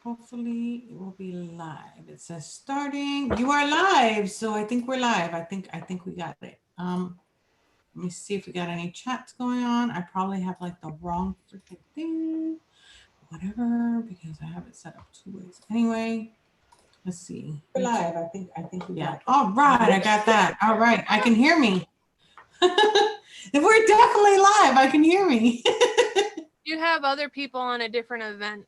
Hopefully it will be live. It says starting. You are live, so I think we're live. I think we got it. Let me see if we got any chats going on. I probably have like the wrong freaking thing. Whatever, because I have it set up two ways. Anyway, let's see. We're live. I think we got it. All right, I got that. All right, I can hear me. If we're definitely live, I can hear me. You have other people on a different event.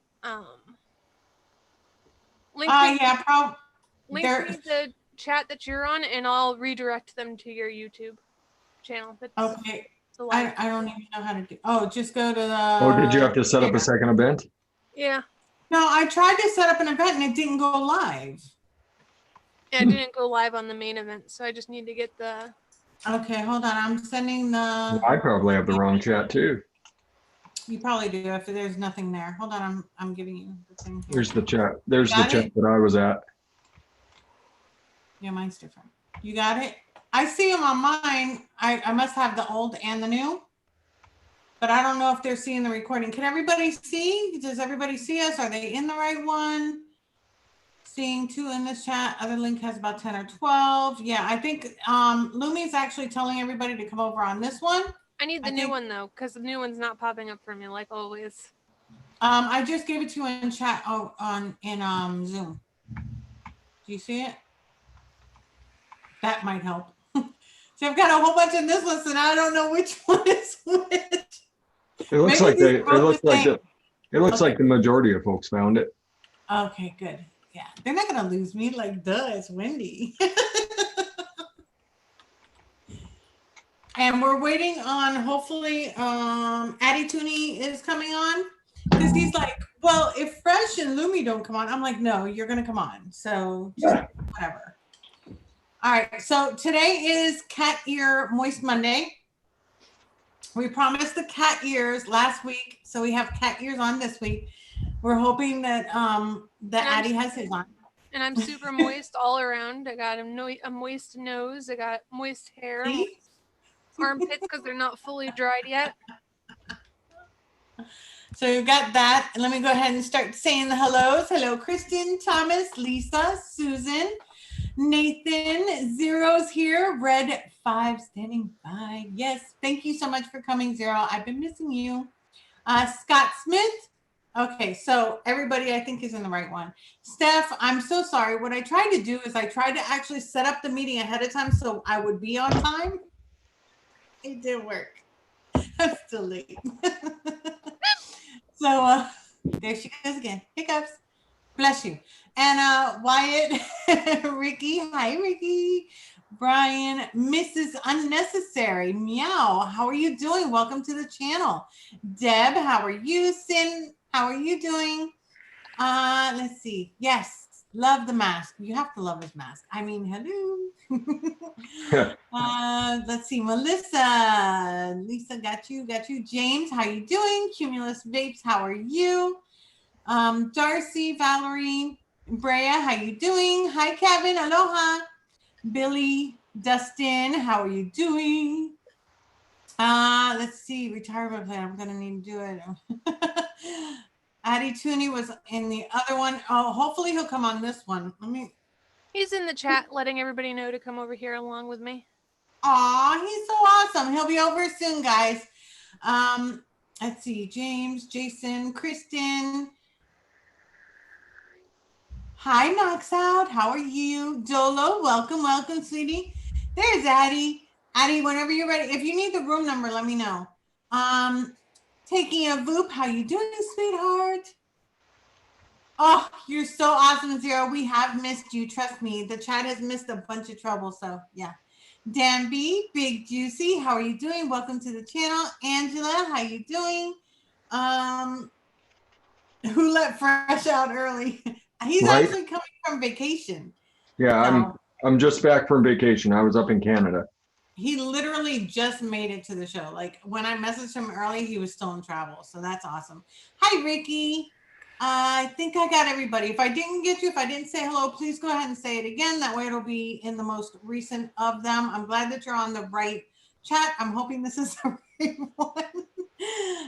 Link me the chat that you're on, and I'll redirect them to your YouTube channel. Okay. I don't even know how to do. Oh, just go to the. Oh, did you have to set up a second event? Yeah. No, I tried to set up an event and it didn't go live. Yeah, it didn't go live on the main event, so I just need to get the. Okay, hold on. I'm sending the. Well, I probably have the wrong chat too. You probably do if there's nothing there. Hold on, I'm giving you the thing here. Here's the chat. There's the chat that I was at. Yeah, mine's different. You got it? I see them on mine. I must have the old and the new. But I don't know if they're seeing the recording. Can everybody see? Does everybody see us? Are they in the right one? Seeing two in this chat. Other link has about 10 or 12. Yeah, I think Lumi is actually telling everybody to come over on this one. I need the new one though, because the new one's not popping up for me like always. I just gave it to you in chat in Zoom. Do you see it? That might help. So I've got a whole bunch in this list, and I don't know which one is which. It looks like it looks like the majority of folks found it. Okay, good. Yeah, they're not gonna lose me. Like, duh, it's Wendy. And we're waiting on, hopefully, Addy Tuney is coming on, because he's like, well, if Fresh and Lumi don't come on, I'm like, no, you're gonna come on. So just whatever. All right, so today is Cat Ear Moist Monday. We promised the cat ears last week, so we have cat ears on this week. We're hoping that Addy has his on. And I'm super moist all around. I got a moist nose. I got moist hair, moist armpits because they're not fully dried yet. So you've got that. And let me go ahead and start saying the hellos. Hello, Kristen, Thomas, Lisa, Susan, Nathan, Zero's here. Red 5 standing by. Yes, thank you so much for coming, Zero. I've been missing you. Scott Smith. Okay, so everybody I think is in the right one. Steph, I'm so sorry. What I tried to do is I tried to actually set up the meeting ahead of time so I would be on time. It didn't work. I'm still late. So there she goes again. Hiccups. Bless you. And Wyatt, Ricky. Hi, Ricky. Brian, Mrs. Unnecessary. Meow. How are you doing? Welcome to the channel. Deb, how are you? Sin, how are you doing? Let's see. Yes. Love the mask. You have to love his mask. I mean, hello. Let's see. Melissa. Lisa, got you. James, how you doing? Cumulus Vapes, how are you? Darcy, Valerie, Brea, how you doing? Hi, Kevin. Aloha. Billy, Dustin, how are you doing? Let's see. Retirement plan. I'm going to need to do it. Addy Tuney was in the other one. Oh, hopefully he'll come on this one. He's in the chat letting everybody know to come over here along with me. Aw, he's so awesome. He'll be over soon, guys. Let's see. James, Jason, Kristen. Hi, Knocks Out. How are you? Dolo, welcome, sweetie. There's Addy. Addy, whenever you're ready. If you need the room number, let me know. Taking a Voop. How you doing, sweetheart? Oh, you're so awesome, Zero. We have missed you. Trust me. The chat has missed a bunch of trouble. So, yeah. Danby, Big Juicy. How are you doing? Welcome to the channel. Angela, how you doing? Who let Fresh out early? He's actually coming from vacation. Yeah, so, I'm just back from vacation. I was up in Canada. He literally just made it to the show. Like when I messaged him early, he was still in travel. So that's awesome. Hi, Ricky. I think I got everybody. If I didn't get you, if I didn't say hello, please go ahead and say it again. That way it'll be in the most recent of them. I'm glad that you're on the right chat. I'm hoping this is the right one.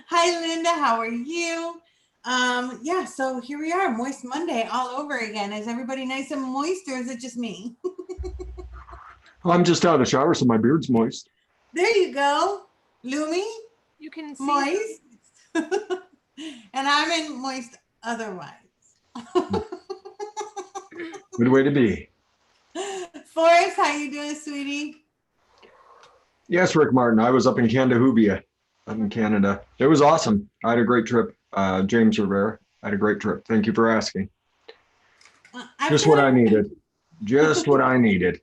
Hi, Linda. How are you? Yeah, so here we are, Moist Monday all over again. Is everybody nice and moist, or is it just me? I'm just out of the shower, so my beard's moist. There you go. Lumi, You can see moist. And I'm in moist otherwise. Good way to be. Forrest, how you doing, sweetie? Yes, Rick Martin. I was up in Canada, up in Canada. It was awesome. I had a great trip. James Rivera. I had a great trip. Thank you for asking. Just what I needed. Just what I needed.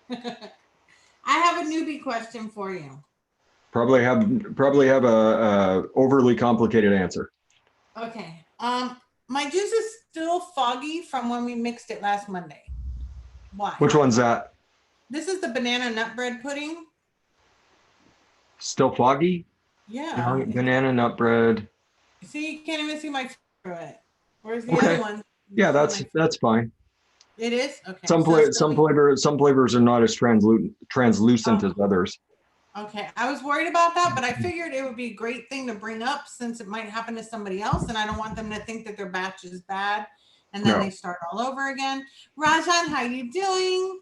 I have a newbie question for you. Probably have a overly complicated answer. Okay. My juice is still foggy from when we mixed it last Monday. Why? Which one's that? This is the banana nut bread pudding. Still foggy? Yeah. Banana nut bread. See, you can't even see my through it. Where's the Okay. other one? Yeah, that's fine. It is? Okay. Some flavors are not as translucent as others. Okay. I was worried about that, but I figured it would be a great thing to bring up since it might happen to somebody else, and I don't want them to think that their batch is bad and then they start all over again. Rajan, how you doing?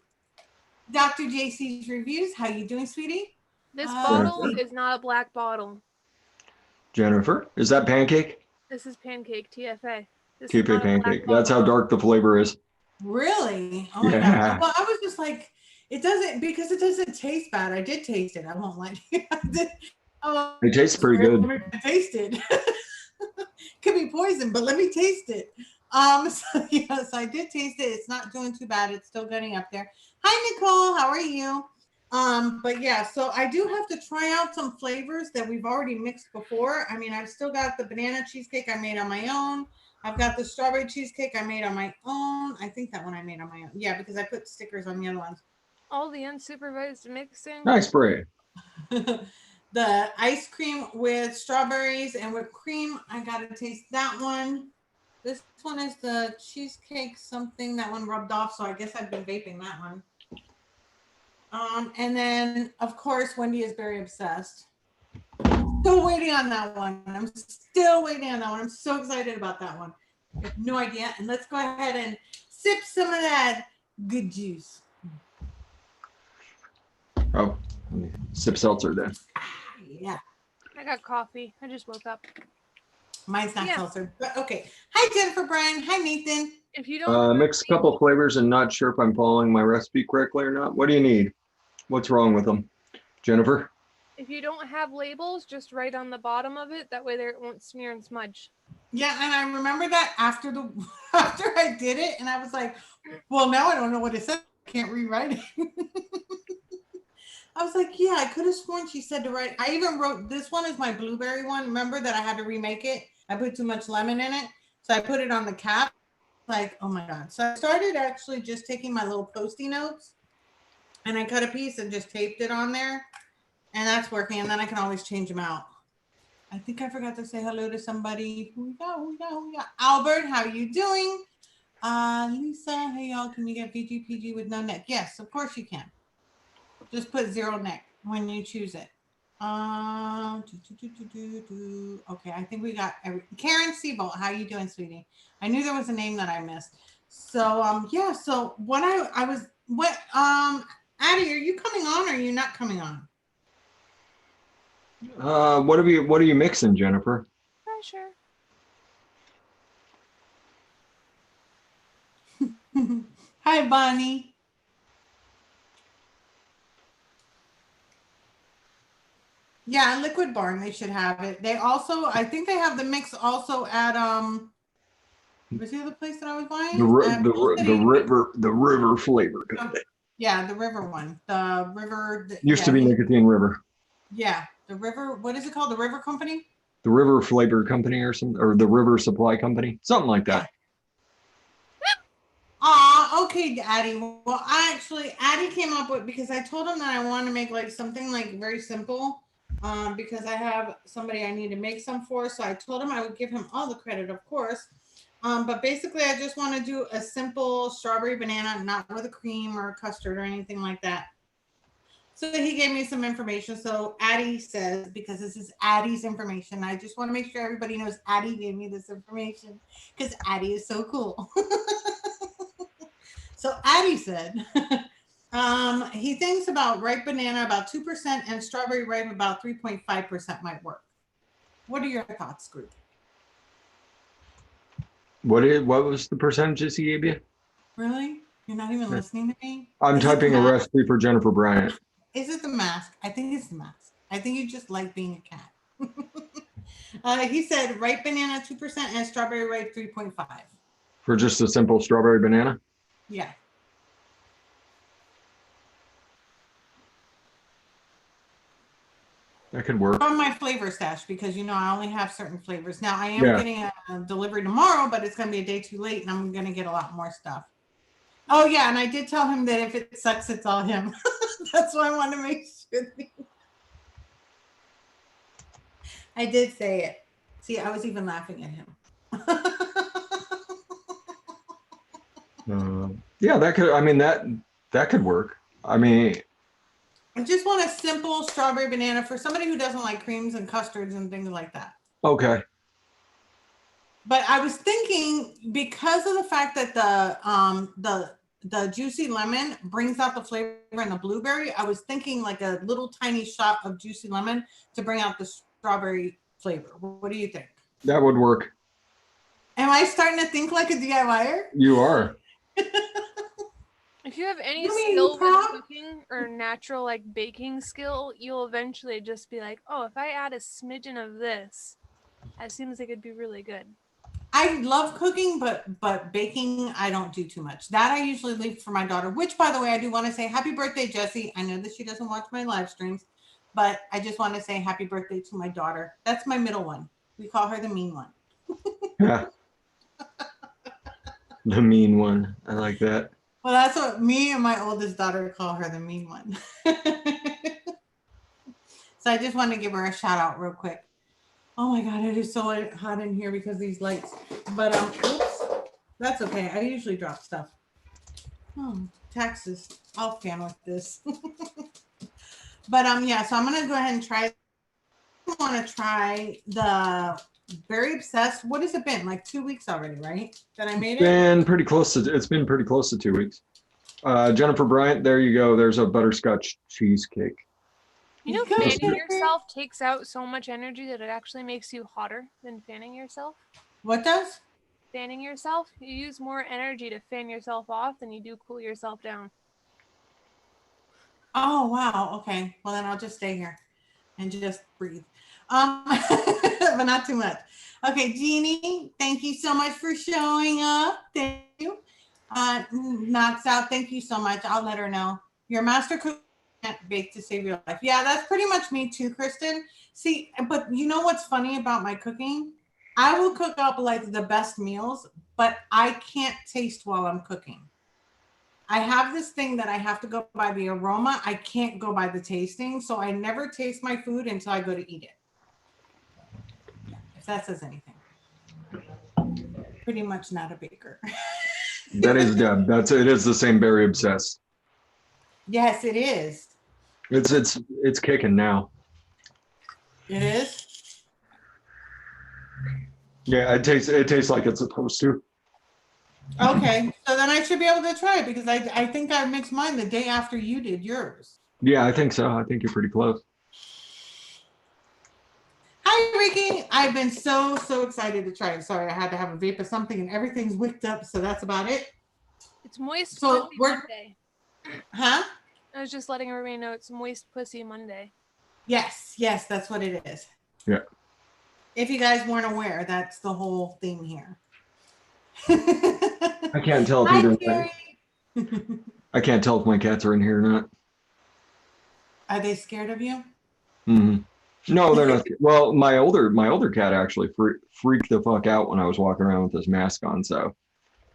Dr. JC's reviews, how you doing, sweetie? this bottle is not a black bottle. Jennifer, is that pancake? This is pancake, TFA. This Keep it pancake. That's how dark the flavor is. Really? Oh my God. Well, I was just like, it doesn't taste bad. I did taste it. I won't lie to you. It tastes pretty good. Let me taste it. Could be poison, but let me taste it. So yes, I did taste it. It's not doing too bad. It's still getting up there. Hi, Nicole. How are you? But yeah, so I do have to try out some flavors that we've already mixed before. I mean, I've still got the banana cheesecake I made on my own. I've got the strawberry cheesecake I made on my own. I think that one I made on my own. Yeah, because I put stickers on the other ones. All the unsupervised mixing. Nice spray. The ice cream with strawberries and whipped cream. I got to taste that one. This one is the cheesecake something. That one rubbed off, so I guess I've been vaping that one. And then, of course, Wendy is very obsessed. Still waiting on that one. I'm so excited about that one. I have no idea. And let's go ahead and sip some of that good juice. Oh, sip seltzer then. Yeah. I got coffee. I just woke up. Mine's not seltzer. But okay. Hi, Jennifer Bryan. Hi, Nathan. If you don't mix a couple flavors and not sure if I'm following my recipe correctly or not. What do you need? What's wrong with them? Jennifer? If you don't have labels, just write on the bottom of it. That way there it won't smear and smudge. Yeah, and I remember that after I did it, and I was like, well, now I don't know what it said. I can't rewrite it. I was like, yeah, I could have sworn she said to write. I even wrote, this one is my blueberry one. Remember that I had to remake it? I put too much lemon in it. So I put it on the cap. Like, oh my God. So I started actually just taking my little Post-it notes and I cut a piece and just taped it on there. And that's working. And then I can always change them out. I think I forgot to say hello to somebody. Who we got? Albert, how are you doing? Lisa, hey y'all, can you get VGPG with no neck? Yes, of course you can. Just put 0 neck when you choose it. Okay, I think we got Karen Siebold. How you doing, sweetie? I knew there was a name that I missed. So yeah. So what Addy, are you coming on or are you not coming on? What are you mixing, Jennifer? Sure. Hi, Bonnie. Yeah, Liquid Barn, they should have it. They also, I think they have the mix also at what's the other place that I was buying? The river flavor company. Yeah, the river one. The river used to be Nicotine River. Yeah, the river, what is it called? The River Company? The River Flavor Company or something, or the River Supply Company, something like that. Okay, Addy. Well, Addy came up with, because I told him that I want to make like something like very simple. Because I have somebody I need to make some for. So I told him I would give him all the credit, of course. But basically I just want to do a simple strawberry banana, not with a cream or a custard or anything like that. So he gave me some information. So Addy says, because this is Addy's information, I just want to make sure everybody knows Addy gave me this information because Addy is so cool. So Addy said, he thinks about ripe banana about 2% and strawberry ripe about 3.5% might work. What are your thoughts, group? What was the percentages he gave you? Really? You're not even listening to me? I'm typing a recipe for Jennifer Bryant. Is it the mask? I think it's the mask. I think you just like being a cat. He said ripe banana 2% and strawberry ripe 3.5. For just a simple strawberry banana? Yeah. That could work. From my flavor stash, because I only have certain flavors. Now I am getting a delivery tomorrow, but it's going to be a day too late and I'm going to get a lot more stuff. Oh yeah, and I did tell him that if it sucks, it's all him. That's why I want to make sure. I did say it. See, I was even laughing at him. Yeah, that could. I mean, that could work. I mean, I just want a simple strawberry banana for somebody who doesn't like creams and custards and things like that. Okay. But I was thinking, because of the fact that the juicy lemon brings out the flavor in the blueberry, I was thinking like a little tiny shot of juicy lemon to bring out the strawberry flavor. What do you think? That would work. Am I starting to think like a DIYer? You are. If you have any skill with cooking or natural like baking skill, you'll eventually just be like, oh, if I add a smidgen of this, it seems like it'd be really good. I love cooking, but baking, I don't do too much. That I usually leave for my daughter, which, by the way, I do want to say happy birthday, Jessie. I know that she doesn't watch my live streams, but I just want to say happy birthday to my daughter. That's my middle one. We call her the mean one. Yeah. The mean one. I like that. Well, that's what me and my oldest daughter call her, the mean one. So I just want to give her a shout out real quick. Oh my God, it is so hot in here because of these lights. But oops, that's okay. I usually drop stuff. Oh, taxes. I'll fan with this. But yeah, so I'm gonna go ahead and try. I want to try the Very Obsessed. What has it been? Like 2 weeks already, right? That I made it? It's been pretty close to 2 weeks. Jennifer Bryant, there you go. There's a butterscotch cheesecake. You know, fanning yourself takes out so much energy that it actually makes you hotter than fanning yourself. What does? Fanning yourself. You use more energy to fan yourself off than you do cool yourself down. Oh, wow. Okay. Well, then I'll just stay here and just breathe. But not too much. Okay, Jeannie, thank you so much for showing up. Thank you. Knocks out, thank you so much. I'll let her know. Your master cook can't bake to save your life. Yeah, that's pretty much me too, Kristen. See, but you know what's funny about my cooking? I will cook up like the best meals, but I can't taste while I'm cooking. I have this thing that I have to go by the aroma. I can't go by the tasting. So I never taste my food until I go to eat it. If that says anything. Pretty much not a baker. That is Deb. It is the same Very Obsessed. Yes, it is. It's kicking now. It is? Yeah, it tastes like it's supposed to. Okay, so then I should be able to try it because I think I mixed mine the day after you did yours. Yeah, I think so. I think you're pretty close. Hi, Ricky. I've been so excited to try it. Sorry, I had to have a vape of something and everything's wicked up, so that's about it. It's Moist So Pussy we're Monday. Huh? I was just letting everybody know it's Moist Pussy Monday. Yes, that's what it is. Yeah. If you guys weren't aware, that's the whole theme here. I can't tell if I can't tell if my cats are in here or not. Are they scared of you? Mm-hmm. No, they're not. Well, my older cat actually freaked the fuck out when I was walking around with this mask on. So.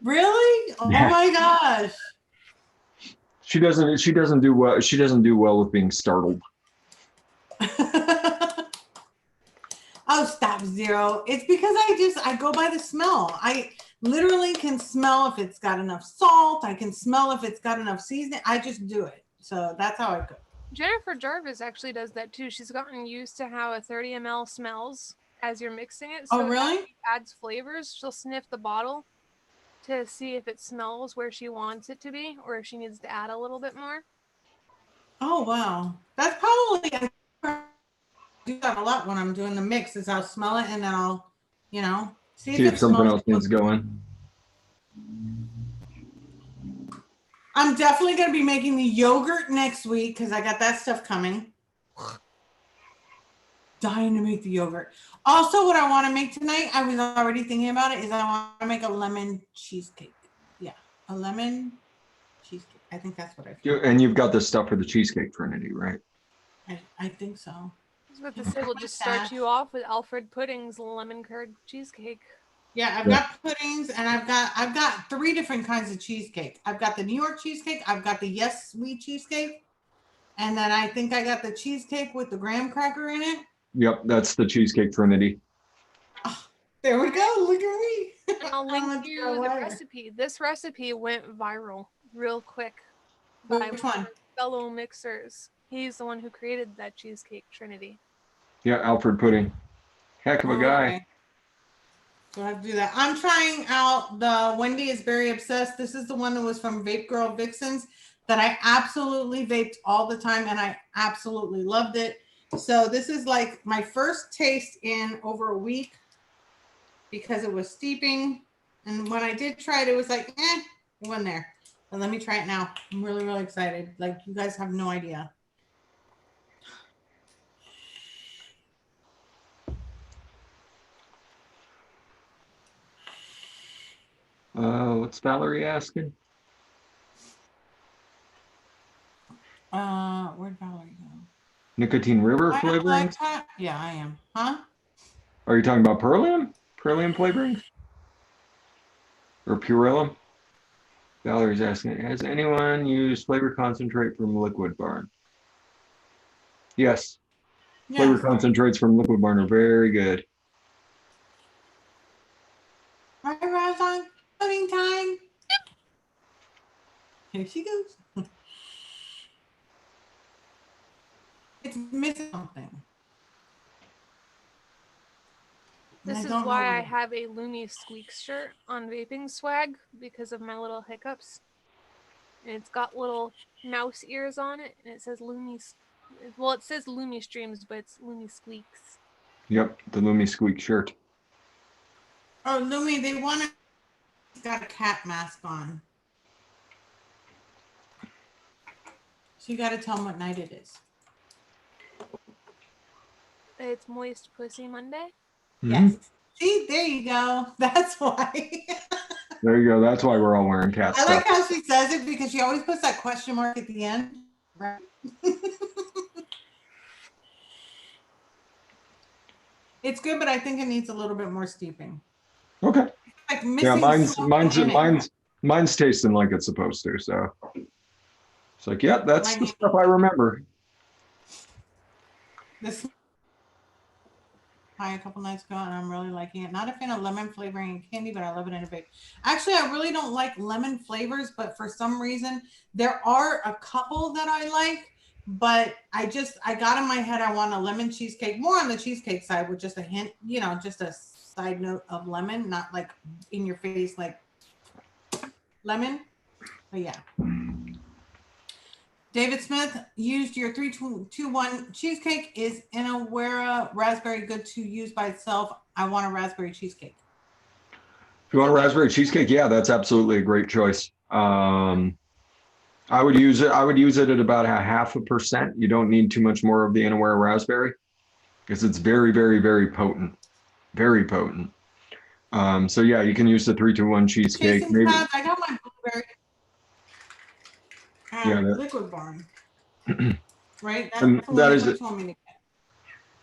Really? Oh Yeah. my gosh. She doesn't do well. She doesn't do well with being startled. Oh, stop, Zero. It's because I go by the smell. I literally can smell if it's got enough salt. I can smell if it's got enough seasoning. I just do it. So that's how I cook. Jennifer Jarvis actually does that too. She's gotten used to how a 30 ml smells as you're mixing it. So Oh, really? as she adds flavors, she'll sniff the bottle to see if it smells where she wants it to be or if she needs to add a little bit more. Oh, wow. That's probably, I do that a lot when I'm doing the mix is I'll smell it and then I'll, see See if if it something smells else needs going. I'm definitely going to be making the yogurt next week because I got that stuff coming. Dying to make the yogurt. Also, what I want to make tonight, I was already thinking about it, is I want to make a lemon cheesecake. Yeah, a lemon cheesecake. I think that's what I feel. And you've got the stuff for the Cheesecake Trinity, right? I think so. I was about to say, we'll just start you off with Alfred Pudding's lemon curd cheesecake. Yeah, I've got puddings and I've got 3 different kinds of cheesecake. I've got the New York cheesecake, I've got the Yes Sweet cheesecake, and then I think I got the cheesecake with the graham cracker in it. Yep, that's the Cheesecake Trinity. Oh, there we go. Look at me. And I'll link you the recipe. This recipe went viral real quick by Which one? fellow mixers. He's the one who created that cheesecake trinity. Yeah, Alfred Pudding. Heck of a guy. Okay. So I have to do that. I'm trying out the Wendy is Very Obsessed. This is the one that was from Vape Girl Vixens that I absolutely vaped all the time and I absolutely loved it. So this is like my first taste in over a week because it was steeping. And when I did try it, it was like, it wasn't there. But let me try it now. I'm really, really excited. Like you guys have no idea. What's Valerie asking? Where'd Valerie go? Nicotine River flavorings? Yeah, I am. Huh? Are you talking about Perlium? Perlium flavorings? Or Purellum? Valerie's asking, has anyone used flavor concentrate from Liquid Barn? Yes. Flavor concentrates from Liquid Barn are very good. Right, Razan? Pudding time. Here she goes. It's missing something. This is why I have a Lumi Squeaks shirt on Vaping Swag because of my little hiccups. And it's got little mouse ears on it, and it says Lumi. Well, it says Lumi Streams, but it's Lumi Squeaks. Yep, the Lumi Squeak shirt. Oh, Lumi, they want to. He's got a cat mask on. So you got to tell them what night it is. It's Moist Pussy Monday? Yes. See, there you go. That's why. There you go. That's why we're all wearing cat stuff. I like how she says it because she always puts that question mark at the end. Right. It's good, but I think it needs a little bit more steeping. Okay. Like yeah, mine's tasting like it's supposed to. So it's like, yeah, that's the stuff I remember. This a couple nights ago, and I'm really liking it. Not a fan of lemon flavoring and candy, but I love it in a vape. Actually, I really don't like lemon flavors, but for some reason, there are a couple that I like. But I got in my head, I want a lemon cheesecake, more on the cheesecake side with just a hint, just a side note of lemon, not like in your face like lemon. But yeah. David Smith used your 3-2-1 cheesecake. Is Inawera raspberry good to use by itself? I want a raspberry cheesecake. If you want a raspberry cheesecake, yeah, that's absolutely a great choice. I would use it. I would use it at about 0.5%. You don't need too much more of the Inawera raspberry because it's very, very, very potent. Very potent. So yeah, you can use the 3-2-1 cheesecake. Maybe. I got my blueberry. Liquid Barn. Right? That is it.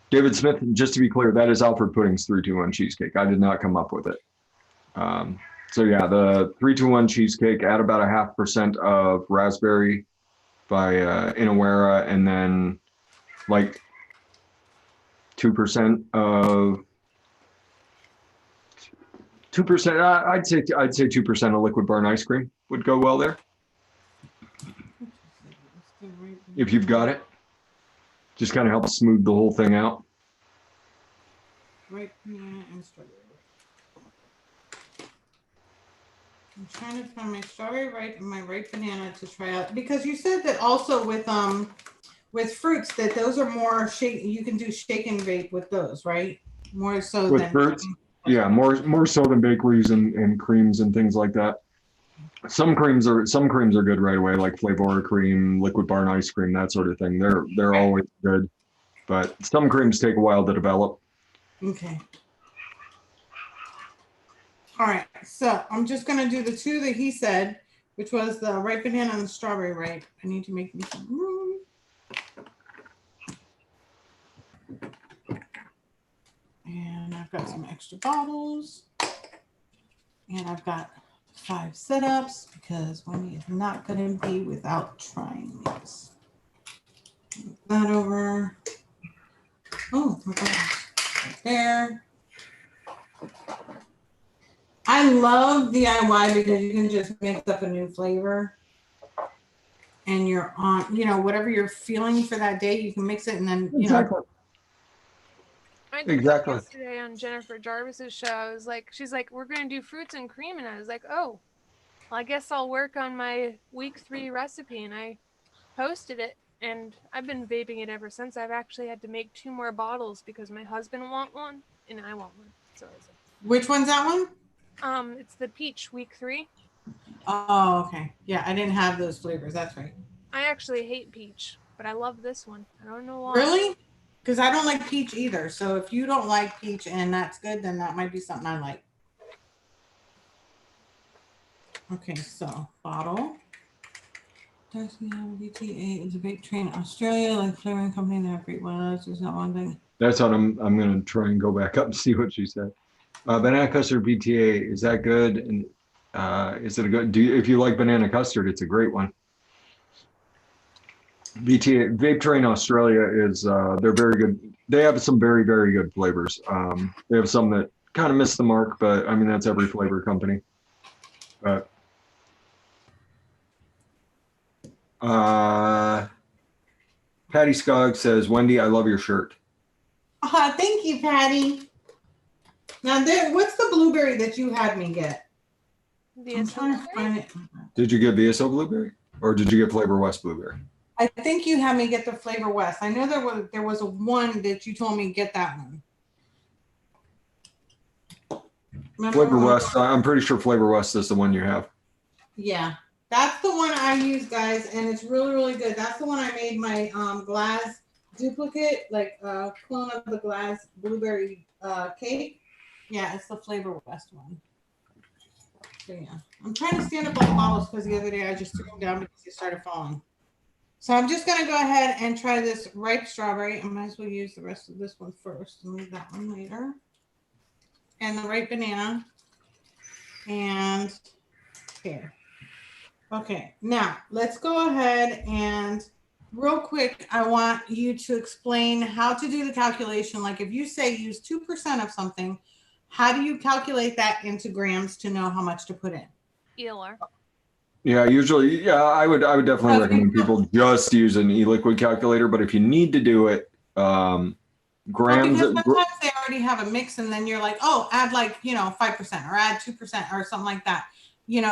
David Smith, just to be clear, that is Alfred Pudding's 3-2-1 cheesecake. I did not come up with it. So yeah, the 3-2-1 cheesecake, add about 0.5% of raspberry by Inawera, and then like 2% of 2%. I'd say 2% of Liquid Barn ice cream would go well there. If you've got it. Just kind of helps smooth the whole thing out. Ripe banana and strawberry. I'm trying to find my strawberry ripe and my ripe banana to try out, because you said that also with fruits that those are more shake. You can do shake and vape with those, right? More so With than fruits, yeah, more so than bakeries and creams and things like that. Some creams are good right away, like Flavor cream, liquid bar and ice cream, that sort of thing. They're always good, but some creams take a while to develop. Okay. All right, so I'm just gonna do the two that he said, which was the ripe banana and the strawberry ripe. I need to make me some room. And I've got some extra bottles. And I've got 5 setups because Wendy is not going to be without trying these. Move that over. Oh, my gosh. Right there. I love DIY because you can just mix up a new flavor. And you're on, whatever you're feeling for that day, you can mix it and then, Exactly. I did that yesterday on Jennifer Jarvis's show. She's like, we're going to do fruits and cream. And I was like, oh, well, I guess I'll work on my week 3 recipe. And I posted it. And I've been vaping it ever since. I've actually had to make 2 more bottles because my husband wants one and I want one. So I was like, which one's that one? It's the peach week 3. Oh, okay. Yeah, I didn't have those flavors. That's right. I actually hate peach, but I love this one. I don't know why. Really? Because I don't like peach either. So if you don't like peach and that's good, then that might be something I like. Okay, so bottle. Darcy VTA is a vape train in Australia, like flavoring company. They have great ones. Is that one thing? That's what I'm going to try and go back up and see what she said. Banana custard BTA, is that good? And is it a good? If you like banana custard, it's a great one. BTA Vape Train Australia is they're very good. They have some very, very good flavors. They have some that kind of miss the mark, but I mean that's every flavor company. But Patty Skog says, Wendy, I love your shirt. Thank you, Patty. Now, what's the blueberry that you had me get? I'm trying to find it. Did you get VSO blueberry, or did you get Flavor West blueberry? I think you had me get the Flavor West. I know there was a one that you told me get that one. Remember Flavor West. I'm pretty sure Flavor West is the one you have. Yeah, that's the one I use, guys, and it's really, really good. That's the one I made my glass duplicate, like clone of the glass blueberry cake. Yeah, it's the Flavor West one. So yeah, I'm trying to stand up all the bottles because the other day I just threw them down because they started falling. So I'm just gonna go ahead and try this ripe strawberry. I might as well use the rest of this one first and leave that one later. And the ripe banana. And here. Okay, now let's go ahead and real quick, I want you to explain how to do the calculation. Like if you say use 2% of something, how do you calculate that into grams to know how much to put in? ELR. Yeah, usually, yeah, I would definitely recommend people just use an e-liquid calculator. But if you need to do it, grams. Well, because sometimes they already have a mix, and then you're like, oh, add 5% or add 2% or something like that. I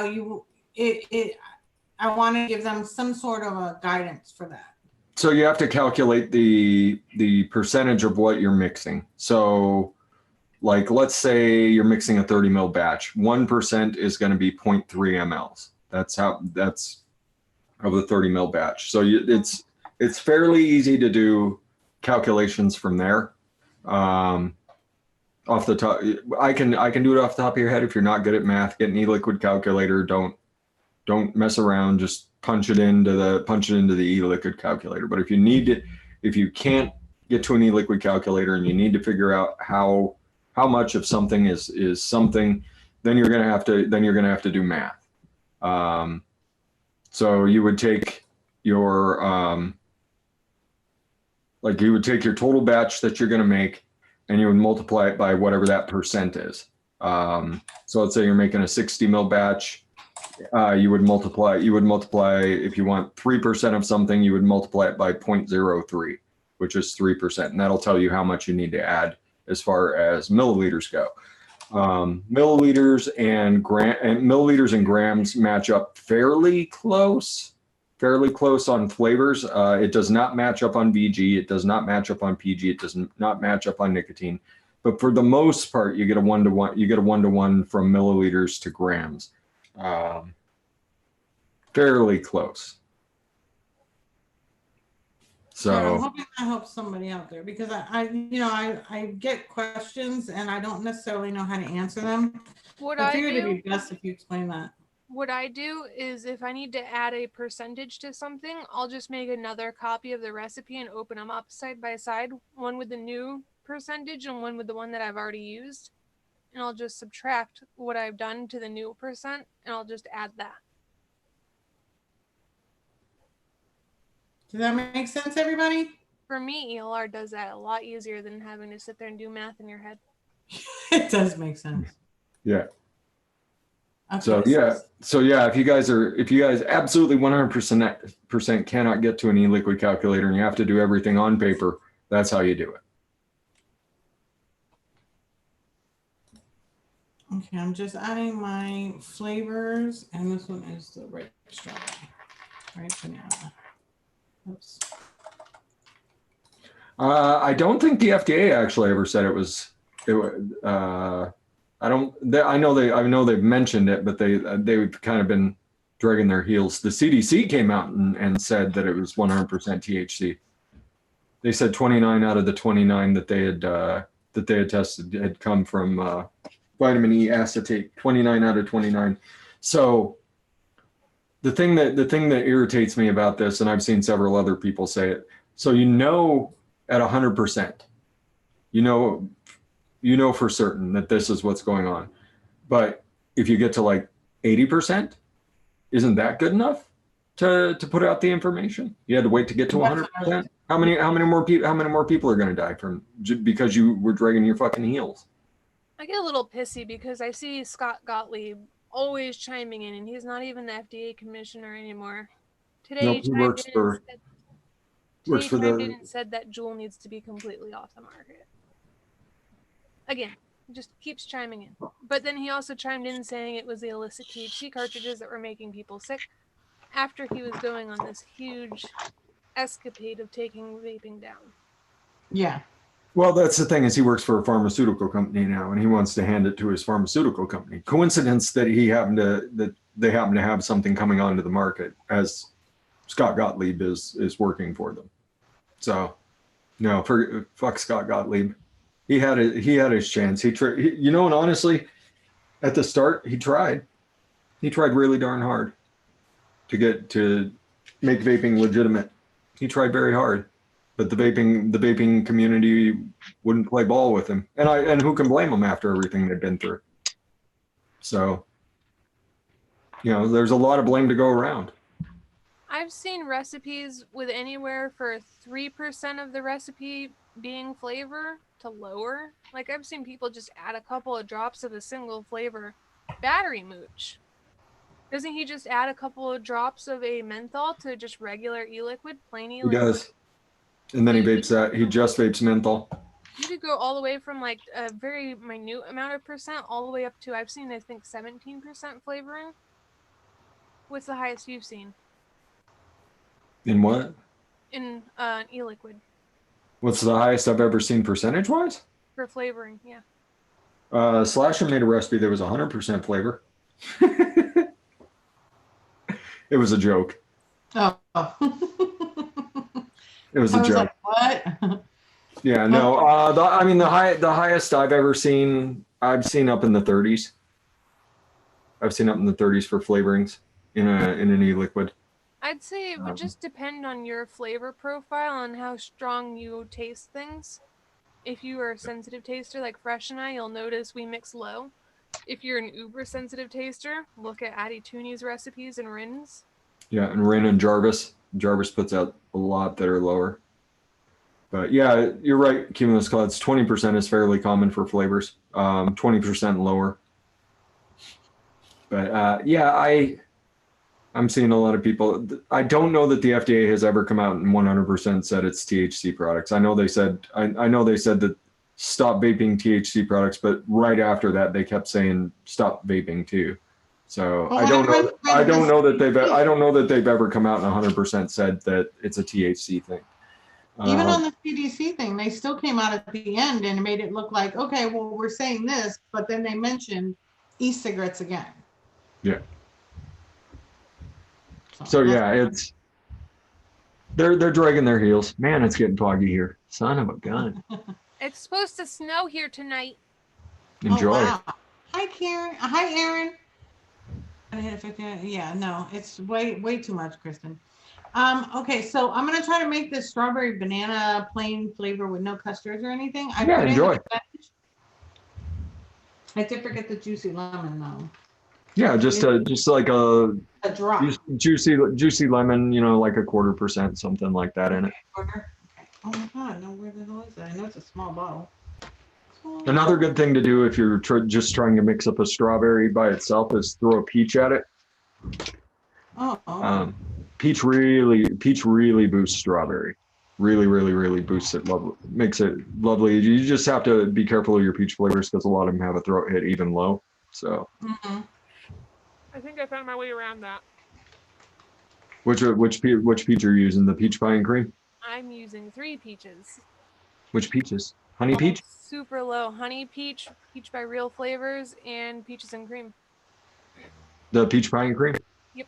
want to give them some sort of a guidance for that. So you have to calculate the percentage of what you're mixing. So like, let's say you're mixing a 30 ml batch, 1% is going to be 0.3 mLs. That's of the 30 ml batch. So it's fairly easy to do calculations from there. Off the top, I can do it off the top of your head. If you're not good at math, get an e-liquid calculator. Don't mess around. Just punch it into the e-liquid calculator. But if you can't get to an e-liquid calculator and you need to figure out how much of something is something, then you're gonna have to do math. So you would take your total batch that you're gonna make, and you would multiply it by whatever that percent is. So let's say you're making a 60 ml batch. You would multiply if you want 3% of something, you would multiply it by 0.03. which is 3%. And that'll tell you how much you need to add as far as milliliters go. Milliliters and grams match up fairly close on flavors. It does not match up on VG. It does not match up on PG. It does not match up on nicotine. But for the most part, you get a 1-to-1. You get a 1-to-1 from milliliters to grams. Fairly close. So I'm hoping that helps somebody out there, because I get questions and I don't necessarily know how to answer them. I figured it'd be best if you explain that. What I do is, if I need to add a percentage to something, I'll just make another copy of the recipe and open them up side by side, one with the new percentage and one with the one that I've already used. And I'll just subtract what I've done to the new percent, and I'll just add that. Does that make sense, everybody? For me, ELR does that a lot easier than having to sit there and do math in your head. It does make sense. Yeah. Okay, So if you guys absolutely 100% cannot get to an e-liquid calculator and you have to do everything on paper, that's how you do it. Okay, I'm just adding my flavors, and this one is the right strawberry, right banana. Oops. I don't think the FDA actually ever said it was. I know they've mentioned it, but they've kind of been dragging their heels. The CDC came out and said that it was 100% THC. They said 29 out of the 29 that they had tested had come from vitamin E acetate. 29 out of 29. So the thing that irritates me about this, and I've seen several other people say it. So at 100%, you know for certain that this is what's going on. But if you get to like 80%, isn't that good enough to put out the information? You had to wait to get to 100%. How many more people are going to die because you were dragging your fucking heels? I get a little pissy because I see Scott Gottlieb always chiming in, and he's not even the FDA commissioner anymore. Today he chimed in and said that Juul needs to be completely off the market. Again, just keeps chiming in. But then he also chimed in saying it was the illicit THC cartridges that were making people sick, after he was going on this huge escapade of taking vaping down. Yeah. Well, that's the thing, is he works for a pharmaceutical company now, and he wants to hand it to his pharmaceutical company. Coincidence that they happen to have something coming onto the market as Scott Gottlieb is working for them. So, no, fuck Scott Gottlieb. He had his chance. And honestly, at the start, he tried really darn hard to make vaping legitimate. He tried very hard, but the vaping community wouldn't play ball with him. And who can blame them after everything they've been through? So, there's a lot of blame to go around. I've seen recipes with anywhere for 3% of the recipe being flavor to lower. Like, I've seen people just add a couple of drops of a single flavor. Battery mooch. Doesn't he just add a couple of drops of a menthol to just regular e-liquid, plain e-liquid? He does. And then he vapes that. He just vapes menthol. You could go all the way from like a very minute amount of percent all the way up to, I've seen, I think, 17% flavoring. What's the highest you've seen? In what? In e-liquid. What's the highest I've ever seen percentage-wise? For flavoring, yeah. Slasher made a recipe that was 100% flavor. It was a joke. Oh. It was a joke. Like, what? Yeah, no. The highest I've ever seen, I've seen up in the 30s. I've seen up in the 30s for flavorings in an e-liquid. I'd say it would just depend on your flavor profile and how strong you taste things. If you are a sensitive taster like Fresh and I, you'll notice we mix low. If you're an uber sensitive taster, look at Addy Tuney's recipes and Rin's. Yeah, and Rin and Jarvis. Jarvis puts out a lot that are lower. But yeah, you're right, Cumulus Clouds. 20% is fairly common for flavors. 20% lower. But yeah, I'm seeing a lot of people. I don't know that the FDA has ever come out and 100% said it's THC products. I know they said that stop vaping THC products, but right after that they kept saying stop vaping too. So Well, I don't know I don't know that they've ever come out and 100% said that it's a THC thing. Even on the CDC thing, they still came out at the end and made it look like, okay, well, we're saying this, but then they mentioned e-cigarettes again. Yeah. So yeah, it's they're dragging their heels. Man, it's getting foggy here. Son of a gun. It's supposed to snow here tonight. Enjoy. Oh, wow. Hi, Karen. Hi, Aaron. Yeah, no, it's way too much, Kristen. Okay, so I'm gonna try to make this strawberry banana plain flavor with no custards or anything. Enjoy. I did forget the juicy lemon though. Yeah, just like a drop. Juicy lemon, like 0.25%, something like that in it. Quarter? Okay. Oh my God, no, where the hell is that? I know it's a small bottle. Another good thing to do if you're just trying to mix up a strawberry by itself is throw a peach at it. Peach really boosts strawberry. Really boosts it. Makes it lovely. You just have to be careful of your peach flavors because a lot of them have a throat hit even low. So. I think I found my way around that. Which peach are you using? The peach pie and cream? I'm using 3 peaches. Which peaches? Honey peach? Super low. Honey peach, peach by Real Flavors, and peaches and cream. The peach pie and cream? Yep.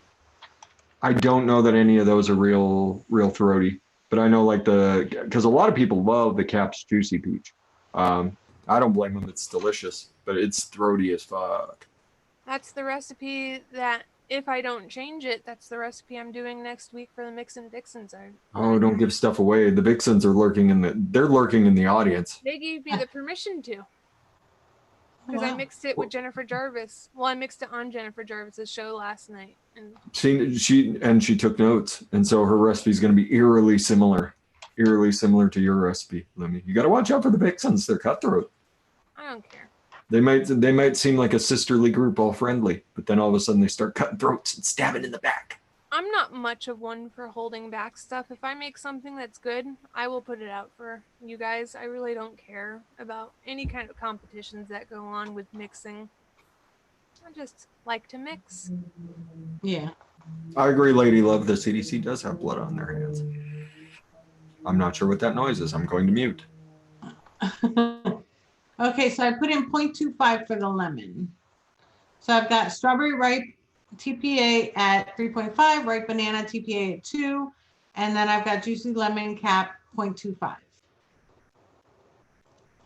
I don't know that any of those are real throaty, but I know because a lot of people love the Caps Juicy Peach. I don't blame them. It's delicious, but it's throaty as fuck. That's the recipe that, if I don't change it, that's the recipe I'm doing next week for the Mixin' Dixons. Oh, don't give stuff away. The Vixens are lurking in the audience. They gave me the permission to. Because I mixed it with Jennifer Jarvis. Well, I mixed it on Jennifer Jarvis's show last night. And she took notes, and so her recipe is going to be eerily similar to your recipe, Lumi. You got to watch out for the Vixens. They're cutthroat. I don't care. They might seem like a sisterly group, all friendly, but then all of a sudden they start cutting throats and stabbing in the back. I'm not much of one for holding back stuff. If I make something that's good, I will put it out for you guys. I really don't care about any kind of competitions that go on with mixing. I just like to mix. Yeah. I agree, Lady Love. The CDC does have blood on their hands. I'm not sure what that noise is. I'm going to mute. Okay, so I put in 0.25 for the lemon. So I've got strawberry ripe TPA at 3.5, ripe banana TPA at 2, and then I've got juicy lemon cap 0.25.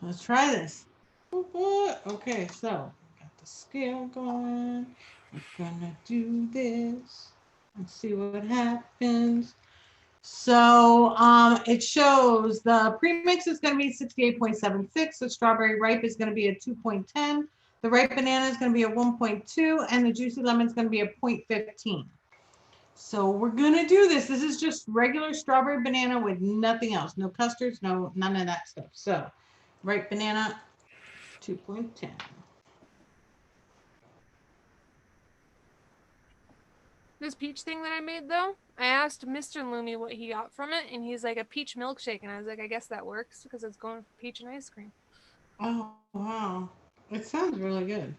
Let's try this. Okay, so got the scale going. We're gonna do this. Let's see what happens. So it shows the premix is going to be 68.76. The strawberry ripe is going to be a 2.10. The ripe banana is going to be a 1.2, and the juicy lemon is going to be a 0.15. So we're going to do this. This is just regular strawberry banana with nothing else. No custards, none of that stuff. So ripe banana, 2.10. This peach thing that I made, though, I asked Mr. Lumi what he got from it, and he's like, a peach milkshake. And I was like, I guess that works because it's going for peach and ice cream. Oh, wow. It sounds really good.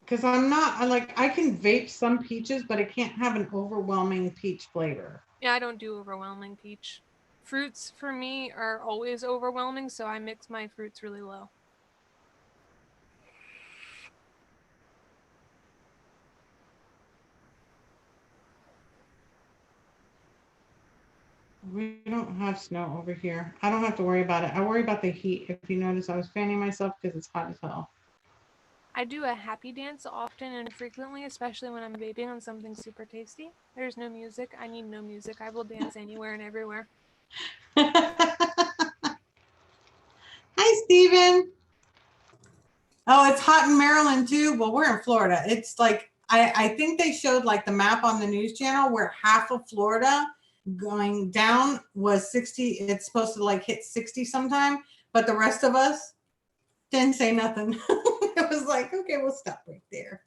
Because I can vape some peaches, but I can't have an overwhelming peach flavor. Yeah, I don't do overwhelming peach. Fruits for me are always overwhelming, so I mix my fruits really low. We don't have snow over here. I don't have to worry about it. I worry about the heat. If you notice, I was fanning myself because it's hot as hell. I do a happy dance often and frequently, especially when I'm vaping on something super tasty. There's no music. I need no music. I will dance anywhere and everywhere. Hi, Steven. Oh, it's hot in Maryland too. Well, we're in Florida. It's like, I think they showed like the map on the news channel where half of Florida going down was 60. It's supposed to like hit 60 sometime, but the rest of us didn't say nothing. It was like, okay, we'll stop right there.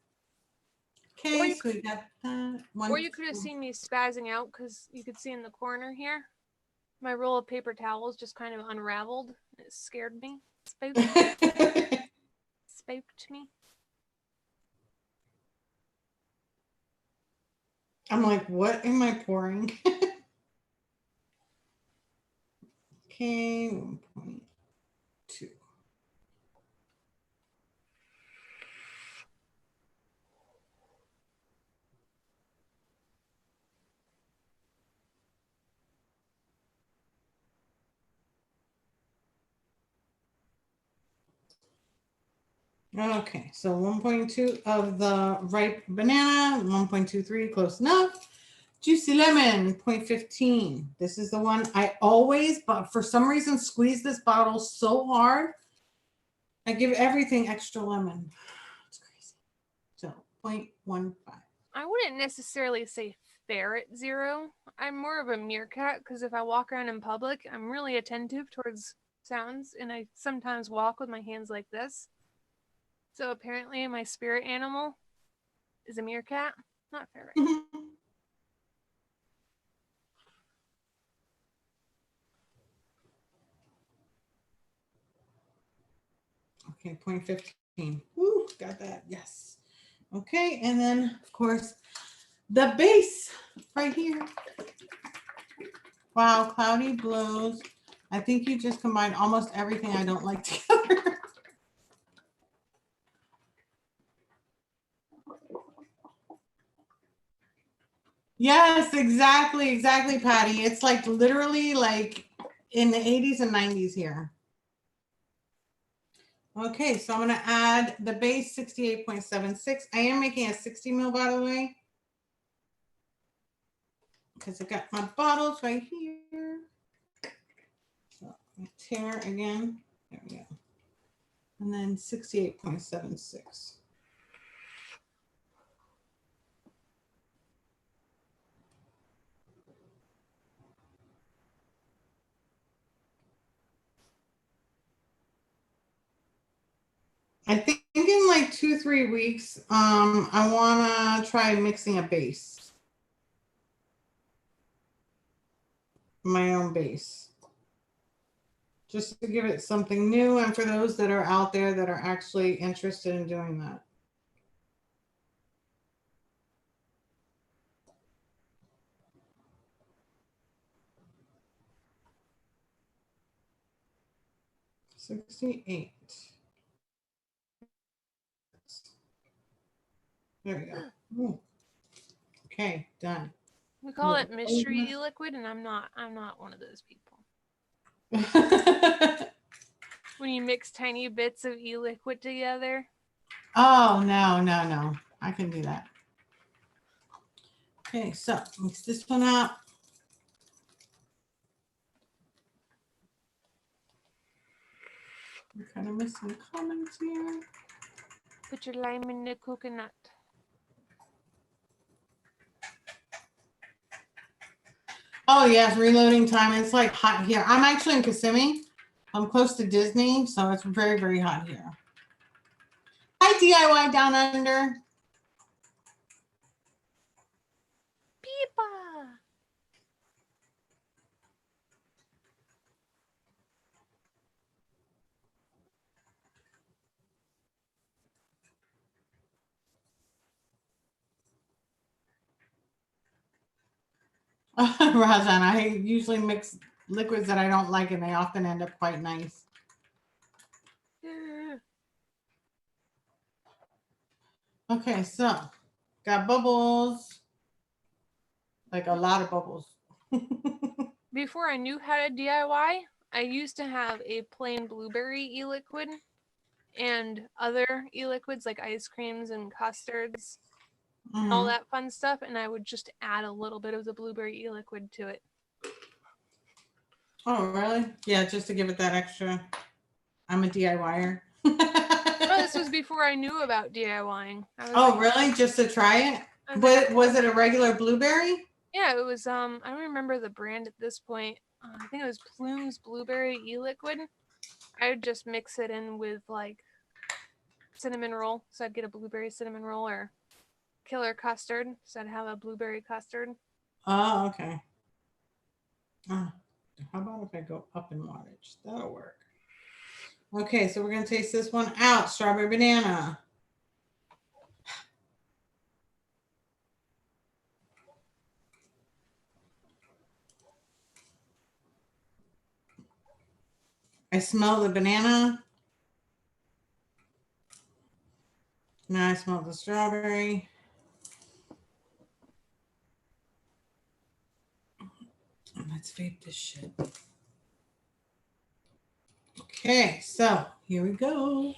Okay, so we got that one. Or you could have seen me spazzing out because you could see in the corner here, my roll of paper towels just kind of unraveled. It scared me. Spooked me. I'm like, what am I pouring? Okay, 1.2. Okay, so 1.2 of the ripe banana, 1.23, close enough. Juicy lemon, 0.15. This is the one I always, but for some reason, squeeze this bottle so hard. I give everything extra lemon. It's crazy. So 0.15. I wouldn't necessarily say ferret zero. I'm more of a meerkat because if I walk around in public, I'm really attentive towards sounds, and I sometimes walk with my hands like this. So apparently my spirit animal is a meerkat, not ferret. Okay, 0.15. Woo, got that. Yes. Okay, and then of course the base right here. Wow, cloudy blows. I think you just combined almost everything I don't like together. Yes, exactly, Patty. It's like literally like in the 80s and 90s here. Okay, so I'm going to add the base 68.76. I am making a 60 ml, by the way, because I got my bottles right here. So tear again. There we go. And then 68.76. I think in like 2-3 weeks, I want to try mixing a base. My own base. Just to give it something new, and for those that are out there that are actually interested in doing that. $68. There we go. Ooh. Okay, done. We call it mystery e-liquid, and I'm not one of those people. When you mix tiny bits of e-liquid together. Oh, no. I can do that. Okay, so mix this one up. I'm kind of missing comments here. Put your lime in the coconut. Oh yes, reloading time. It's like hot here. I'm actually in Kissimmee. I'm close to Disney, so it's very, very hot here. Hi, DIY Down Under. Peepa. Rajan, I usually mix liquids that I don't like, and they often end up quite nice. Okay, so got bubbles, like a lot of bubbles. Before I knew how to DIY, I used to have a plain blueberry e-liquid and other e-liquids like ice creams and custards, all that fun stuff, and I would just add a little bit of the blueberry e-liquid to it. Oh, really? Yeah, just to give it that extra. I'm a DIYer. Oh, this was before I knew about DIYing. Oh, like, really? Just to try it? Was it a regular blueberry? Yeah, it was. I don't remember the brand at this point. I think it was Plume's Blueberry e-liquid. I would just mix it in with like cinnamon roll, so I'd get a blueberry cinnamon roll, or killer custard, so I'd have a blueberry custard. Oh, okay. How about if I go up in wattage? That'll work. Okay, so we're gonna taste this one out. Strawberry banana. I smell the banana. Now I smell the strawberry. Let's vape this shit. Okay, so here we go.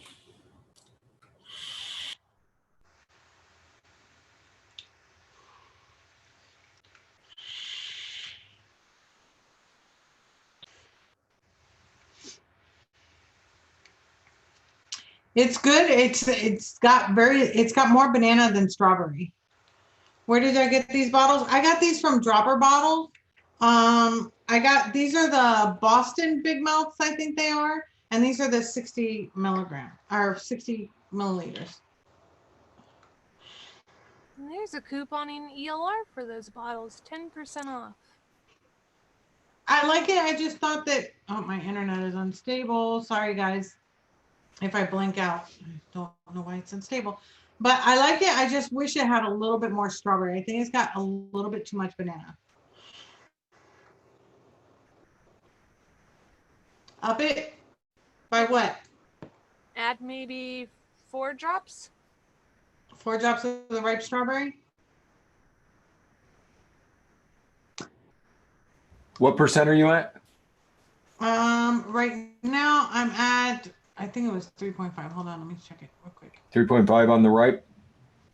It's good. It's got more banana than strawberry. Where did I get these bottles? I got these from Dropper Bottle. These are the Boston Big Mouths, I think they are. And these are the 60 milligram or 60 milliliters. And there's a coupon in ELR for those bottles, 10% off. I like it. I just thought that, oh, my internet is unstable. Sorry, guys. If I blink out, I don't know why it's unstable. But I like it. I just wish it had a little bit more strawberry. I think it's got a little bit too much banana. Up it by what? Add maybe 4 drops. 4 drops of the ripe strawberry. What percent are you at? Right now I'm at, I think it was 3.5. Hold on, let me check it real quick. 3.5 on the ripe?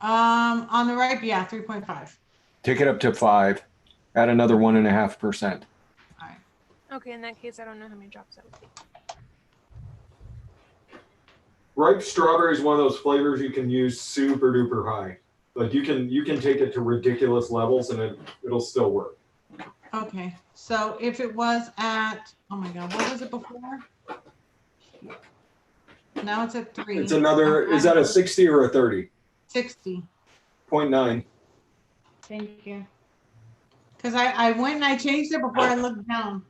On the ripe, yeah, 3.5. Take it up to 5. Add another 1.5%. All right. Okay, in that case, I don't know how many drops that would be. Ripe strawberry is one of those flavors you can use super duper high. Like you can take it to ridiculous levels and it'll still work. Okay, so if it was at, oh my God, what was it before? Now it's at 3. It's another, is that a 60 or a 30? 60. 0.9. Thank you. Because I went and I changed it before I looked down.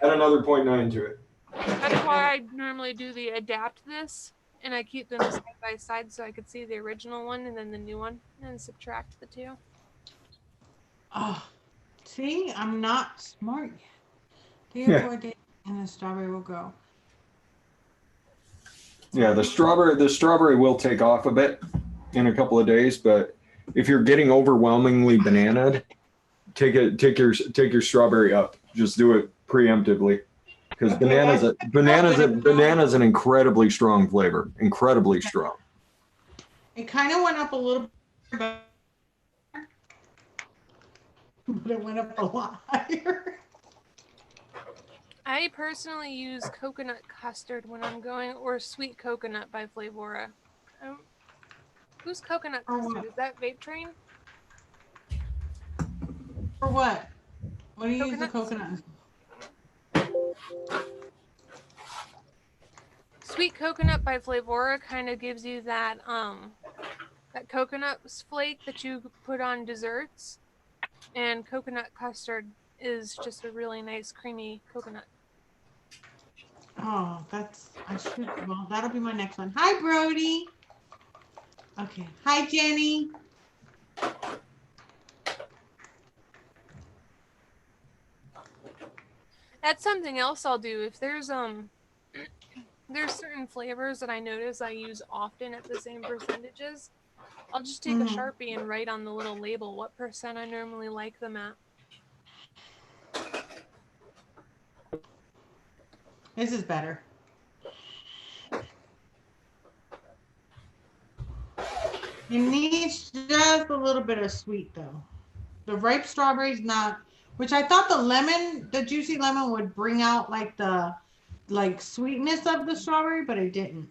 Add another 0.9 to it. That's why I normally do the adapt this, and I keep them side by side so I could see the original one and then the new one, and subtract the 2. Oh, see, I'm not smart yet. 3 or 4 days and the strawberry will go. Yeah, the strawberry will take off a bit in a couple of days, but if you're getting overwhelmingly bananaed, take your strawberry up. Just do it preemptively. Because banana's an incredibly strong flavor. Incredibly strong. It kind of went up a little bit, but it went up a lot higher. I personally use coconut custard when I'm going, or sweet coconut by Flavora. Who's coconut custard? Is that Vape Train? For what? What do you use the coconut? Sweet coconut by Flavora kind of gives you that that coconut flake that you put on desserts, and coconut custard is just a really nice creamy coconut. Oh, well, that'll be my next one. Hi, Brody. Okay. Hi, Jenny. That's something else I'll do. If there's certain flavors that I notice I use often at the same percentages, I'll just take a Sharpie and write on the little label what percent I normally like them at. This is better. It needs just a little bit of sweet though. The ripe strawberry's not, which I thought the juicy lemon would bring out like the sweetness of the strawberry, but it didn't.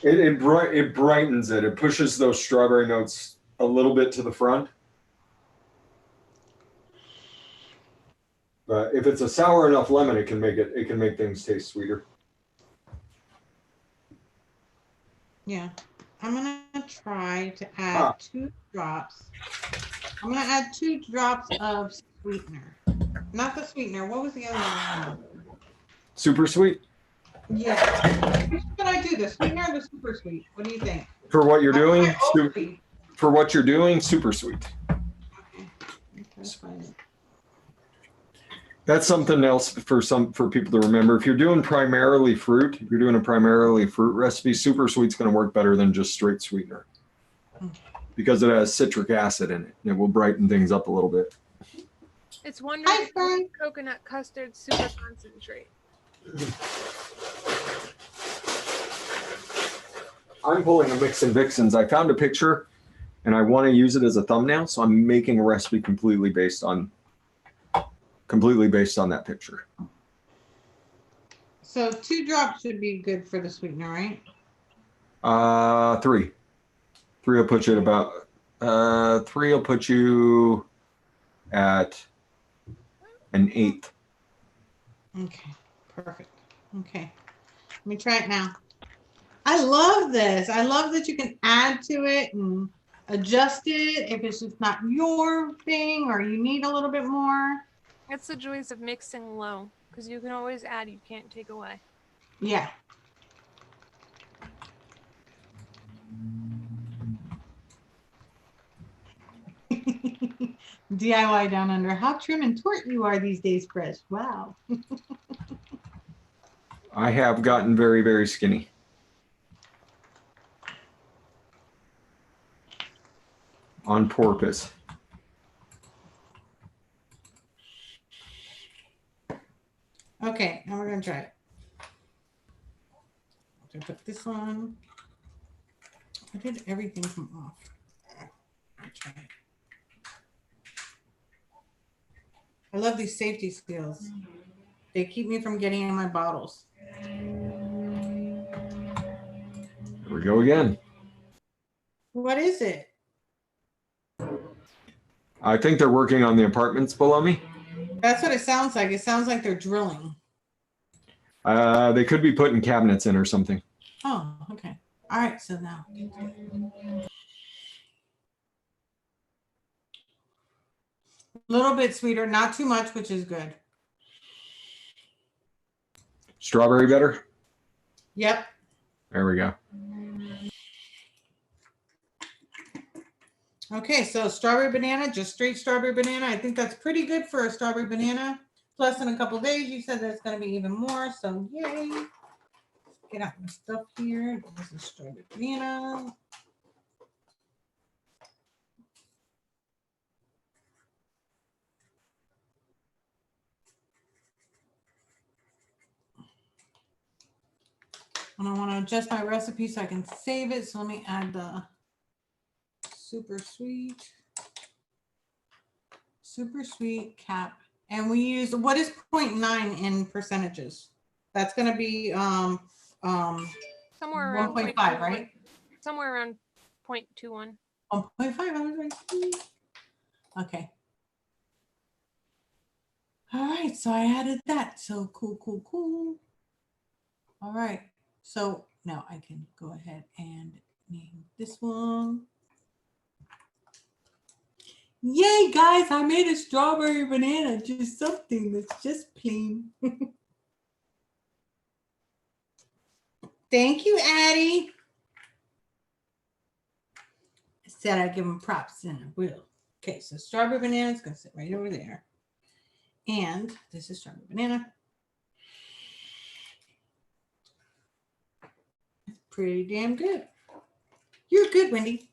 It brightens it. It pushes those strawberry notes a little bit to the front. But if it's a sour enough lemon, it can make things taste sweeter. Yeah. I'm gonna try to add 2 drops. I'm gonna add 2 drops of sweetener. Not the sweetener. What was the other one? Super sweet. Yeah. Which should I do? The sweetener or the super sweet? What do you think? For what you're doing, Okay. for what you're doing, super sweet. Okay, that's fine. That's something else for people to remember. If you're doing primarily fruit, if you're doing a primarily fruit recipe, super sweet's going to work better than just straight sweetener because it has citric acid in it. And it will brighten things up a little bit. It's wonderful coconut custard super concentrate. I'm pulling a Mix and Vixens. I found a picture and I want to use it as a thumbnail, so I'm making a recipe completely based on that picture. So 2 drops should be good for the sweetener, right? 3. 3 will put you at about 3 will put you at an 1/8. Okay, perfect. Okay, let me try it now. I love this. I love that you can add to it and adjust it if it's just not your thing or you need a little bit more. That's the joys of mixing low, because you can always add, you can't take away. Yeah. DIY down under. How trim and taut you are these days, Fresh. Wow. I have gotten very, very skinny. On purpose. Okay, now we're gonna try it. I'm gonna put this on. Why did everything come off? I'll try it. I love these safety seals. They keep me from getting in my bottles. Here we go again. What is it? I think they're working on the apartments below me. That's what it sounds like. It sounds like they're drilling. They could be putting cabinets in or something. Oh, okay. All right, so now. A little bit sweeter, not too much, which is good. Strawberry better? Yep. There we go. Okay, so strawberry banana, just straight strawberry banana. I think that's pretty good for a strawberry banana. Plus, in a couple of days, you said there's going to be even more. So, yay. Get out my stuff here. This is strawberry banana. And I want to adjust my recipe so I can save it. So let me add the super sweet cap. And we use, what is 0.9 in percentages? That's going to be somewhere around 1.5, right? Somewhere around 0.21. 1.5. I was like, okay. All right, so I added that. So cool. All right, so now I can go ahead and name this one. Yay, guys, I made a strawberry banana, just something that's just plain. Thank you, Addy. I said I'd give him props and I will. Okay, so strawberry banana is going to sit right over there. And this is strawberry banana. It's pretty damn good. You're good, Wendy.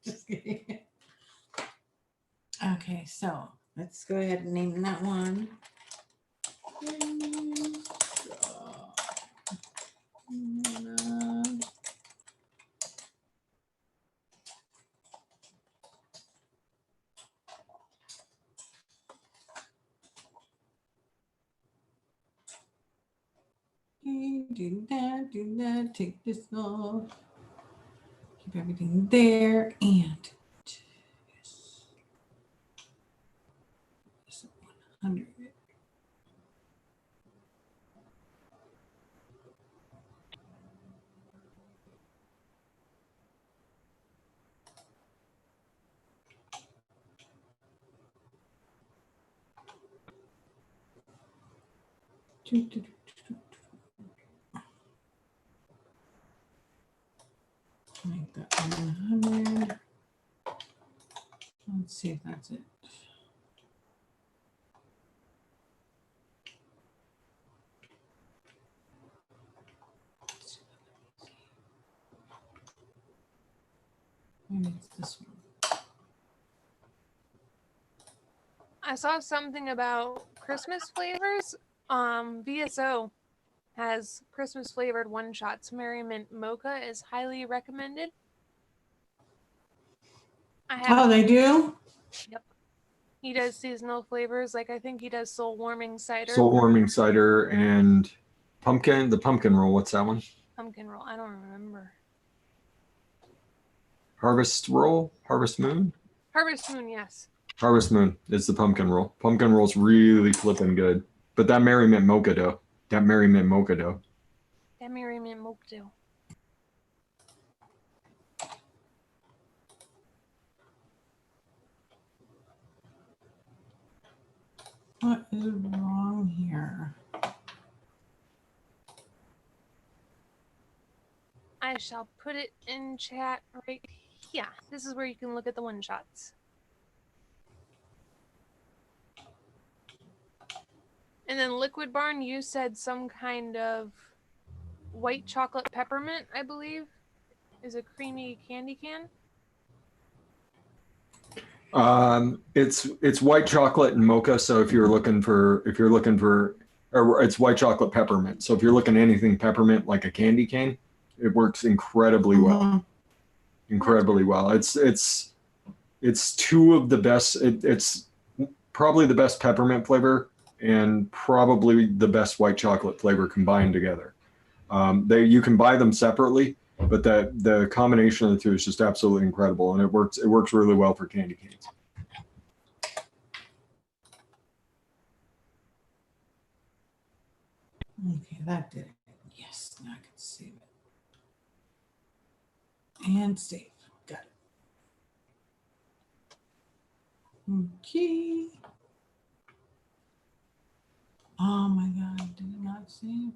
Just kidding. Okay, so let's go ahead and name that one. Do that, take this off. Keep everything there and yes. 100. Make that 100. Let's see if that's it. Maybe it's this one. I saw something about Christmas flavors. VSO has Christmas flavored one shots. Merriment Mocha is highly recommended. Oh, they do? Yep. He does seasonal flavors. Like I think he does soul warming cider. Soul warming cider and pumpkin. The pumpkin roll. What's that one? Pumpkin roll. I don't remember. Harvest roll. Harvest moon. Harvest Moon, yes. Harvest moon is the pumpkin roll. Pumpkin roll's really flipping good. But that Merriment Mocha dough. That Merriment Mocha dough. That Merriment Mocha dough. What is wrong here? I shall put it in chat right here. This is where you can look at the one shots. And then Liquid Barn, you said some kind of white chocolate peppermint, I believe, is a creamy candy can. It's white chocolate and mocha. So if you're looking for, or it's white chocolate peppermint. So if you're looking at anything peppermint like a candy cane, it works incredibly well. Incredibly well. It's two of the best. It's probably the best peppermint flavor and probably the best white chocolate flavor combined together. You can buy them separately, but the combination of the two is just absolutely incredible, and it works really well for candy canes. Okay, that did it. Yes, now I can save it. And save. Got it. Okay. Oh my God, did it not save?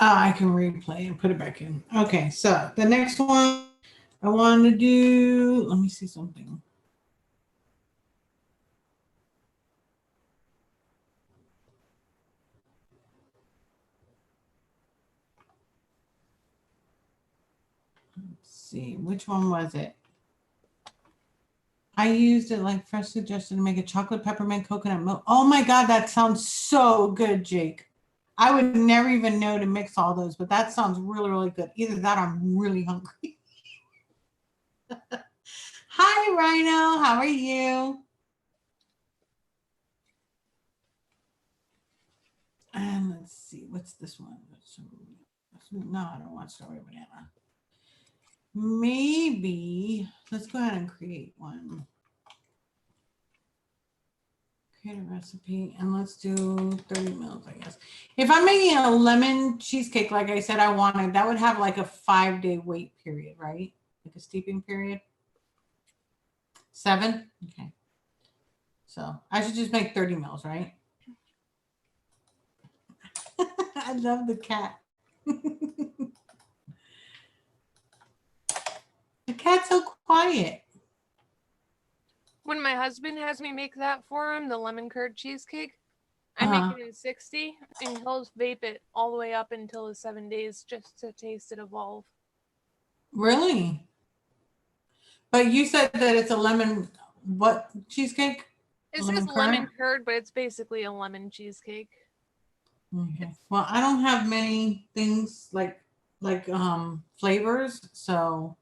I can replay and put it back in. Okay, so the next one I want to do, let me see something. Let's see, which one was it? I used it like Fresh suggested to make a chocolate peppermint coconut milk. Oh my God, that sounds so good, Jake. I would never even know to mix all those, but that sounds really, really good. Either that or I'm really hungry. Hi, Rhino. How are you? And let's see, what's this one? No, I don't want strawberry banana. Maybe, let's go ahead and create one. Create a recipe, and let's do 30 mils, I guess. If I'm making a lemon cheesecake, like I said I wanted, that would have like a 5-day wait period, right? Like a steeping period. 7? Okay. So I should just make 30 mils, right? I love the cat. The cat's so quiet. When my husband has me make that for him, the lemon curd cheesecake, I make it in 60 and he'll vape it all the way up until the 7 days just to taste it evolve. Really? But you said that it's a lemon what cheesecake? It says lemon curd, but it's basically a lemon cheesecake. Okay. Well, I don't have many things like flavors, so.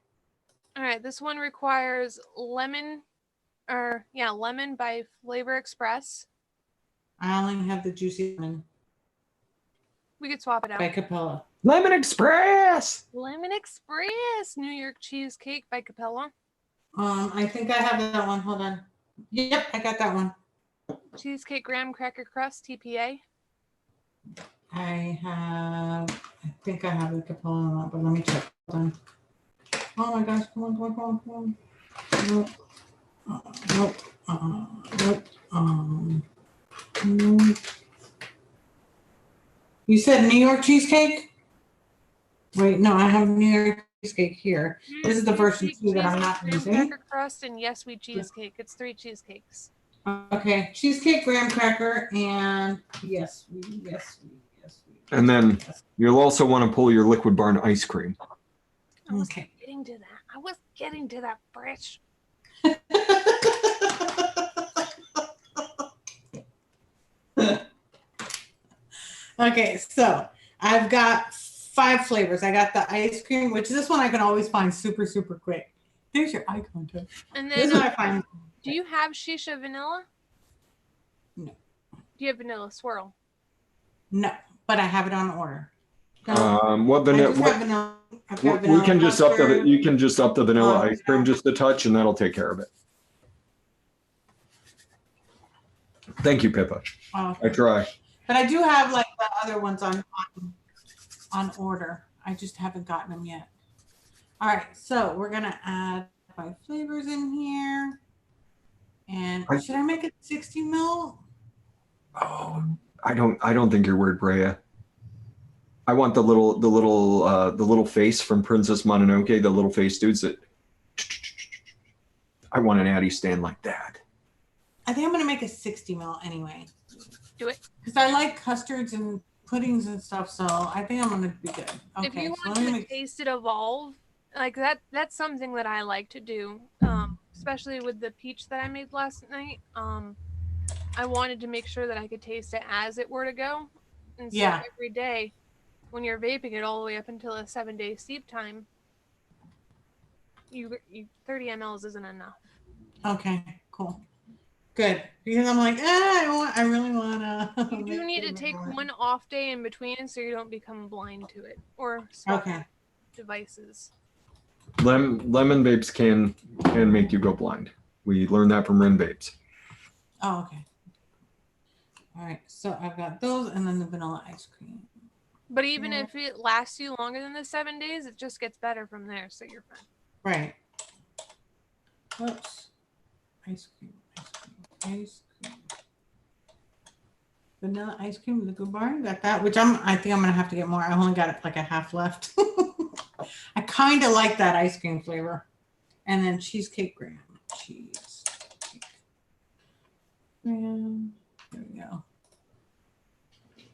All right, this one requires lemon by Flavor Express. I only have the juicy lemon. We could swap it out. By Capella. Lemon Express. Lemon Express. New York Cheesecake by Capella. I think I have that one. Hold on. Yep, I got that one. Cheesecake Graham Cracker Crust TPA. I think I have the Capella one, but let me check. Hold on. Oh my gosh, come on. Nope. Nope. You said New York cheesecake? Wait, no, I have New York cheesecake here. This is the version 2 that I'm not using. Cracker crust and yes, sweet cheesecake. It's 3 cheesecakes. Okay, cheesecake, graham cracker, and yes. And then you'll also want to pull your Liquid Barn ice cream. I was getting to that. I was getting to that, Fresh. Okay, so I've got 5 flavors. I got the ice cream, which this one I can always find super, super quick. There's your eye contact. And This then, one I find. do you have shisha vanilla? No. Do you have vanilla swirl? No, but I have it on order. What vanilla? Vanilla. We can just up the. You can just up the vanilla ice cream no. just a touch, and that'll take care of it. Thank you, Pippa. I try. But I do have like the other ones on order. I just haven't gotten them yet. All right, so we're gonna add 5 flavors in here. And should I make it 60 mil? Oh, I don't think you're weird, Brea. I want the little face from Princess Mononoke, the little face dudes that. I want an Addy stand like that. I think I'm gonna make a 60 mil anyway. Do it. Because I like custards and puddings and stuff, so I think I'm gonna be good. Okay, if you want to taste it evolve, like that's something that I like to do. Especially with the peach that I made last night. I wanted to make sure that I could taste it as it were to go. And so every day when you're vaping it all the way up until a 7-day steep time, you 30 mLs isn't enough. Okay, cool. Good. Because I'm like, I really want to. You do need to take one off day in between so you don't become blind to it or swap devices. Lemon vapes can make you go blind. We learned that from Ren Vapes. Oh, okay. All right, so I've got those and then the vanilla ice cream. But even if it lasts you longer than the 7 days, it just gets better from there, so you're fine. Right. Oops. Ice cream. Vanilla ice cream, Liquid Barn. Got that, which I think I'm gonna have to get more. I only got like a half left. I kind of like that ice cream flavor. And then cheesecake graham. Graham. There we go.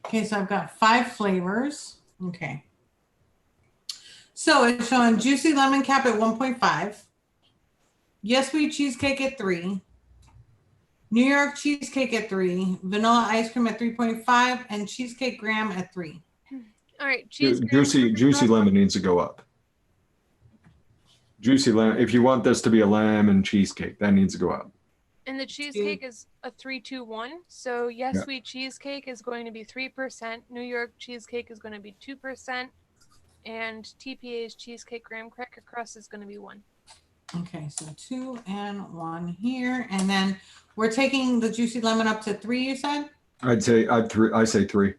Okay, so I've got 5 flavors. Okay. So it's showing juicy lemon cap at 1.5. Yes Sweet Cheesecake at 3. New York Cheesecake at 3. Vanilla ice cream at 3.5. And cheesecake graham at 3. All right. Juicy lemon needs to go up. Juicy lemon. If you want this to be a lemon cheesecake, that needs to go up. And the cheesecake is a 3-2-1. So Yes Sweet Cheesecake is going to be 3%. New York Cheesecake is going to be 2%. And TPA's cheesecake graham cracker crust is going to be 1. Okay, so 2 and 1 here. And then we're taking the juicy lemon up to 3, you said? I say 3.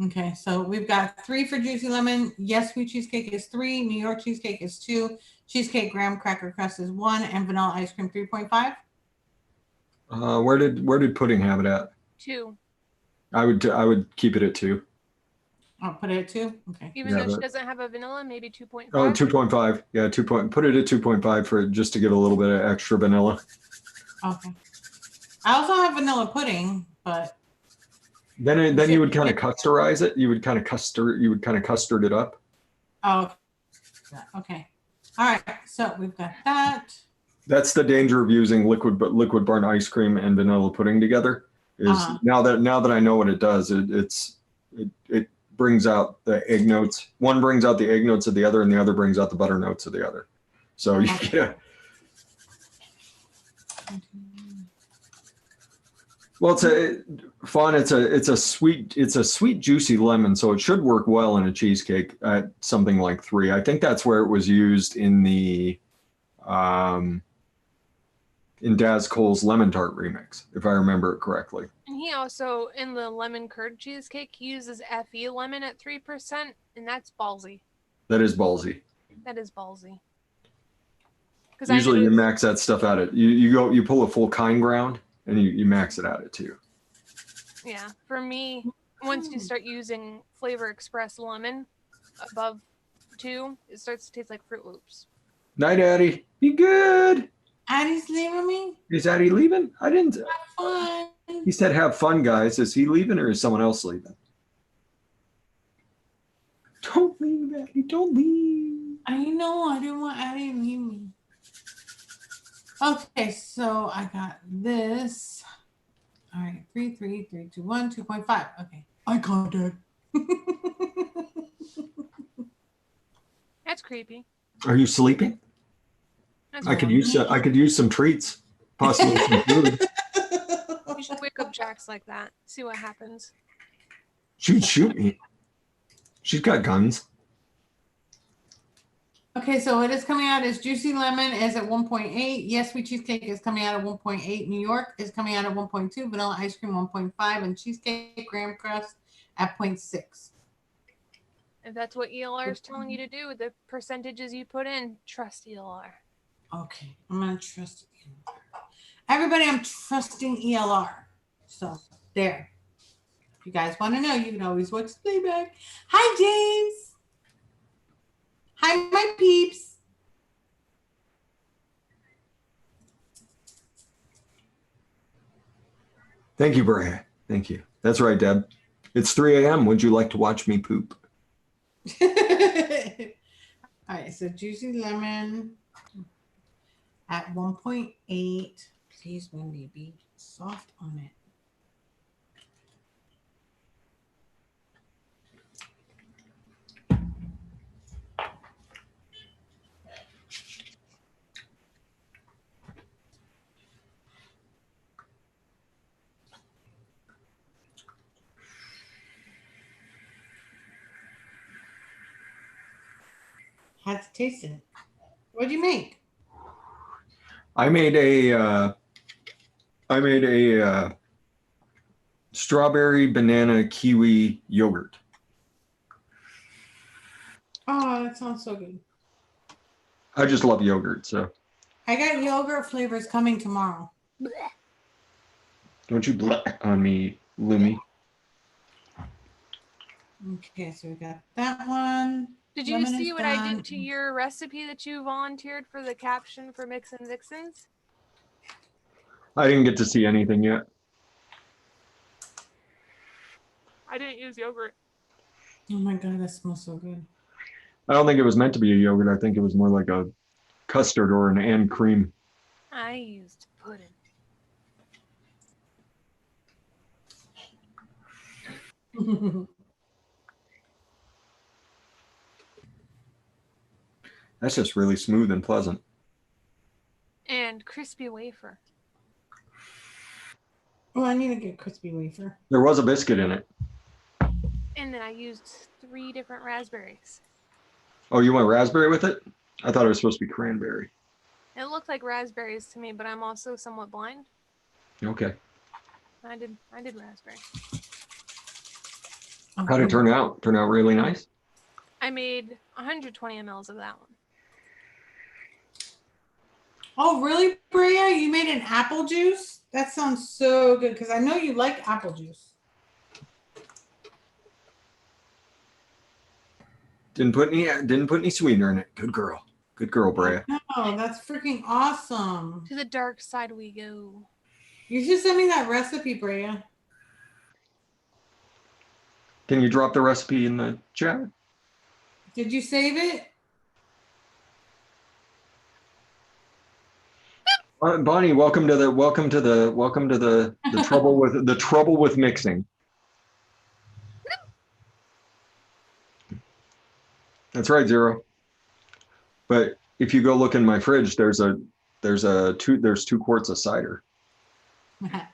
Okay, so we've got 3 for juicy lemon. Yes Sweet Cheesecake is 3. New York Cheesecake is 2. Cheesecake graham cracker crust is 1. And vanilla ice cream 3.5. Where did pudding have it at? 2. I would keep it at 2. I'll put it at 2. Okay. Even though she doesn't have a vanilla, maybe 2.5. Oh, 2.5. Yeah, put it at 2.5 for just to give a little bit of extra vanilla. Okay. I also have vanilla pudding, but then you would kind of custarize it. You would kind of custard it up. Oh, okay. All right. So we've got that. That's the danger of using liquid barn ice cream and vanilla pudding together. Is now that I know what it does, it brings out the egg notes. One brings out the egg notes of the other, and the other brings out the butter notes of the other. So you get. Well, it's a sweet juicy lemon, so it should work well in a cheesecake at something like 3. I think that's where it was used in the in Daz Cole's lemon tart remix, if I remember it correctly. And he also, in the lemon curd cheesecake, he uses FE lemon at 3%, and that's ballsy. That is ballsy. That is ballsy. Usually you max that stuff out at you pull a full kind ground and you max it out at 2. Yeah, for me, once you start using Flavor Express lemon above 2, it starts to taste like Fruit Loops. Night, Addy. Be good. Addy's leaving me? Is Addy leaving? I didn't. Have fun. He said, have fun, guys. Is he leaving or is someone else leaving? Don't leave, Addy. Don't leave. I know. I didn't want Addy to leave me. Okay, so I got this. All right, 3, 3, 3, 2, 1, 2.5. Okay, I got it. That's creepy. Are you sleeping? That's I could use some treats, possibly some food. You should wake up Jax like that. See what happens. She'd shoot me. She's got guns. Okay, so what is coming out is Juicy Lemon is at 1.8. Yes, Sweet Cheesecake is coming out at 1.8. New York is coming out at 1.2. Vanilla Ice Cream 1.5. And Cheesecake Graham Crust at 0.6. If that's what ELR is telling you to do with the percentages you put in, trust ELR. Okay, I'm going to trust ELR. Everybody, I'm trusting ELR. So, there. If you guys want to know, you can always watch the playback. Hi, James. Hi, my peeps. Thank you, Brea. Thank you. That's right, Deb. It's 3 a.m. Would you like to watch me poop? All right, so Juicy Lemon at 1.8. Please, Wendy, be soft on it. Had to taste it. What'd you make? I made a strawberry banana kiwi yogurt. Oh, that sounds so good. I just love yogurt, so. I got yogurt flavors coming tomorrow. Don't you bleh on me, Lumi. Okay, so we got that one. Did you see what I did to your recipe that you volunteered for the caption for Mix and Vixens? I didn't get to see anything yet. I didn't use yogurt. Oh my God, that smells so good. I don't think it was meant to be a yogurt. I think it was more like a custard or an and cream. I used pudding. That's just really smooth and pleasant. And crispy wafer. Oh, I need to get crispy wafer. There was a biscuit in it. And then I used 3 different raspberries. Oh, you want raspberry with it? I thought it was supposed to be cranberry. It looked like raspberries to me, but I'm also somewhat blind. Okay. I did raspberry. How did it turn out? Turn out really nice? I made 120 mLs of that one. Oh, really, Brea? You made an apple juice? That sounds so good because I know you like apple juice. Didn't put any sweetener in it. Good girl. Good girl, Brea. Oh, that's freaking awesome. To the dark side we go. You should send me that recipe, Brea. Can you drop the recipe in the chat? Did you save it? Bonnie, welcome to the trouble with mixing. That's right, Zero. But if you go look in my fridge, there's 2 quarts of cider. There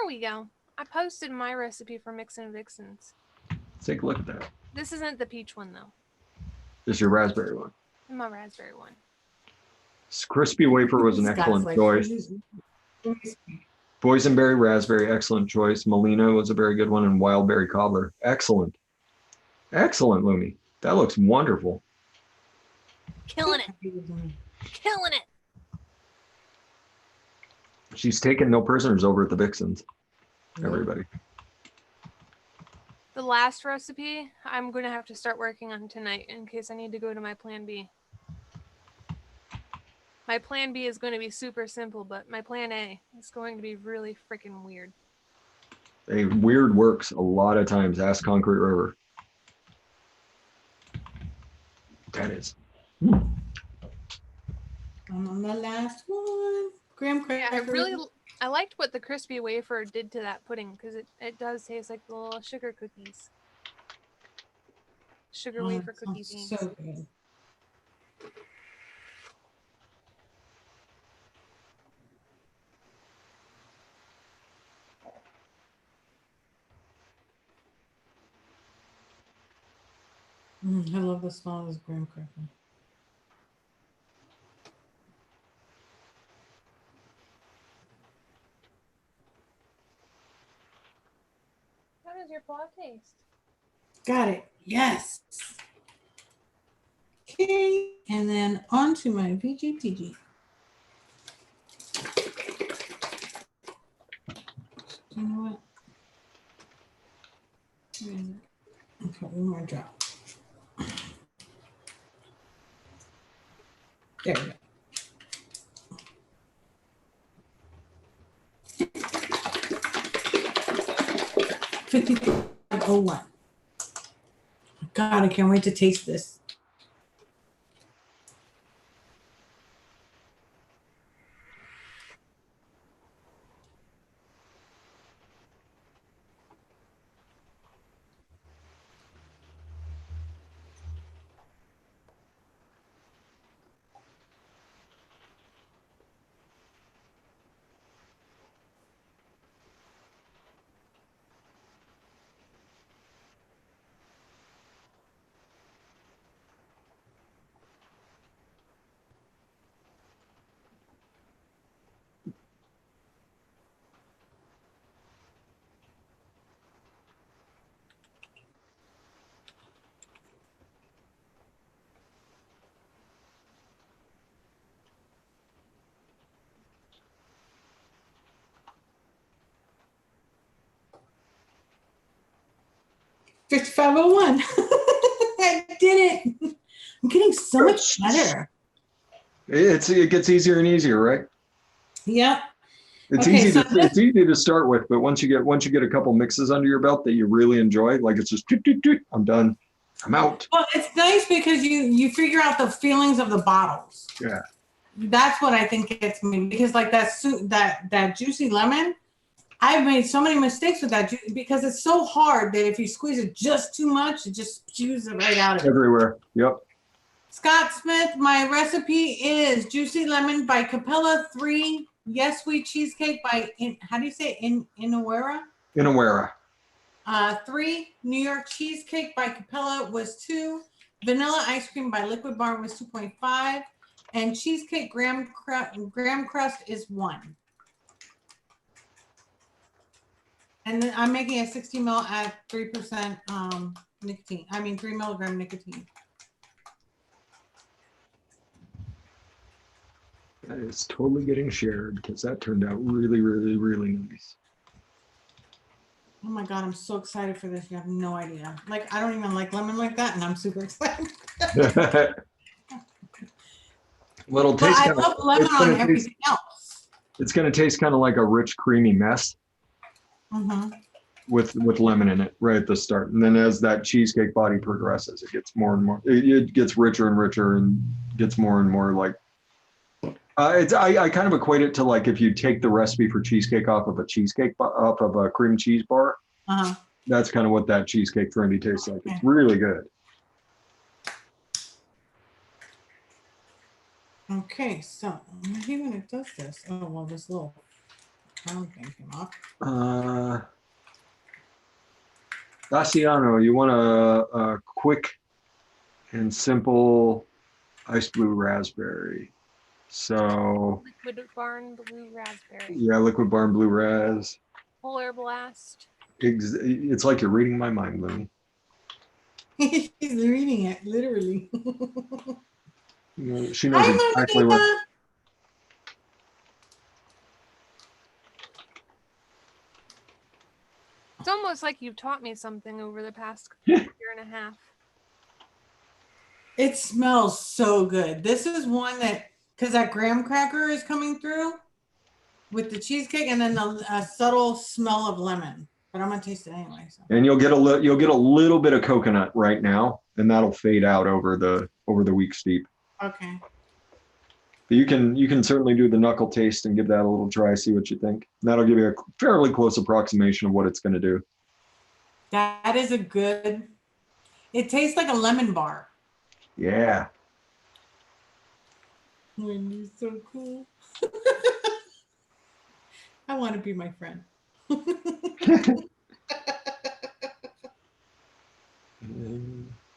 we go. I posted my recipe for Mix and Vixens. Take a look at that. This isn't the peach one though. This is your raspberry one. My raspberry one. Crispy wafer was an excellent choice. Boysenberry raspberry, excellent choice. Molina was a very good one, and wildberry cobbler, excellent. Excellent, Lumi. That looks wonderful. Killing it. Killing it. She's taking no prisoners over at the Vixens. Everybody. The last recipe I'm going to have to start working on tonight in case I need to go to my plan B. My plan B is going to be super simple, but my plan A is going to be really freaking weird. Hey, weird works a lot of times. Ask Concrete River. That is. I'm on the last one. Graham cracker. Yeah, I liked what the crispy wafer did to that pudding because it does taste like the little sugar cookies. Sugar wafer cookie things. So good. I love the smell of this graham cracker. How does your paw taste? Got it. Yes. Okay. And then on to my VGTG. You know what? Where is it? Okay, one more drop. There we go. $55.01. God, I can't wait to taste this. $55.01. I did it. I'm getting so much better. It gets easier and easier, right? Yep. It's Okay, easy so it's easy to start with, but once you get a couple mixes under your belt that you really enjoy, like it's just toot, toot, toot, I'm done. I'm out. Well, it's nice because you figure out the feelings of the bottles. Yeah. That's what I think gets me, because like that juicy lemon, I've made so many mistakes with that because it's so hard that if you squeeze it just too much, it just spews it right out of it. Everywhere. Yep. Scott Smith, my recipe is juicy lemon by Capella 3, Yes Sweet Cheesecake by how do you say it? Inawera? Inawera. 3, New York Cheesecake by Capella was 2, Vanilla Ice Cream by Liquid Bar was 2.5, and Cheesecake Graham Crust is 1. And then I'm making a 60 ml at 3% nicotine. I mean 3 milligram nicotine. That is totally getting shared because that turned out really, really, really nice. Oh my God, I'm so excited for this. You have no idea. Like, I don't even like lemon like that, and I'm super excited. Little But taste. I love lemon on everything else. It's going to taste kind of like a rich, creamy mess with lemon in it right at the start. And then as that cheesecake body progresses, it gets more and more, it gets richer and richer and gets more and more like, I kind of equate it to like if you take the recipe for cheesecake off of a cream cheese bar, that's kind of what that cheesecake trendy tastes like. It's really good. Okay, so maybe when it does this, oh well, this little crown thing came off. Daciano, you want a quick and simple ice blue raspberry. So Liquid Barn Blue Raspberry. Yeah, Liquid Barn Blue Raz. Polar Blast. It's like you're reading my mind, Lumi. She's reading it, literally. She knows exactly what. It's almost like you've taught me something over the past year and a half. It smells so good. This is one that, because that graham cracker is coming through with the cheesecake, and then a subtle smell of lemon. But I'm gonna taste it anyway. So. And you'll get a little bit of coconut right now, and that'll fade out over the week steep. Okay. But you can certainly do the knuckle taste and give that a little try, see what you think. And that'll give you a fairly close approximation of what it's going to do. That is a good. It tastes like a lemon bar. Yeah. Wendy's so cool. I want to be my friend.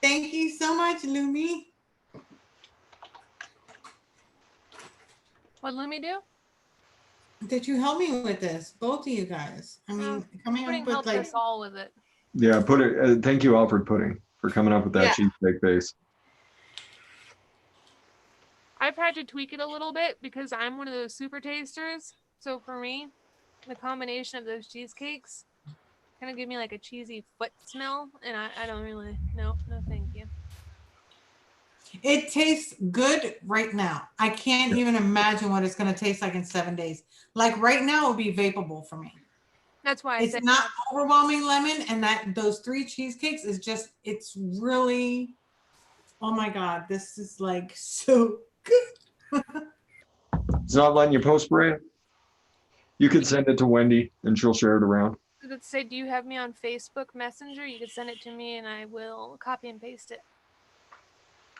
Thank you so much, Lumi. What Lumi do? Did you help me with this? Both of you guys. I mean, coming Pudding up with helped like. us all with it. Yeah, thank you, Alfred Pudding, for coming up with that cheesecake base. I've had to tweak it a little bit because I'm one of those super tasters. So for me, the combination of those cheesecakes kind of give me like a cheesy foot smell, and I don't really, no thank you. It tastes good right now. I can't even imagine what it's going to taste like in 7 days. Like right now, it would be vapable for me. That's why I It's said not overwhelming lemon, and those 3 cheesecakes is just, it's really, oh my God, this is like so good. It's not letting you post, Brea? You could send it to Wendy, and she'll share it around. Let's say, do you have me on Facebook Messenger? You could send it to me, and I will copy and paste it.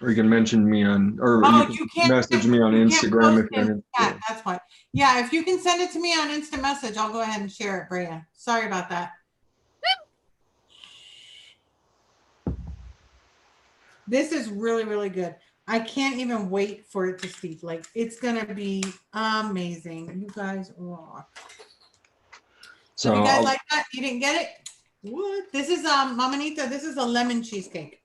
Or you can mention me on, or you can message me on Instagram if you're in. Yeah, that's why. Yeah, if you can send it to me on instant message, I'll go ahead and share it, Brea. Sorry about that. This is really, really good. I can't even wait for it to steep. Like, it's gonna be amazing. You guys rock. So if you guys like that, you didn't get it? What? This is Mamanita, this is a lemon cheesecake.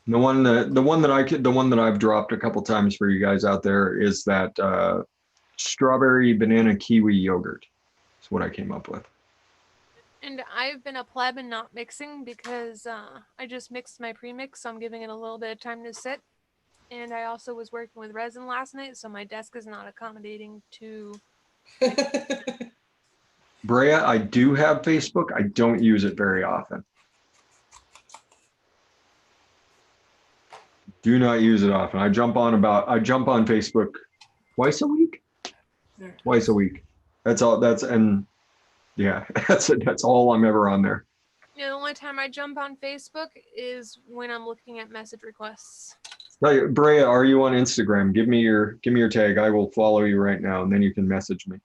The one that I've dropped a couple times for you guys out there is that strawberry banana kiwi yogurt. That's what I came up with. And I've been a pleb and not mixing because I just mixed my premix, so I'm giving it a little bit of time to sit. And I also was working with resin last night, so my desk is not accommodating to. Brea, I do have Facebook. I don't use it very often. Do not use it often. I jump on Facebook twice a week. Twice a week. That's all. Yeah, that's all I'm ever on there. Yeah, the only time I jump on Facebook is when I'm looking at message requests. Hey, Brea, are you on Instagram? Give me your tag. I will follow you right now, and then you can message me.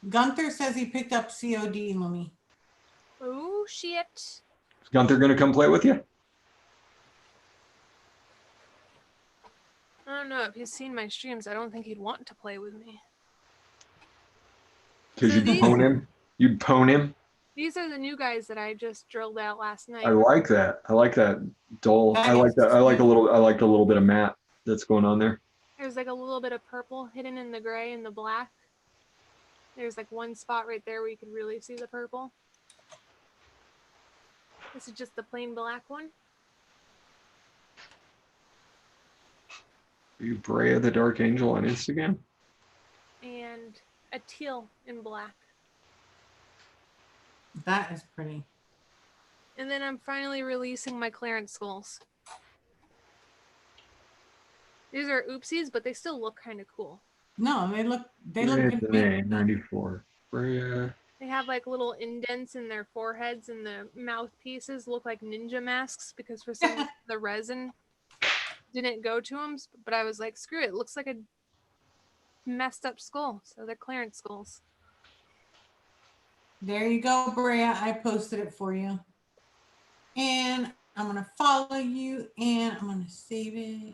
Gunther says he picked up COD, Lumi. Oh shit! Is Gunther gonna come play with you? I don't know if he's seen my streams. I don't think he'd want to play with me. Because you'd pwn him. You'd pwn him. These are the new guys that I just drilled out last night. I like that. I like that dull. I like that. I like a little bit of matte that's going on there. There's like a little bit of purple hidden in the gray and the black. There's like one spot right there where you can really see the purple. This is just the plain black one. Are you Brea the Dark Angel on Instagram? And a teal in black. That is pretty. And then I'm finally releasing my clearance skulls. These are oopsies, but they still look kind of cool. No, they look good. 94. Brea. They have like little indents in their foreheads, and the mouthpieces look like ninja masks because for some reason the resin didn't go to them. But I was like, screw it. It looks like a messed up skull. So they're clearance skulls. There you go, Brea. I posted it for you. And I'm going to follow you and I'm going to save it.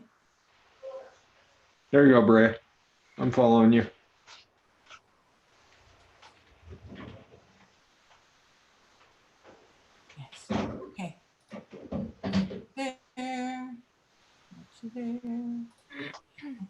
There you go, Brea. I'm following you. Yes. Okay. There. There.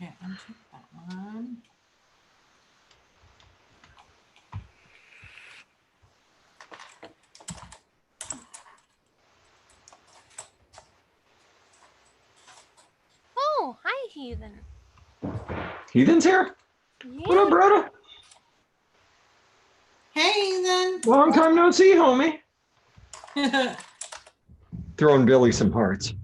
Okay, uncheck that one. Oh, hi, Heathen. Heathen's here? Yeah. What up, brother? Hey, then. Long time no see, homie. Throwing Billy some hearts.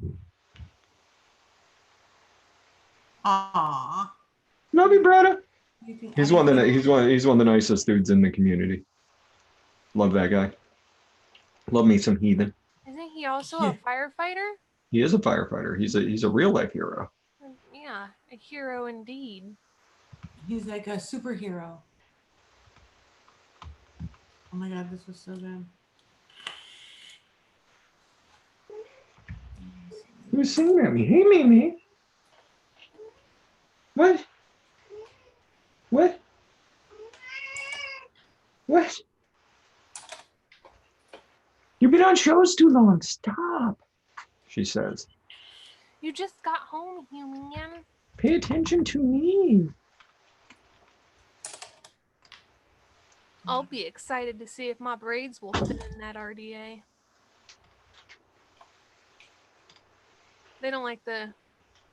Aw. Love you, brother. You think He's I one of the think- he's one of the nicest dudes in the community. Love that guy. Love me some Heathen. Isn't he also a firefighter? He is a firefighter. He's a real life hero. Yeah, a hero indeed. He's like a superhero. Oh my god, this was so good. Who's singing at me? Hey, Mimi. What? What? What? You've been on shows too long. Stop, she says. You just got home, human. Pay attention to me. I'll be excited to see if my braids will fit in that RDA. They don't like the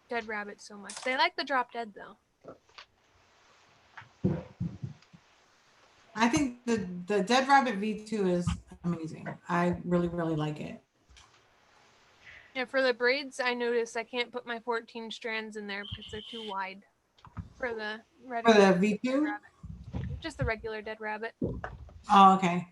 dead rabbit so much. They like the drop dead though. I think the Dead Rabbit V2 is amazing. I really, really like it. Yeah, for the braids, I noticed I can't put my 14 strands in there because they're too wide. For the red For the dead V2? rabbit. Just the regular dead rabbit. Oh, okay.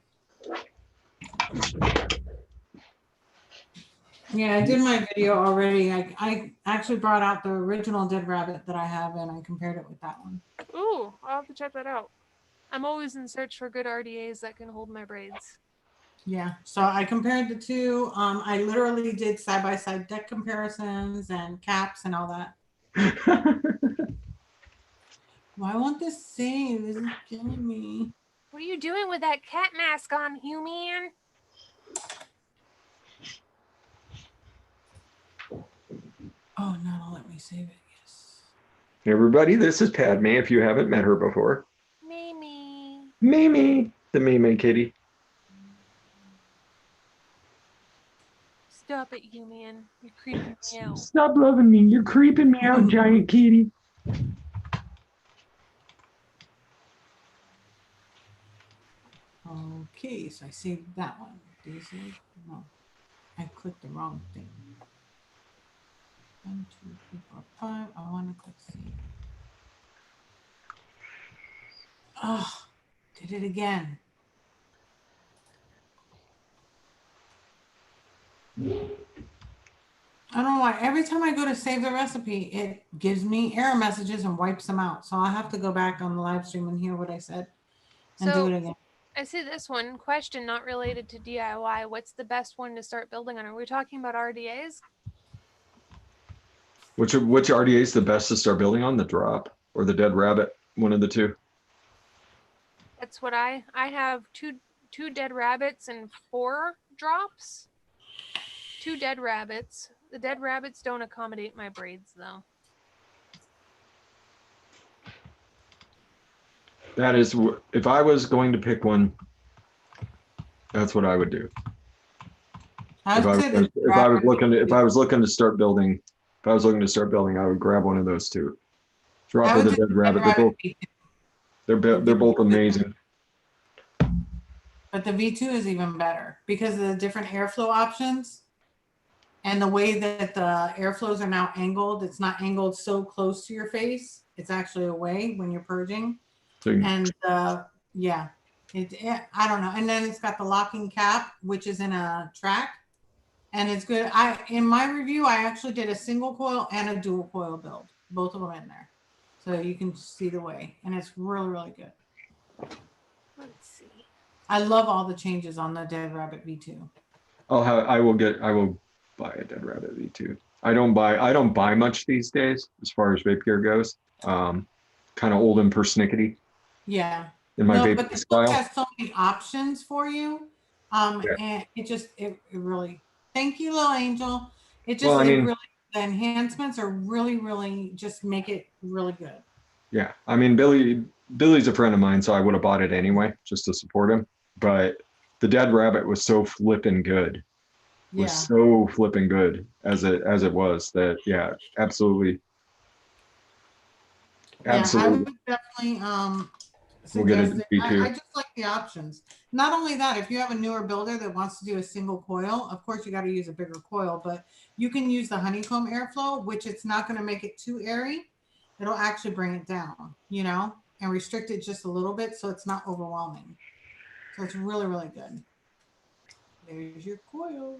Yeah, I did my video already. I actually brought out the original Dead Rabbit that I have and I compared it with that one. Ooh, I'll have to check that out. I'm always in search for good RDAs that can hold my braids. Yeah, so I compared the two. I literally did side-by-side deck comparisons and caps and all that. Why won't this save? This is killing me. What are you doing with that cat mask on, human? Oh, no, don't let me save it. Yes. Hey everybody, this is Padme. If you haven't met her before, Mimi. Mimi, the Mimi kitty. Stop it, human. You're creeping me out. Stop loving me. You're creeping me out, giant kitty. Okay, so I saved that one. Did you save? No, I clicked the wrong thing. 1, 2, 3, 4, 5. I want to click save. Oh, did it again. I don't know why. Every time I go to save the recipe, it gives me error messages and wipes them out. So I'll have to go back on the live stream and hear what I said and do it again. I see this one. Question not related to DIY. What's the best one to start building on? Are we talking about RDAs? Which RDA is the best to start building on? The drop or the dead rabbit? One of the two. That's what I have two dead rabbits and 4 drops. 2 dead rabbits. The dead rabbits don't accommodate my braids though. That is, if I was going to pick one, that's what I would do. If I was looking to start building, I would grab one of those two. Drop or the dead rabbit. They're both amazing. But the V2 is even better because of the different airflow options and the way that the airflows are now angled. It's not angled so close to your face. It's actually away when you're purging. And yeah, I don't know. And then it's got the locking cap, which is in a track, and it's good. In my review, I actually did a single coil and a dual coil build, both of them in there, so you can see the way, and it's really, really good. Let's see. I love all the changes on the Dead Rabbit V2. I will buy a Dead Rabbit V2. I don't buy much these days as far as vape gear goes. Kind of old and persnickety. Yeah. In my vape but the style. book has so many options for you. And it really, thank you, little angel. It really the enhancements are really just make it really good. Yeah, I mean, Billy's a friend of mine, so I would have bought it anyway, just to support him. But the Dead Rabbit was so flipping good. Yeah. Was so flipping good as it was that, yeah, absolutely. Absolutely. Yeah, I would definitely We'll get suggest it it. B2. I just like the options. Not only that, if you have a newer builder that wants to do a single coil, of course you got to use a bigger coil, but you can use the honeycomb airflow, which it's not going to make it too airy. It'll actually bring it down, you know, and restrict it just a little bit so it's not overwhelming. So it's really good. There's your coil.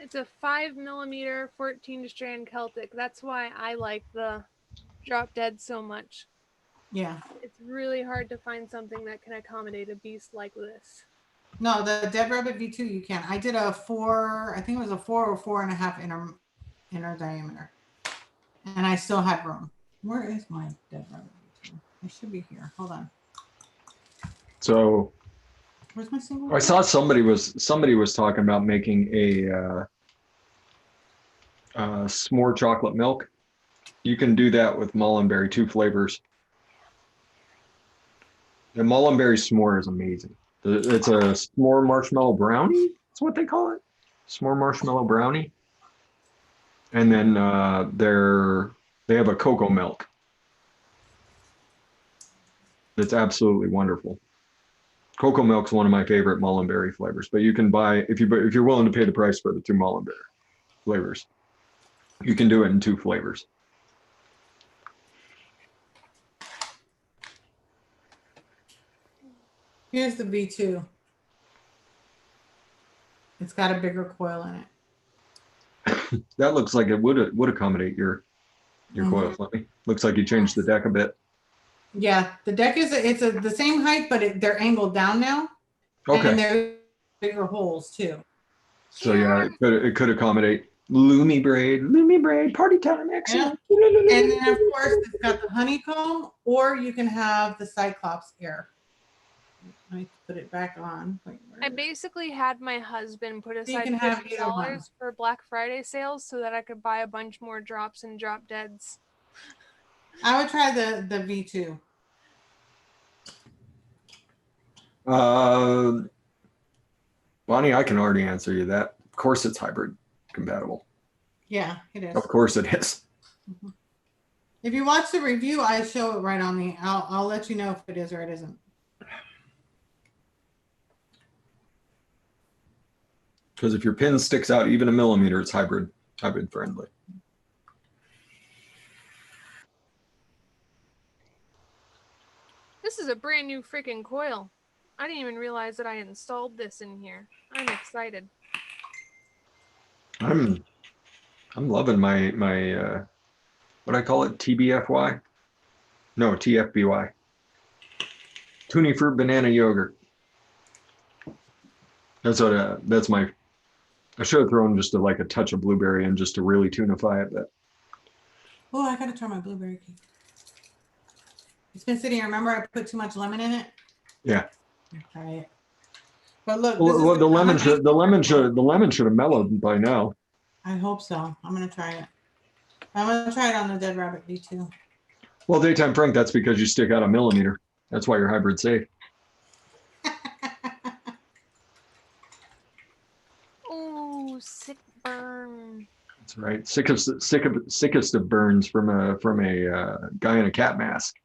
It's a 5mm 14 strand Celtic. That's why I like the Drop Dead so much. Yeah. It's really hard to find something that can accommodate a beast like this. No, the Dead Rabbit V2 you can. I did a 4, I think it was a 4 or 4.5 inner diameter. And I still had room. Where is my Dead Rabbit V2? It should be here. Hold on. So where's my single? I saw somebody was talking about making a s'more chocolate milk. You can do that with Mullenberry, 2 flavors. The Mullenberry s'more is amazing. It's a s'more marshmallow brownie. That's what they call it. S'more marshmallow brownie. And then they have a cocoa milk. That's absolutely wonderful. Cocoa milk's one of my favorite Mullenberry flavors, but you can buy, if you're willing to pay the price for the 2 Mullenberry flavors, you can do it in 2 flavors. Here's the V2. It's got a bigger coil in it. That looks like it would accommodate your coil, Flippy. Looks like you changed the deck a bit. Yeah, the deck is the same height, but they're angled down now. Okay. And they're bigger holes too. So yeah, it could accommodate Lumi braid, party time, excellent. Yeah. And then of course it's got the honeycomb, or you can have the Cyclops air. Let me put it back on. Wait, I basically had my husband put aside can have $50 for Black Friday sales so that I could buy a bunch more drops and drop deads. I would try the V2. Bonnie, I can already answer you that. Of course it's hybrid compatible. Yeah, it is. Of course it is. Mm-hmm. If you watch the review, I show it right on the, I'll let you know if it is or it isn't. Because if your pin sticks out even a millimeter, it's hybrid friendly. This is a brand new freaking coil. I didn't even realize that I installed this in here. I'm excited. I'm loving my what I call it, TBFY? No, TFBY. Tuney fruit banana yogurt. That's my. I should have thrown just a touch of blueberry in just to really tunify it. But oh, I gotta try my blueberry cake. It's been sitting here. Remember, I put too much lemon in it. Yeah. Try it. But look, well, the lemon should have mellowed by now. I hope so. I'm gonna try it. I'm gonna try it on the Dead Rabbit V2. Well, Daytime Frank, that's because you stick out a millimeter. That's why you're hybrid safe. Oh, sick burn. That's right. Sickest of burns from a guy in a cat mask.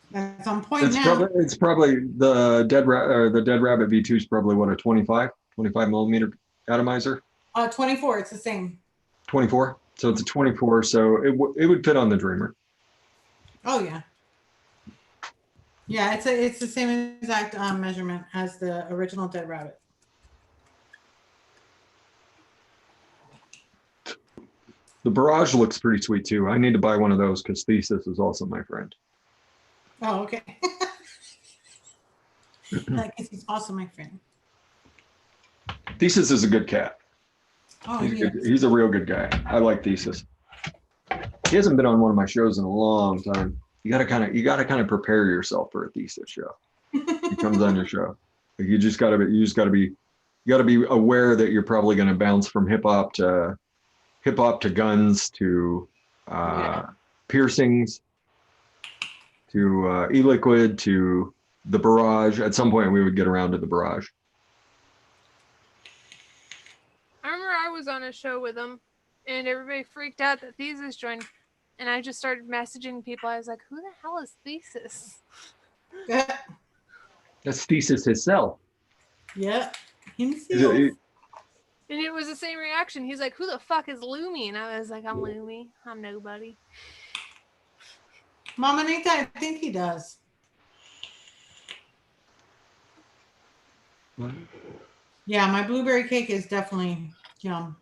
That's on point now. It's probably the Dead Rabbit V2 is probably what, a 25 millimeter atomizer. 24. It's the same. 24. So it's a 24. So it would fit on the Dreamer. Oh yeah. Yeah, it's the same exact measurement as the original Dead Rabbit. The Barrage looks pretty sweet too. I need to buy one of those because Thesis is also my friend. Oh, okay. Because he's also my friend. Thesis is a good cat. Oh, he's a real good guy. I like Thesis. He hasn't been on one of my shows in a long time. you gotta kind of prepare yourself for a thesis show. It comes on your show. Like you gotta be aware that you're probably going to bounce from hip hop to guns to piercings to e-liquid to the barrage. At some point, we would get around to the barrage. I remember I was on a show with him, and everybody freaked out that Thesis joined, and I just started messaging people. I was like, "Who the hell is Thesis?" That's Thesis himself. Yeah, himself. And it was the same reaction. He's like, "Who the fuck is Lumi?" And I was like, "I'm Lumi. I'm nobody." Mama Nita, I think he does. What? Yeah, my blueberry cake is definitely yum.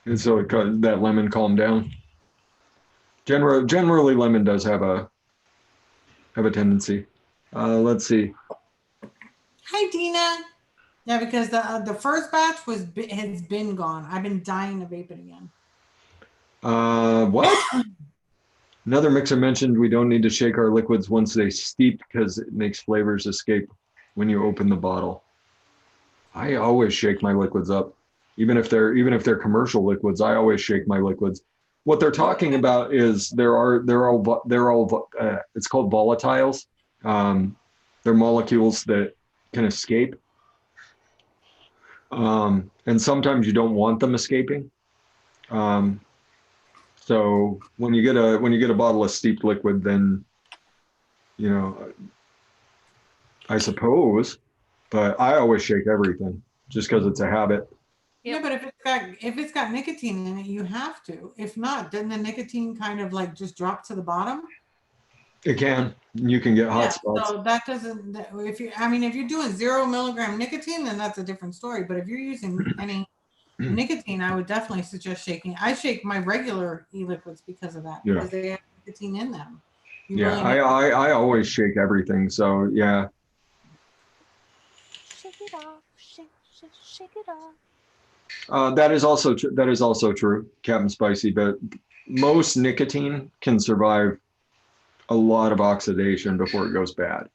And so that lemon calmed down. Generally, lemon does have a tendency. Let's see. Hi, Dina. Yeah, because the first batch has been gone. I've been dying to vape it again. What? Another mixer mentioned we don't need to shake our liquids once they steep because it makes flavors escape when you open the bottle. I always shake my liquids up, even if they're commercial liquids. I always shake my liquids. What they're talking about is they're all it's called volatiles. They're molecules that can escape, and sometimes you don't want them escaping. So when you get a bottle of steeped liquid, then, you know, I suppose, but I always shake everything just because it's a habit. Yeah, but if it's got nicotine in it, you have to. If not, doesn't the nicotine kind of like just drop to the bottom? It can. You can get hot spots. So that doesn't. If you're doing 0 milligram nicotine, then that's a different story. But if you're using any nicotine, I would definitely suggest shaking. I shake my regular e-liquids because of that, because they have nicotine in them. I always shake everything. So yeah. Shake it off, shake it That off. is also true, Captain Spicy. But most nicotine can survive a lot of oxidation before it goes bad.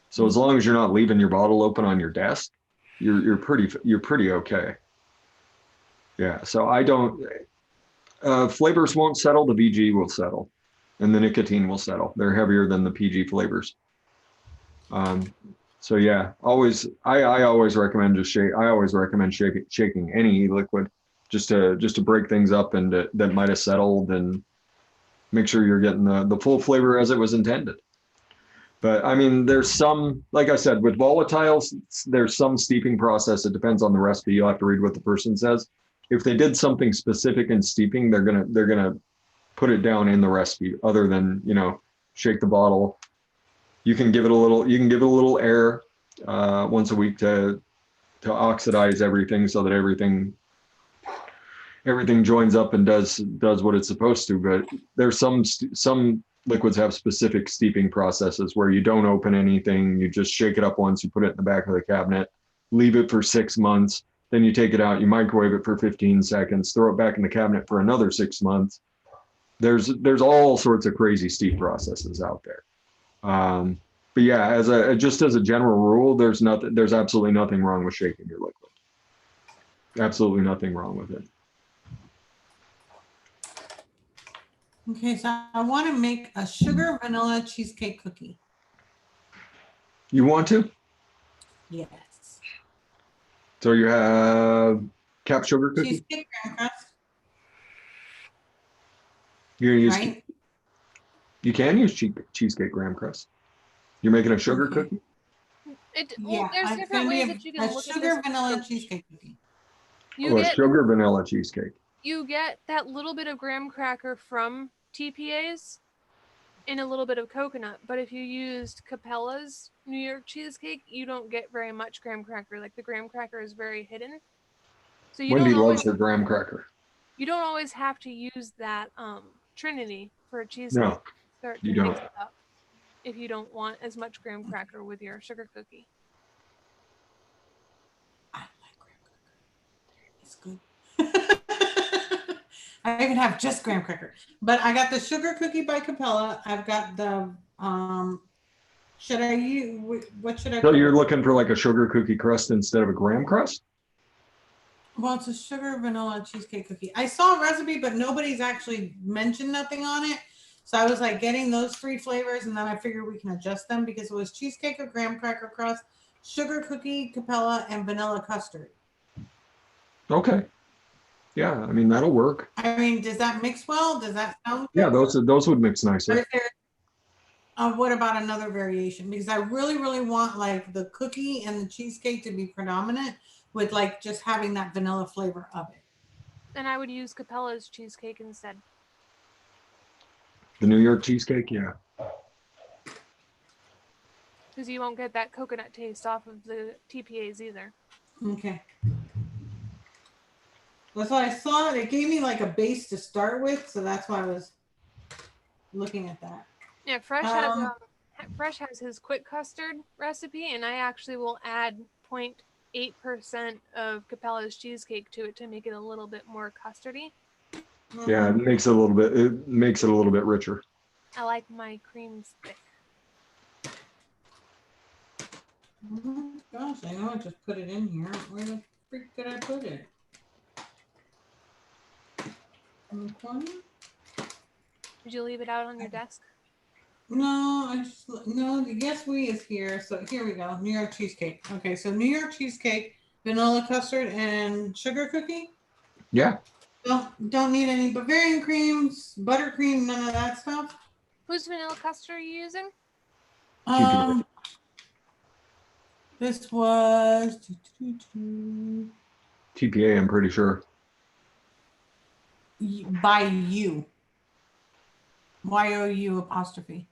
So as long as you're not leaving your bottle open on your desk, you're pretty okay. Yeah. So I don't. Flavors won't settle. The VG will settle, and the nicotine will settle. They're heavier than the PG flavors. So yeah, I always recommend shaking any liquid just to break things up and that might have settled and make sure you're getting the full flavor as it was intended. But I mean, there's some, like I said, with volatiles, there's some steeping process. It depends on the recipe. You'll have to read what the person says. If they did something specific in steeping, they're gonna put it down in the recipe. Other than, shake the bottle. You can give it a little air once a week to oxidize everything so that everything joins up and does what it's supposed to. But there's some liquids have specific steeping processes where you don't open anything, you just shake it up once, you put it in the back of the cabinet, leave it for 6 months, then you take it out, you microwave it for 15 seconds, throw it back in the cabinet for another 6 months. There's all sorts of crazy steep processes out there. But yeah, just as a general rule, there's absolutely nothing wrong with shaking your liquid. Absolutely nothing wrong with it. Okay, so I want to make a sugar vanilla cheesecake cookie. You want to? Yes. So you have cap sugar cookie? Cheesecake graham crust. You're gonna use right? You can use cheesecake graham crust. You're making a sugar cookie? There's different ways that you can look at sugar this. vanilla cheesecake cookie. Sugar vanilla cheesecake. You get that little bit of graham cracker from TPAs and a little bit of coconut. But if you used Capella's New York cheesecake, you don't get very much graham cracker. Like the graham cracker is very hidden. So Wendy loves her graham cracker. You don't always have to use that Trinity for a cheesecake. No, you don't. Mix it up if you don't want as much graham cracker with your sugar cookie. I like graham cracker. It's good. I even have just graham cracker, but I got the sugar cookie by Capella. I've got the Should I use, what should I? So you're looking for like a sugar cookie crust instead of a graham crust? Well, it's a sugar vanilla cheesecake cookie. I saw a recipe, but nobody's actually mentioned nothing on it. So I was like getting those 3 flavors, and then I figured we can adjust them because it was cheesecake or graham cracker crust, sugar cookie, Capella, and vanilla custard. Okay. Yeah, I mean, that'll work. I mean, does that mix well? Does that sound good? Yeah, those would mix Or nicely. is there, what about another variation? Because I really, really want like the cookie and the cheesecake to be predominant with like just having that vanilla flavor of it. And I would use Capella's cheesecake instead. The New York cheesecake, yeah. Because you won't get that coconut taste off of the TPAs either. Okay. That's why I saw it. It gave me like a base to start with, so that's why I was looking at that. Yeah, Fresh has his quick custard recipe, and I actually will add 0.8% of Capella's cheesecake to it to make it a little bit more custardy. Yeah, it makes it a little bit richer. I like my creams thick. Oh gosh, I know I just put it in here. Where the freak did I put it? In the corner? Did you leave it out on your desk? No, no, the Yes We is here. So here we go. New York cheesecake. Okay, so New York cheesecake, vanilla custard, and sugar cookie. Yeah. Don't need any Bavarian creams, buttercream, none of that stuff. Whose vanilla custard are you using? This was TPA, I'm pretty sure. by you. YOU apostrophe.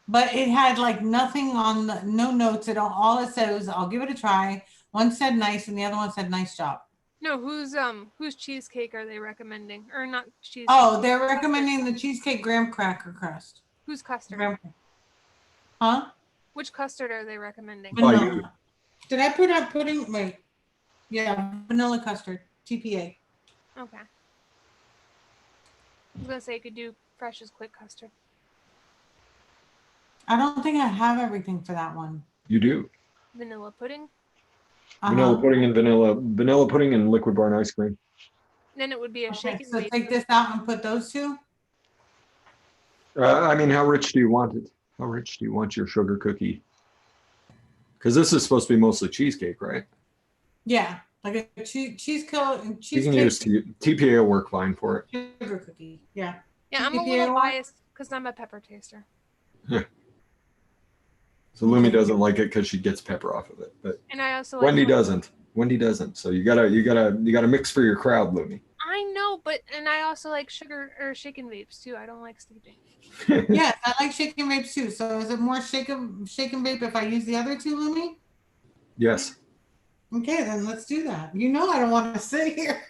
But it had like nothing on the, no notes at all. All it said was, I'll give it a try. One said nice and the other one said nice job. No, whose cheesecake are they recommending? Or not cheesecake? Oh, they're recommending the cheesecake graham cracker crust. Whose custard? Huh? Which custard are they recommending? Vanilla. Did I put up pudding? Wait. Yeah, vanilla custard. TPA. Okay. I was gonna say you could do Fresh's quick custard. I don't think I have everything for that one. You do. Vanilla pudding. Vanilla pudding and vanilla pudding and liquid bar and ice cream. Then it would be a shaken So vape. take this out and put those two. I mean, how rich do you want it? How rich do you want your sugar cookie? Because this is supposed to be mostly cheesecake, right? Yeah, like a cheesecake. You can use TPA will work fine for it. Sugar cookie. Yeah. Yeah, I'm a little biased because I'm a pepper taster. So Lumi doesn't like it because she gets pepper off of it, but and I also Wendy like doesn't. Wendy doesn't. So you gotta mix for your crowd, Lumi. I know, and I also like sugar or shaken vapes too. I don't like steeping. Yes, I like shaken vapes too. So is it more shaken vape if I use the other two, Lumi? Yes. Okay, then let's do that. You know I don't want to sit here.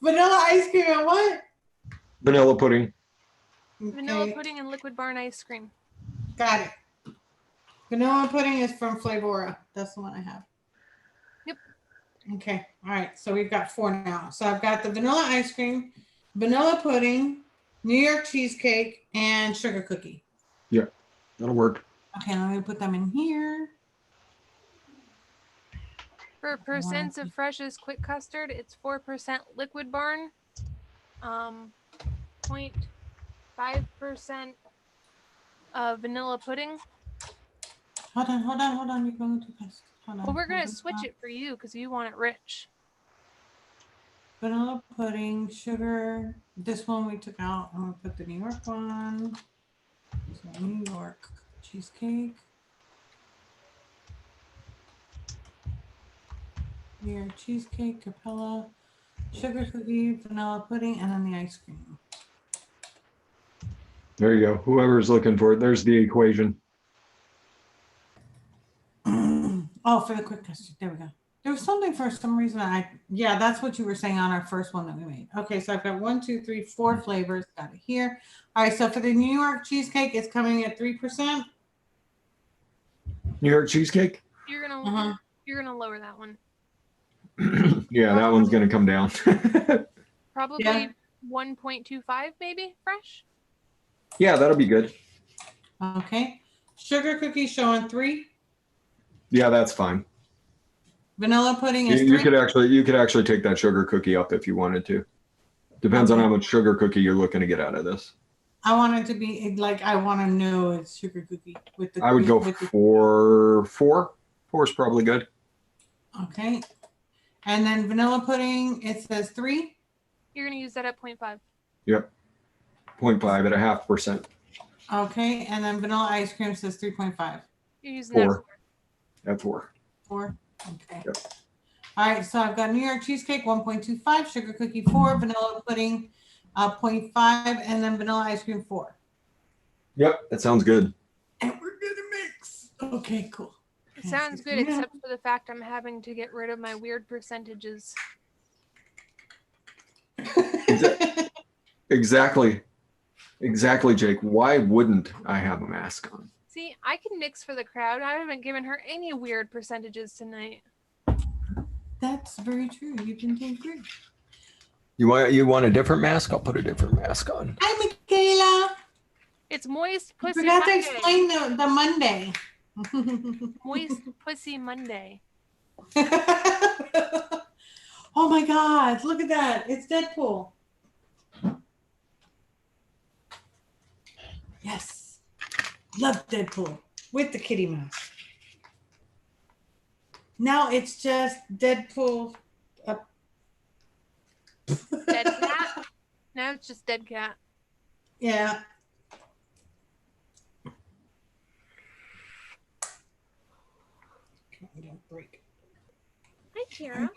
Vanilla ice cream and what? Vanilla pudding. Okay. Vanilla pudding and liquid barn ice cream. Got it. Vanilla pudding is from Flavora. That's the one I have. Yep. Okay. All right. So we've got 4 now. So I've got the vanilla ice cream, vanilla pudding, New York cheesecake, and sugar cookie. Yeah, that'll work. Okay, let me put them in here. For percents of Fresh's quick custard, it's 4% liquid barn, 0.5% vanilla pudding. Hold on. You're going too fast. Hold on. Well, we're gonna switch it for you because you want it rich. Vanilla pudding, sugar. This one we took out. I'm gonna put the New York one. So New York cheesecake. New York cheesecake, Capella, sugar cookie, vanilla pudding, and then the ice cream. There you go. Whoever's looking for it, there's the equation. Oh, for the quick custard. There we go. There was something for some reason. Yeah, that's what you were saying on our first one that we made. Okay, so I've got 1, 2, 3, 4 flavors. Got it here. All right, so for the New York cheesecake, it's coming at 3%. New York cheesecake? You're gonna lower that one. Yeah, that one's gonna come down. Probably 1.25 maybe Fresh. Yeah, that'll be good. Okay. Sugar cookie showing 3. Yeah, that's fine. Vanilla pudding is You 3. could actually take that sugar cookie up if you wanted to. Depends on how much sugar cookie you're looking to get out of this. I want it to be like, I want to know it's sugar cookie with the. I would go with the, 4. 4 is probably good. Okay. And then vanilla pudding, it says 3. You're going to use that at 0.5. Yep. 0.5 at a 0.5%. Okay. And then vanilla ice cream says 3.5. You're using 4. that At 4. 4. Okay. Yep. All right. So I've got New York cheesecake 1.25, sugar cookie 4, vanilla pudding 0.5, and then vanilla ice cream 4. Yep, that sounds good. And we're gonna mix. Okay, cool. It sounds good, except for the fact I'm having to get rid of my weird percentages. Exactly, Jake. Why wouldn't I have a mask on? See, I can mix for the crowd. I haven't given her any weird percentages tonight. That's very true. You can do great. You want a different mask? I'll put a different mask on. Hi, Michaela. It's Moist Pussy Forgot Monday. to explain the Monday. Moist Pussy Monday. Oh my God! Look at that. It's Deadpool. Yes, love Deadpool with the kitty mouse. Now it's just Deadpool. Dead cat? Now it's just dead cat. Yeah. Don't break. Hi, Kara.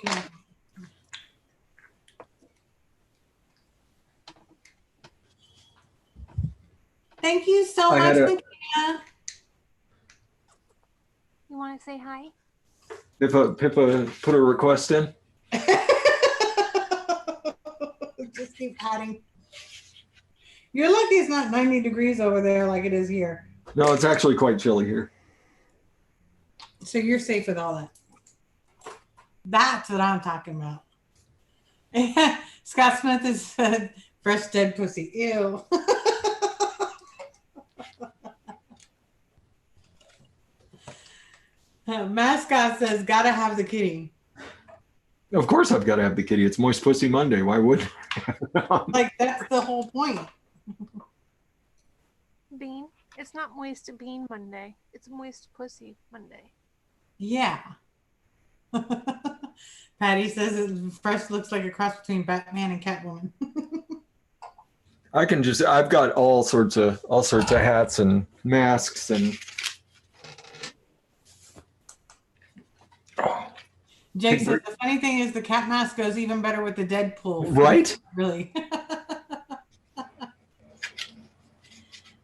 Thank you so much, Michaela. You want to say hi? Pippa put a request in. Just keep adding. You're lucky it's not 90 degrees over there like it is here. No, it's actually quite chilly here. So you're safe with all that. That's what I'm talking about. Scott Smith has said, fresh dead pussy. Ew. Mascot says, gotta have the kitty. Of course I've got to have the kitty. It's Moist Pussy Monday. Why wouldn't I? Like, that's the whole point. Bean? It's not Moist Bean Monday. It's Moist Pussy Monday. Yeah. Patty says fresh looks like a cross between Batman and Catwoman. I've got all sorts of hats and masks and Jake says the funny thing is the cat mask goes even better with the Deadpool. Right? Really.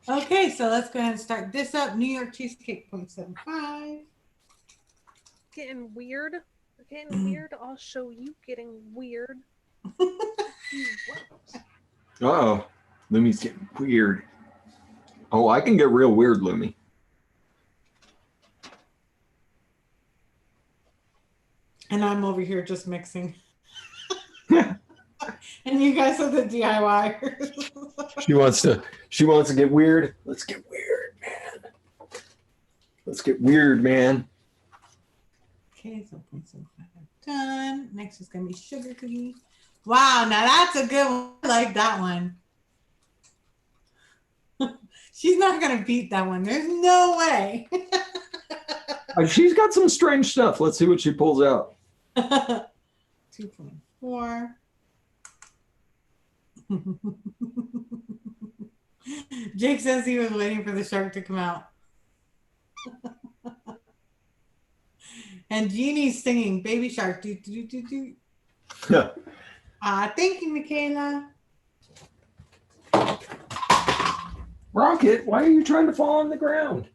Okay, so let's go ahead and start this up. New York Cheesecake 0.75. Getting weird. We're getting weird. I'll show you getting weird. Uh-oh. Lumi's getting weird. Oh, I can get real weird, Lumi. And I'm over here just mixing. And you guys are the DIYers. She wants to get weird. Let's get weird, man. Let's get weird, man. Okay, so 0.75 done. Next is gonna be sugar cookie. Wow, now that's a good one. I like that one. She's not gonna beat that one. There's no way. She's got some strange stuff. Let's see what she pulls out. 2.4. Jake says he was waiting for the shark to come out. And Jeannie's singing Baby Shark. Do, do, do, do. Thank you, Michaela. Rocket, why are you trying to fall on the ground?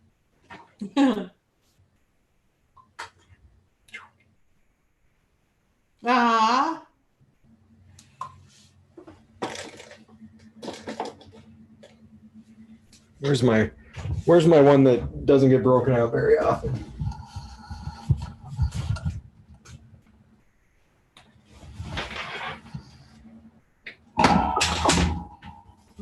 Where's my one that doesn't get broken out very often?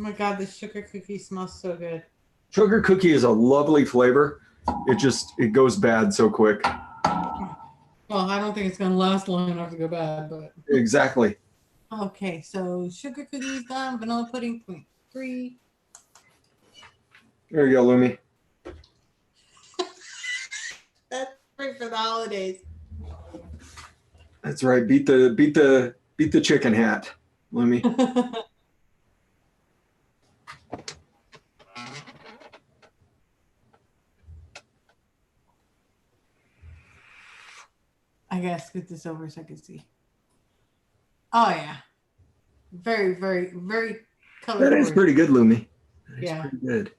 my God, this sugar cookie smells so good. Sugar cookie is a lovely flavor. It goes bad so quick. Well, I don't think it's gonna last long enough to go bad, but Exactly. okay. So sugar cookies done. Vanilla pudding 0.3. There you go, Lumi. That's great for the holidays. That's right. Beat the chicken hat, Lumi. I gotta scoot this over so I can see. Oh yeah, very, very, very colorful. That is pretty good, Lumi. That is Yeah. pretty good.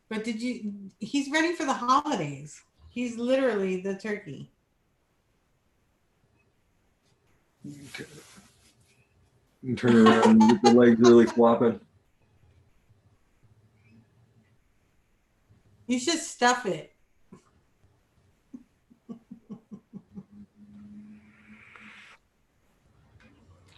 But he's ready for the holidays. He's literally the turkey. Okay. You can turn around and get the legs really flopping. You should stuff it.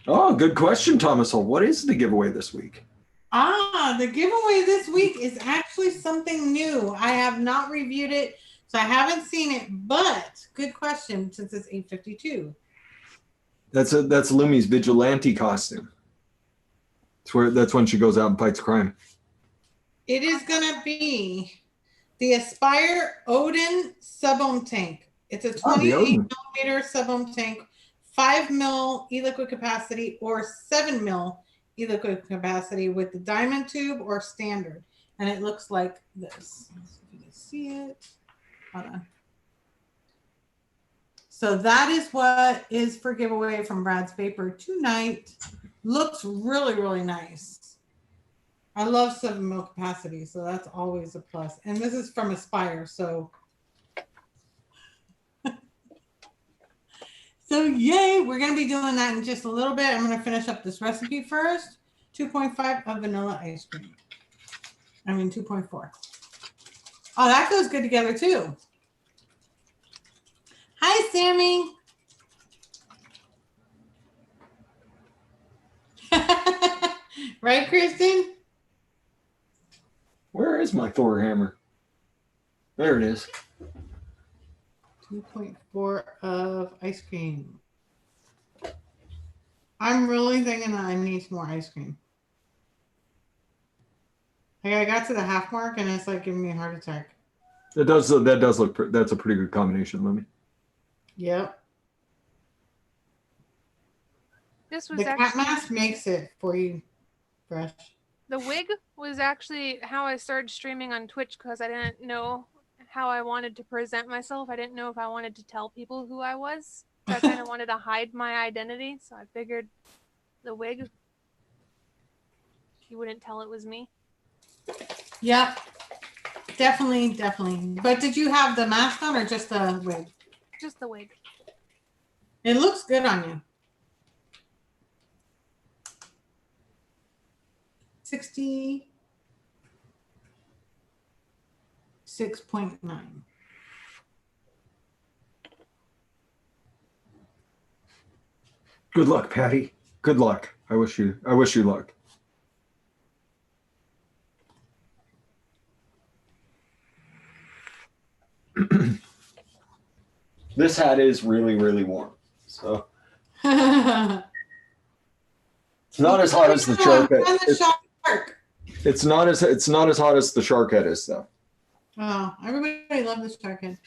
Oh, good question, Thomas. What is the giveaway this week? The giveaway this week is actually something new. I have not reviewed it, so I haven't seen it, but good question since it's 8:52. That's Lumi's vigilante costume. That's when she goes out and fights crime. It is gonna be the Aspire Odin sub-ohm tank. It's a 28 millimeter sub-ohm tank, 5 mil e-liquid capacity or 7 mil e-liquid capacity with the diamond tube or standard. And it looks like this. Let's see if you can see it. Hold on. So that is what is for giveaway from Brad's Vapor tonight. Looks really, really nice. I love 7 mil capacity, so that's always a plus. And this is from Aspire, so so yay, we're going to be doing that in just a little bit. I'm going to finish up this recipe first. 2.5 of vanilla ice cream. 2.4. Oh, that goes good together too. Hi, Sammy. Right, Kristen? Where is my Thor hammer? There it is. 2.4 of ice cream. I'm really thinking that I need some more ice cream. Like I got to the half mark and it's like giving me a heart attack. That does look. That's a pretty good combination, Lumi. Yep. This was the cat mask makes it for you fresh. The wig was actually how I started streaming on Twitch because I didn't know how I wanted to present myself. I didn't know if I wanted to tell people who I was. So I kind of wanted to hide my identity. So I figured the wig, you wouldn't tell it was me. Yep. Definitely, definitely. But did you have the mask on or just the wig? Just the wig. It looks good on you. 66.9. Good luck, Patty. Good luck. I wish you luck. This hat is really, really warm. So it's not as hot as the shark head. It's not as hot as the shark head is, though. Oh, everybody loves the shark head.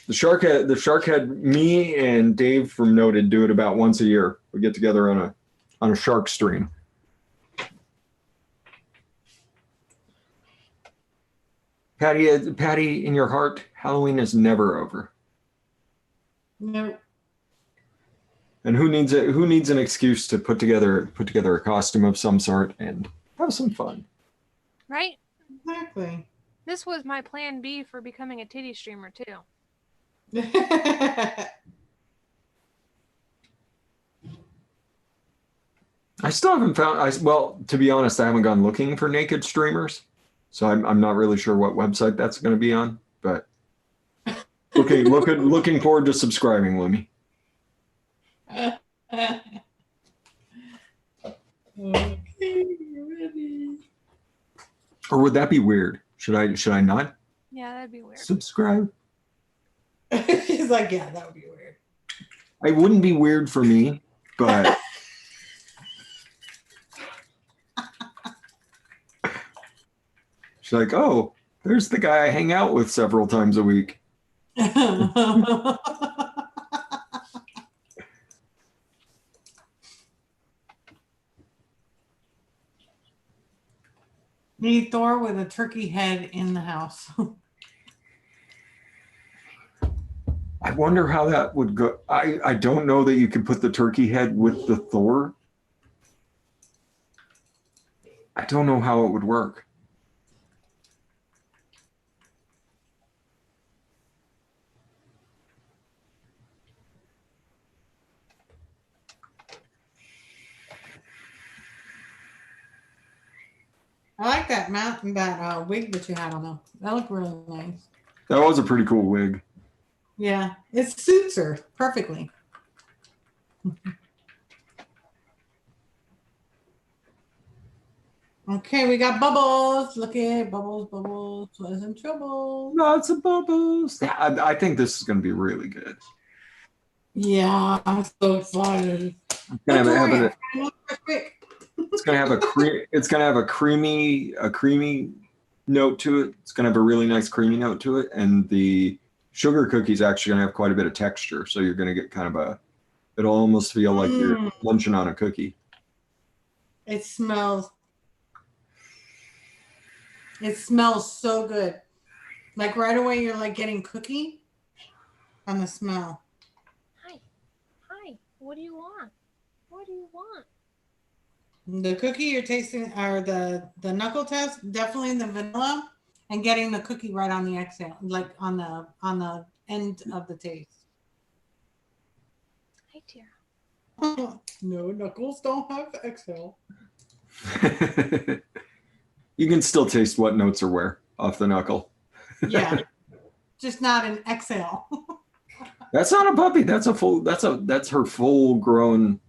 The shark head. Me and Dave from Noted do it about once a year. We get together on a shark stream. Patty, in your heart, Halloween is never over. Nope. And who needs an excuse to put together a costume of some sort and have some fun? Right? Exactly. This was my plan B for becoming a titty streamer too. I still haven't found. Well, to be honest, I haven't gone looking for naked streamers, so I'm not really sure what website that's going to be on. But looking forward to subscribing, Lumi. Okay. Or would that be weird? Should I not Yeah, that'd be weird. subscribe? He's like, yeah, that would be weird. It wouldn't be weird for me, but she's like, oh, there's the guy I hang out with several times a week. Need Thor with a turkey head in the house. I wonder how that would go. I don't know that you could put the turkey head with the Thor. I don't know how it would work. I like that wig that you had on though. That looked really nice. That was a pretty cool wig. Yeah, it suits her perfectly. Okay, we got Bubbles. Look at Bubbles. Bubbles was in trouble. Lots of bubbles. I think this is going to be really good. Yeah, I'm so excited. It's going to have a creamy note to it. It's going to have a really nice creamy note to it, and the sugar cookie is actually going to have quite a bit of texture. So you're going to get kind of it'll almost feel like you're munching on a cookie. It smells so good. Like right away, you're like getting cookie on the smell. Hi. What do you want? What do you want? The cookie you're tasting, or the knuckle test, definitely the vanilla, and getting the cookie right on the exhale, like on the end of the taste. Hi, dear. No, knuckles don't have exhale. You can still taste what notes are where off the knuckle. Yeah, just not an exhale. That's not a puppy. That's her full grown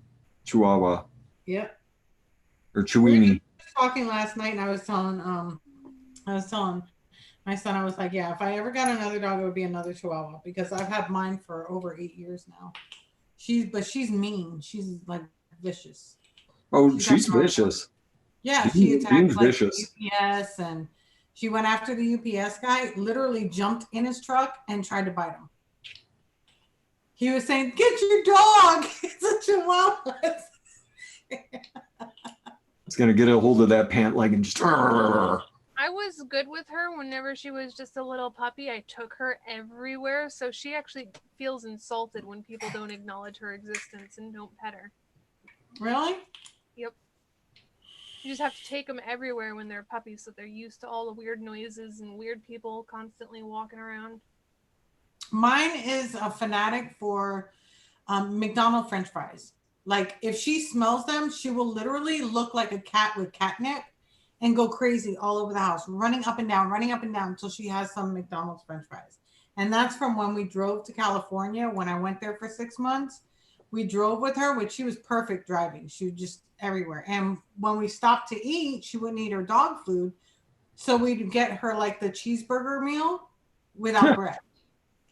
Chihuahua. Yep. Or Chiweenie. We were talking last night, and I was telling my son, I was like, yeah, if I ever got another dog, it would be another Chihuahua, because I've had mine for over 8 years now. She's mean. She's like vicious. Oh, she's vicious. Yeah, she attacked like vicious. UPS, and she went after the UPS guy, literally jumped in his truck and tried to bite him. He was saying, get your dog. It's a Chihuahua. It's going to get a hold of that pant leg and just... I was good with her whenever she was just a little puppy. I took her everywhere, so she actually feels insulted when people don't acknowledge her existence and don't pet her. Really? Yep. You just have to take them everywhere when they're puppies, so they're used to all the weird noises and weird people constantly walking around. Mine is a fanatic for McDonald's French fries. Like, if she smells them, she will literally look like a cat with catnip and go crazy all over the house, running up and down until she has some McDonald's French fries. And that's from when we drove to California. When I went there for 6 months, we drove with her, which she was perfect driving. She was just everywhere. And when we stopped to eat, she wouldn't eat her dog food. So we'd get her like the cheeseburger meal without bread.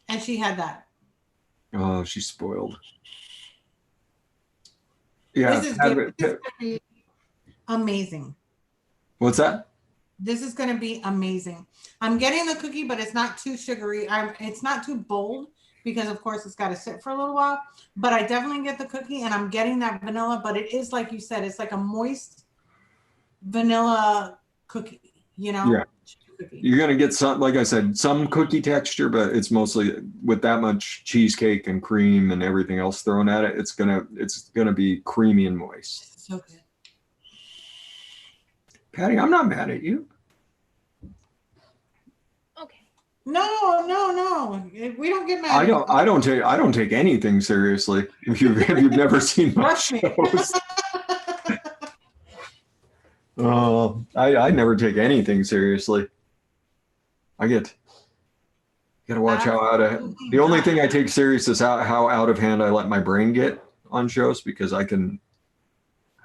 And she had that. Oh, she's spoiled. Yeah. This is going to be amazing. What's that? This is going to be amazing. I'm getting the cookie, but it's not too sugary. It's not too bold, because of course it's got to sit for a little while, but I definitely get the cookie, and I'm getting that vanilla, but it is, like you said, it's like a moist vanilla cookie, you know? Yeah. You're going to get some, like I said, some cookie texture, but it's mostly with that much cheesecake and cream and everything else thrown at it. It's going to be creamy and moist. So good. Patty, I'm not mad at you. Okay. No. We don't get mad. I don't take anything seriously. If you've never seen my shows. I never take anything seriously. Gotta watch how out of the only thing I take serious is how out of hand I let my brain get on shows, because I can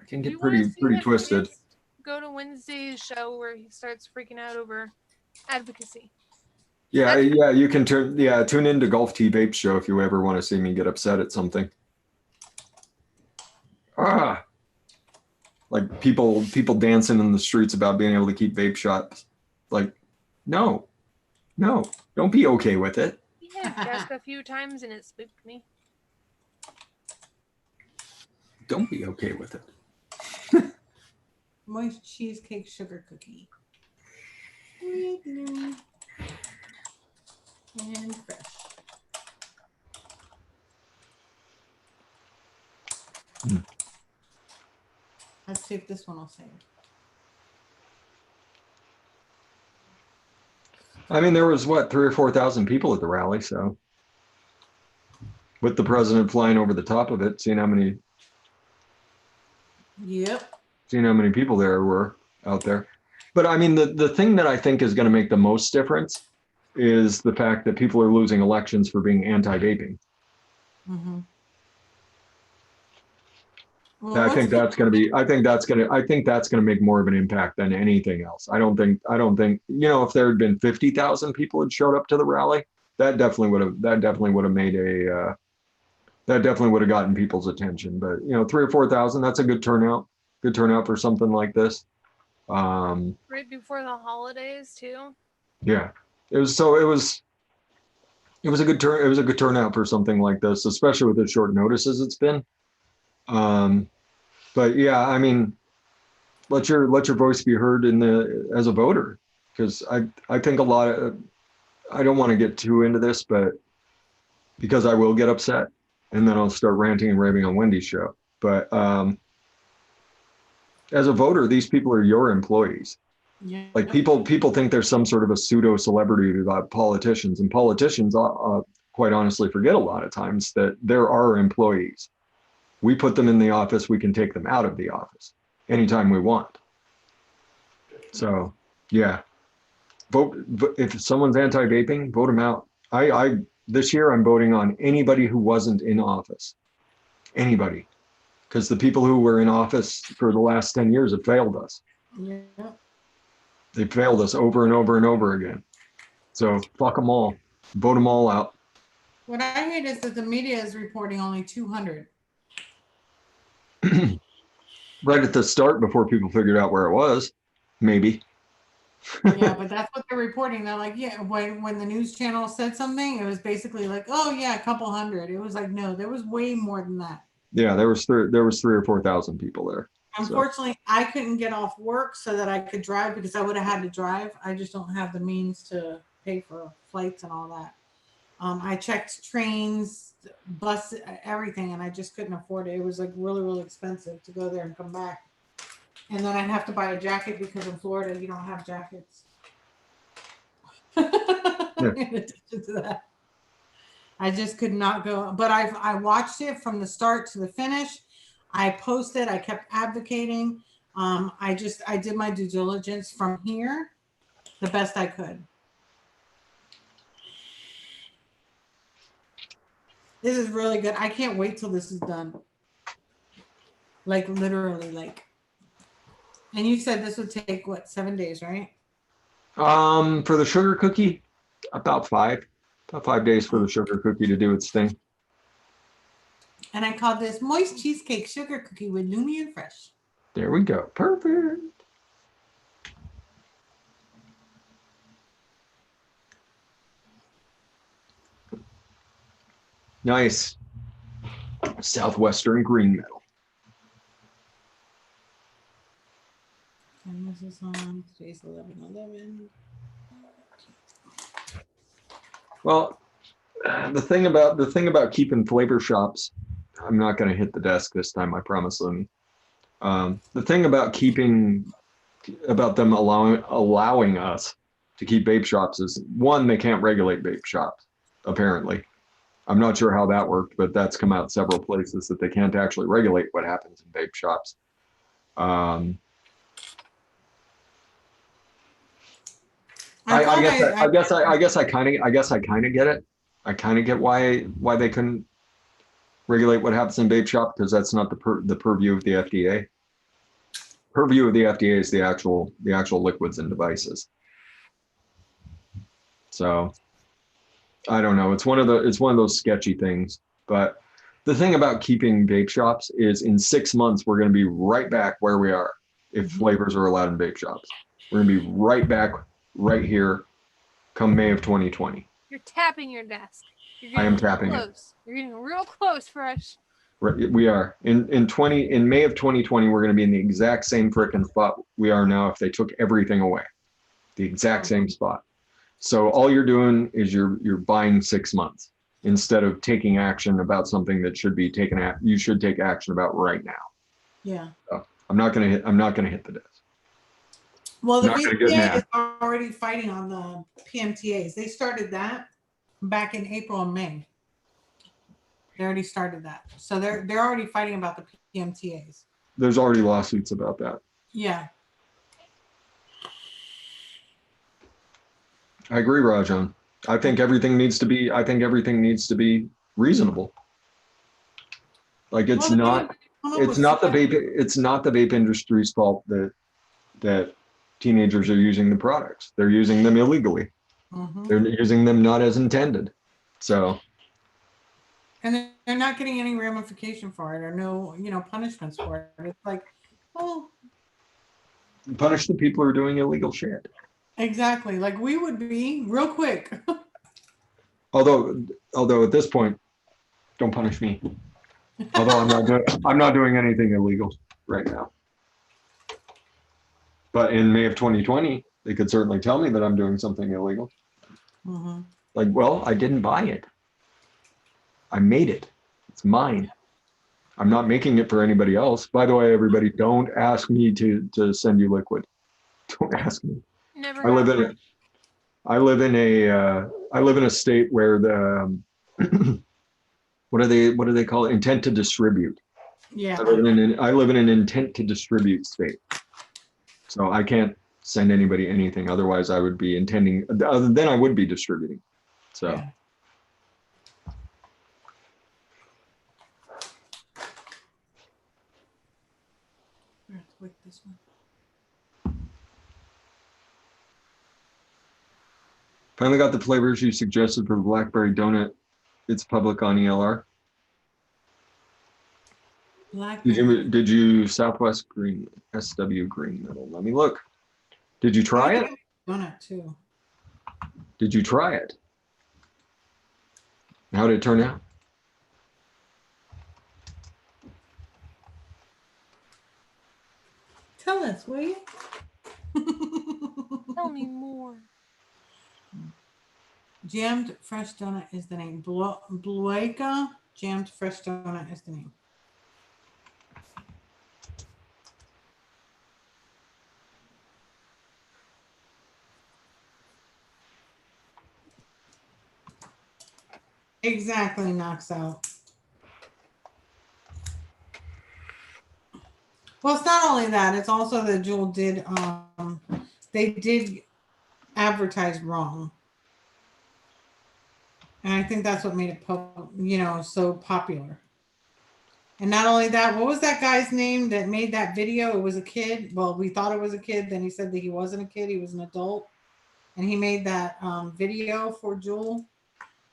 get pretty twisted. go to Wednesday's show where he starts freaking out over advocacy. Yeah, yeah, you can tune into Golf Tea Vape Show if you ever want to see me get upset at something. Like people dancing in the streets about being able to keep vape shops. Like, no, don't be okay with it. Yeah, guessed a few times and it spooked me. Don't be okay with it. Moist cheesecake sugar cookie. With Lumi and fresh. Let's see if this one will save. I mean, there was what, 3,000 or 4,000 people at the rally, so with the president flying over the top of it, seeing how many people there were out there. But I mean, the thing that I think is going to make the most difference is the fact that people are losing elections for being anti-vaping. Mm-hmm. Well, I think that's going to make more of an impact than anything else. I don't think, if there had been 50,000 people had showed up to the rally, that definitely would have gotten people's attention. But 3,000 or 4,000, that's a good turnout for something like this. Right before the holidays too. Yeah, it was a good turnout for something like this, especially with the short notices it's been. But yeah, I mean, let your voice be heard as a voter, because I think a lot of, I don't want to get too into this, but because I will get upset and then I'll start ranting and raving on Wendy's show. But as a voter, these people are your employees. Yeah. Like people think there's some sort of a pseudo celebrity about politicians, and politicians quite honestly forget a lot of times that there are employees. We put them in the office, we can take them out of the office anytime we want. So yeah, vote. If someone's anti-vaping, vote them out. This year I'm voting on anybody who wasn't in office. Anybody. Because the people who were in office for the last 10 years have failed us. Yeah. They failed us over and over and over again. So fuck them all. Vote them all out. What I hate is that the media is reporting only 200. Right at the start, before people figured out where it was, maybe. Yeah, but that's what they're reporting. They're like, yeah, when the news channel said something, it was basically like, oh yeah, a couple hundred. It was like, no, there was way more than that. Yeah, there was 3,000 or 4,000 people there. Unfortunately, I couldn't get off work so that I could drive, because I would have had to drive. I just don't have the means to pay for flights and all that. I checked trains, bus, everything, and I just couldn't afford it. It was like really, really expensive to go there and come back. And then I'd have to buy a jacket, because in Florida, you don't have jackets. In addition to that, I just could not go. But I watched it from the start to the finish. I posted, I kept advocating. I did my due diligence from here the best I could. This is really good. I can't wait till this is done. Like literally, like. And you said this would take what, 7 days, right? For the sugar cookie, about 5 days for the sugar cookie to do its thing. And I called this moist cheesecake sugar cookie with Lumi and fresh. There we go. Perfect. Nice. Southwestern green metal. And this is on today's 11/11. Well, the thing about keeping flavor shops, I'm not going to hit the desk this time, I promise, Lumi. The thing about them allowing us to keep vape shops is, one, they can't regulate vape shops, apparently. I'm not sure how that worked, but that's come out several places that they can't actually regulate what happens in vape shops. I guess I kind of get it. I kind of get why they couldn't regulate what happens in vape shop, because that's not the purview of the FDA. purview of the FDA is the actual liquids and devices. So I don't know. It's one of those sketchy things. But the thing about keeping vape shops is in 6 months, we're going to be right back where we are if flavors are allowed in vape shops. We're going to be right back right here come May of 2020. You're tapping your desk. I am tapping it. You're getting real close, Fresh. We are. In May of 2020, we're going to be in the exact same frickin' spot we are now if they took everything away. The exact same spot. So all you're doing is you're buying 6 months instead of taking action about something that should be taken at. You should take action about right now. Yeah. So I'm not gonna hit the desk. Well, the VPA is already fighting on the PMTAs. They started that back in April and May. They already started that. So they're already fighting about the PMTAs. There's already lawsuits about that. Yeah. I agree, Rajan. I think everything needs to be reasonable. Like it's not the vape industry's fault that teenagers are using the products. They're using them illegally. They're using them not as intended. So and they're not getting any ramification for it or no, punishments for it. It's like, oh, punish the people who are doing illegal shit. Exactly. Like we would be real quick. Although at this point, don't punish me. Although I'm not doing anything illegal right now. But in May of 2020, they could certainly tell me that I'm doing something illegal. Like, well, I didn't buy it. I made it. It's mine. I'm not making it for anybody else. By the way, everybody, don't ask me to send you liquid. Don't ask me. Never. I live in a state where the what do they call it? Intent to distribute. Yeah. I live in an intent to distribute state. So I can't send anybody anything. Otherwise I would be intending, other than I would be distributing. So. Yeah. Let's click this one. Finally got the flavors you suggested for the blackberry donut. It's public on ELR. Did you Southwest Green, SW Green Metal? Let me look. Did you try it? Donut too. Did you try it? How did it turn out? Tell us, will you? Tell me more. Jammed Fresh Donut is the name. Blueca Jammed Fresh Donut is the name. Exactly, knocks out. Well, it's not only that, it's also that Jewel did, they did advertise wrong. And I think that's what made it, so popular. And not only that, what was that guy's name that made that video? It was a kid. Well, we thought it was a kid. Then he said that he wasn't a kid. He was an adult. And he made that video for Jewel.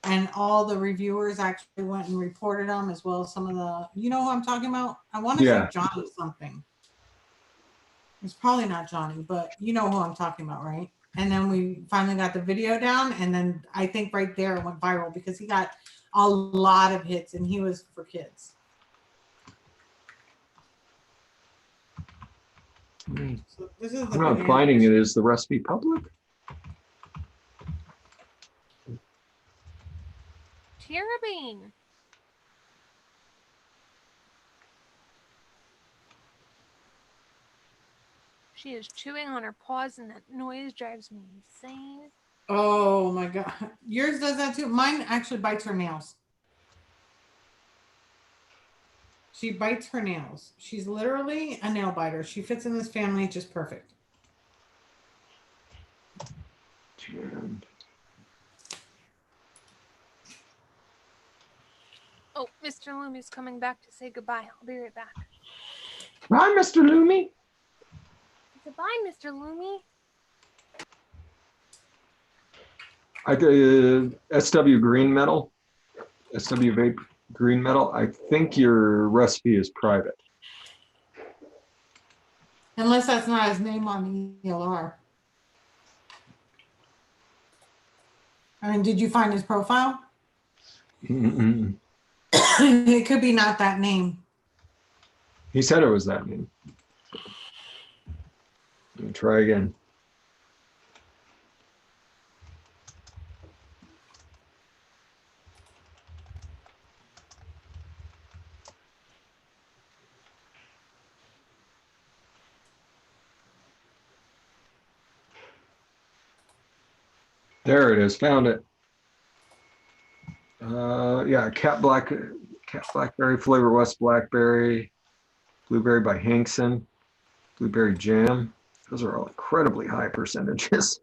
And all the reviewers actually went and reported them, as well as some of the, you know who I'm talking about? I want to say Johnny something. It's probably not Johnny, but you know who I'm talking about, right? And then we finally got the video down, and then I think right there it went viral because he got a lot of hits, and he was for kids. So this is I'm not finding it. Is the recipe public? Cherubine. She is chewing on her paws, and that noise drives me insane. Oh my God. Yours does that too. Mine actually bites her nails. She bites her nails. She's literally a nail biter. She fits in this family just perfect. Oh, Mr. Lumi's coming back to say goodbye. I'll be right back. Hi, Mr. Lumi. Goodbye, Mr. Lumi. I did SW Green Metal, SW Vape Green Metal. I think your recipe is private. Unless that's not his name on the ELR. I mean, did you find his profile? It could be not that name. He said it was that name. Let me try again. There it is. Found it. Yeah, Cat Blackberry flavor, West Blackberry, Blueberry by Hankson, Blueberry Jam. Those are all incredibly high percentages.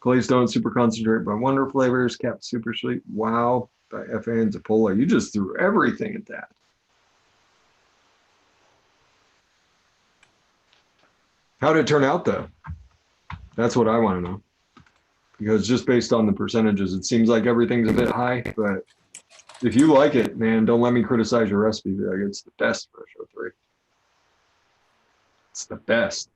Glazed Donut Super Concentrate by Wonder Flavors, Cap Super Sweet, Wow by FA and Zapola. You just threw everything at that. How did it turn out though? That's what I want to know. Because just based on the percentages, it seems like everything's a bit high, but if you like it, man, don't let me criticize your recipe. Like, it's the best Fresh03. It's the best.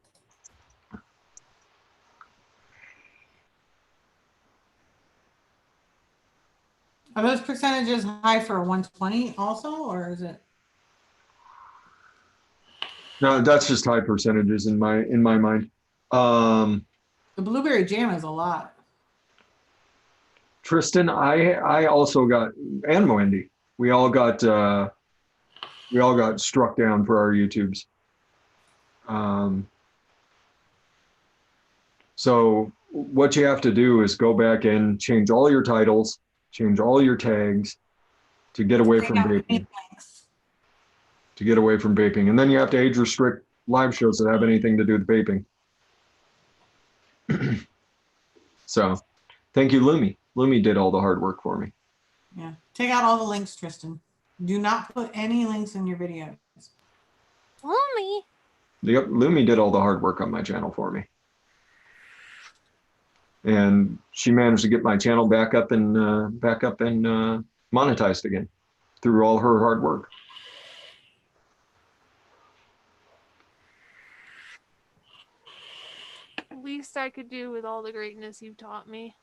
Are those percentages high for a 120 also, or is it? No, that's just high percentages in my mind. The blueberry jam is a lot. Tristan, I also got, and Wendy, we all got struck down for our YouTubes. So what you have to do is go back and change all your titles, change all your tags to get away from vaping. To get away from vaping. And then you have to age restrict live shows that have anything to do with vaping. So thank you, Lumi. Lumi did all the hard work for me. Yeah. Take out all the links, Tristan. Do not put any links in your videos. Lumi. Yep, Lumi did all the hard work on my channel for me. And she managed to get my channel back up and monetized again through all her hard work. Least I could do with all the greatness you've taught me.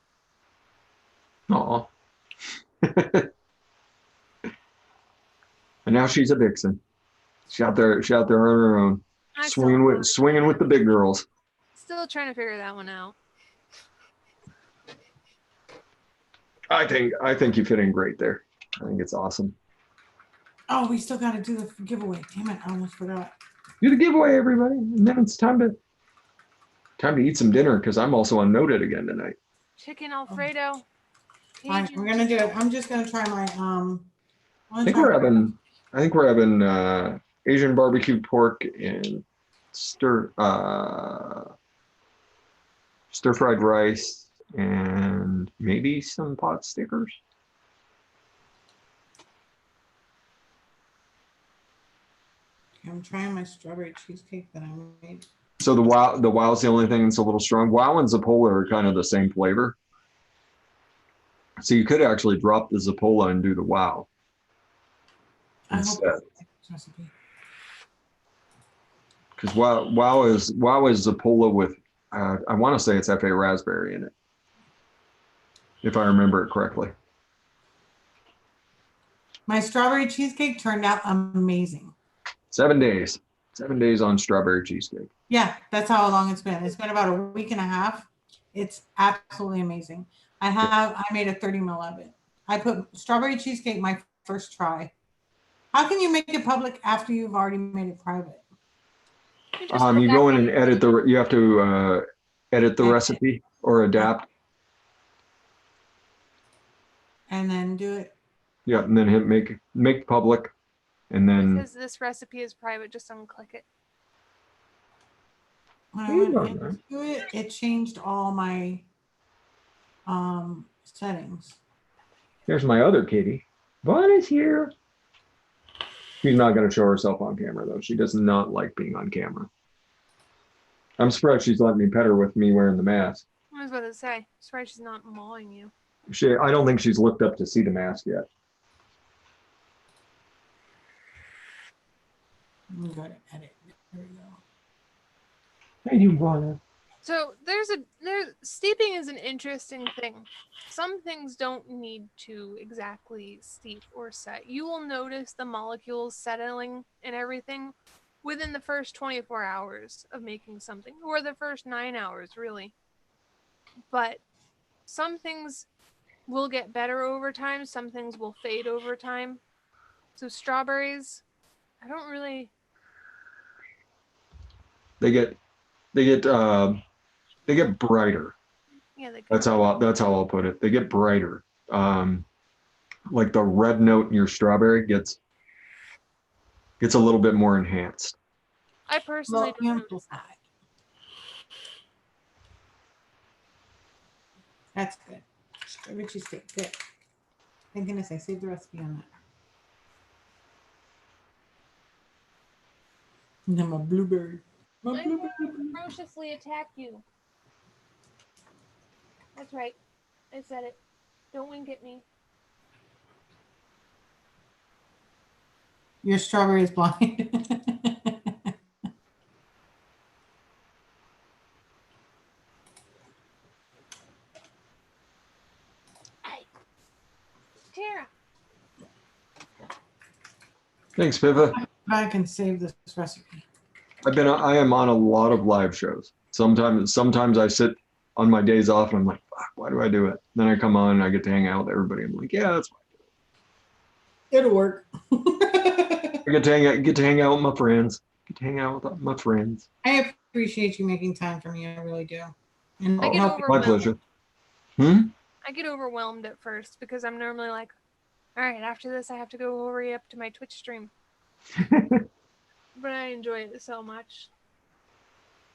Aw. And now she's a vixen. She's out there on her own, swinging with the big girls. Still trying to figure that one out. I think you fit in great there. I think it's awesome. Oh, we still got to do the giveaway. Damn it, I almost forgot. Do the giveaway, everybody, and then it's time to eat some dinner because I'm also unnoted again tonight. Chicken Alfredo. Fine, we're gonna do it. I'm just gonna try my I think we're having Asian barbecue pork and stir fried rice and maybe some pot stickers. I'm trying my strawberry cheesecake that I made. So the Wow's the only thing that's a little strong. Wow and Zapola are kind of the same flavor. So you could actually drop the Zapola and do the Wow instead. Because Wow is Zapola with I want to say it's FA raspberry in it, if I remember it correctly. My strawberry cheesecake turned out amazing. 7 days. 7 days on strawberry cheesecake. Yeah, that's how long it's been. It's been about a week and a half. It's absolutely amazing. I made a 30 ml of it. I put strawberry cheesecake my first try. How can you make it public after you've already made it private? You go in and edit you have to edit the recipe or adapt. And then do it. Yeah, and then hit make public. And then because this recipe is private, just unclick it. When I went into it, it changed all my settings. Here's my other kitty. Vaughn is here. She's not going to show herself on camera, though. She does not like being on camera. I'm surprised she's letting me pet her with me wearing the mask. I was about to say, sorry she's not mauling you. I don't think she's looked up to see the mask yet. I'm gonna go to edit. There we go. Hey, you wanna? So steeping is an interesting thing. Some things don't need to exactly steep or set. You will notice the molecules settling and everything within the first 24 hours of making something, or the first 9 hours, really. But some things will get better over time, some things will fade over time. So strawberries, I don't really. They get brighter. Yeah, That's how I'll put it. They get brighter. Like the red note in your strawberry gets a little bit more enhanced. I personally don't notice. That's good. Strawberry cheesecake, good. Thank goodness I saved the recipe on that. And then my blueberry. I'm going to ferociously attack you. That's right. I said it. Don't wink at me. Your strawberry is blind. Tara. Thanks, Piva. I can save this recipe. I am on a lot of live shows. Sometimes I sit on my days off and I'm like, fuck, why do I do it? Then I come on and I get to hang out with everybody. I'm like, yeah, that's fine. It'll work. I get to hang out with my friends. I appreciate you making time for me. I really do. And I get my overwhelmed. pleasure. I get overwhelmed at first because I'm normally like, all right, after this I have to go hurry up to my Twitch stream. But I enjoy it so much.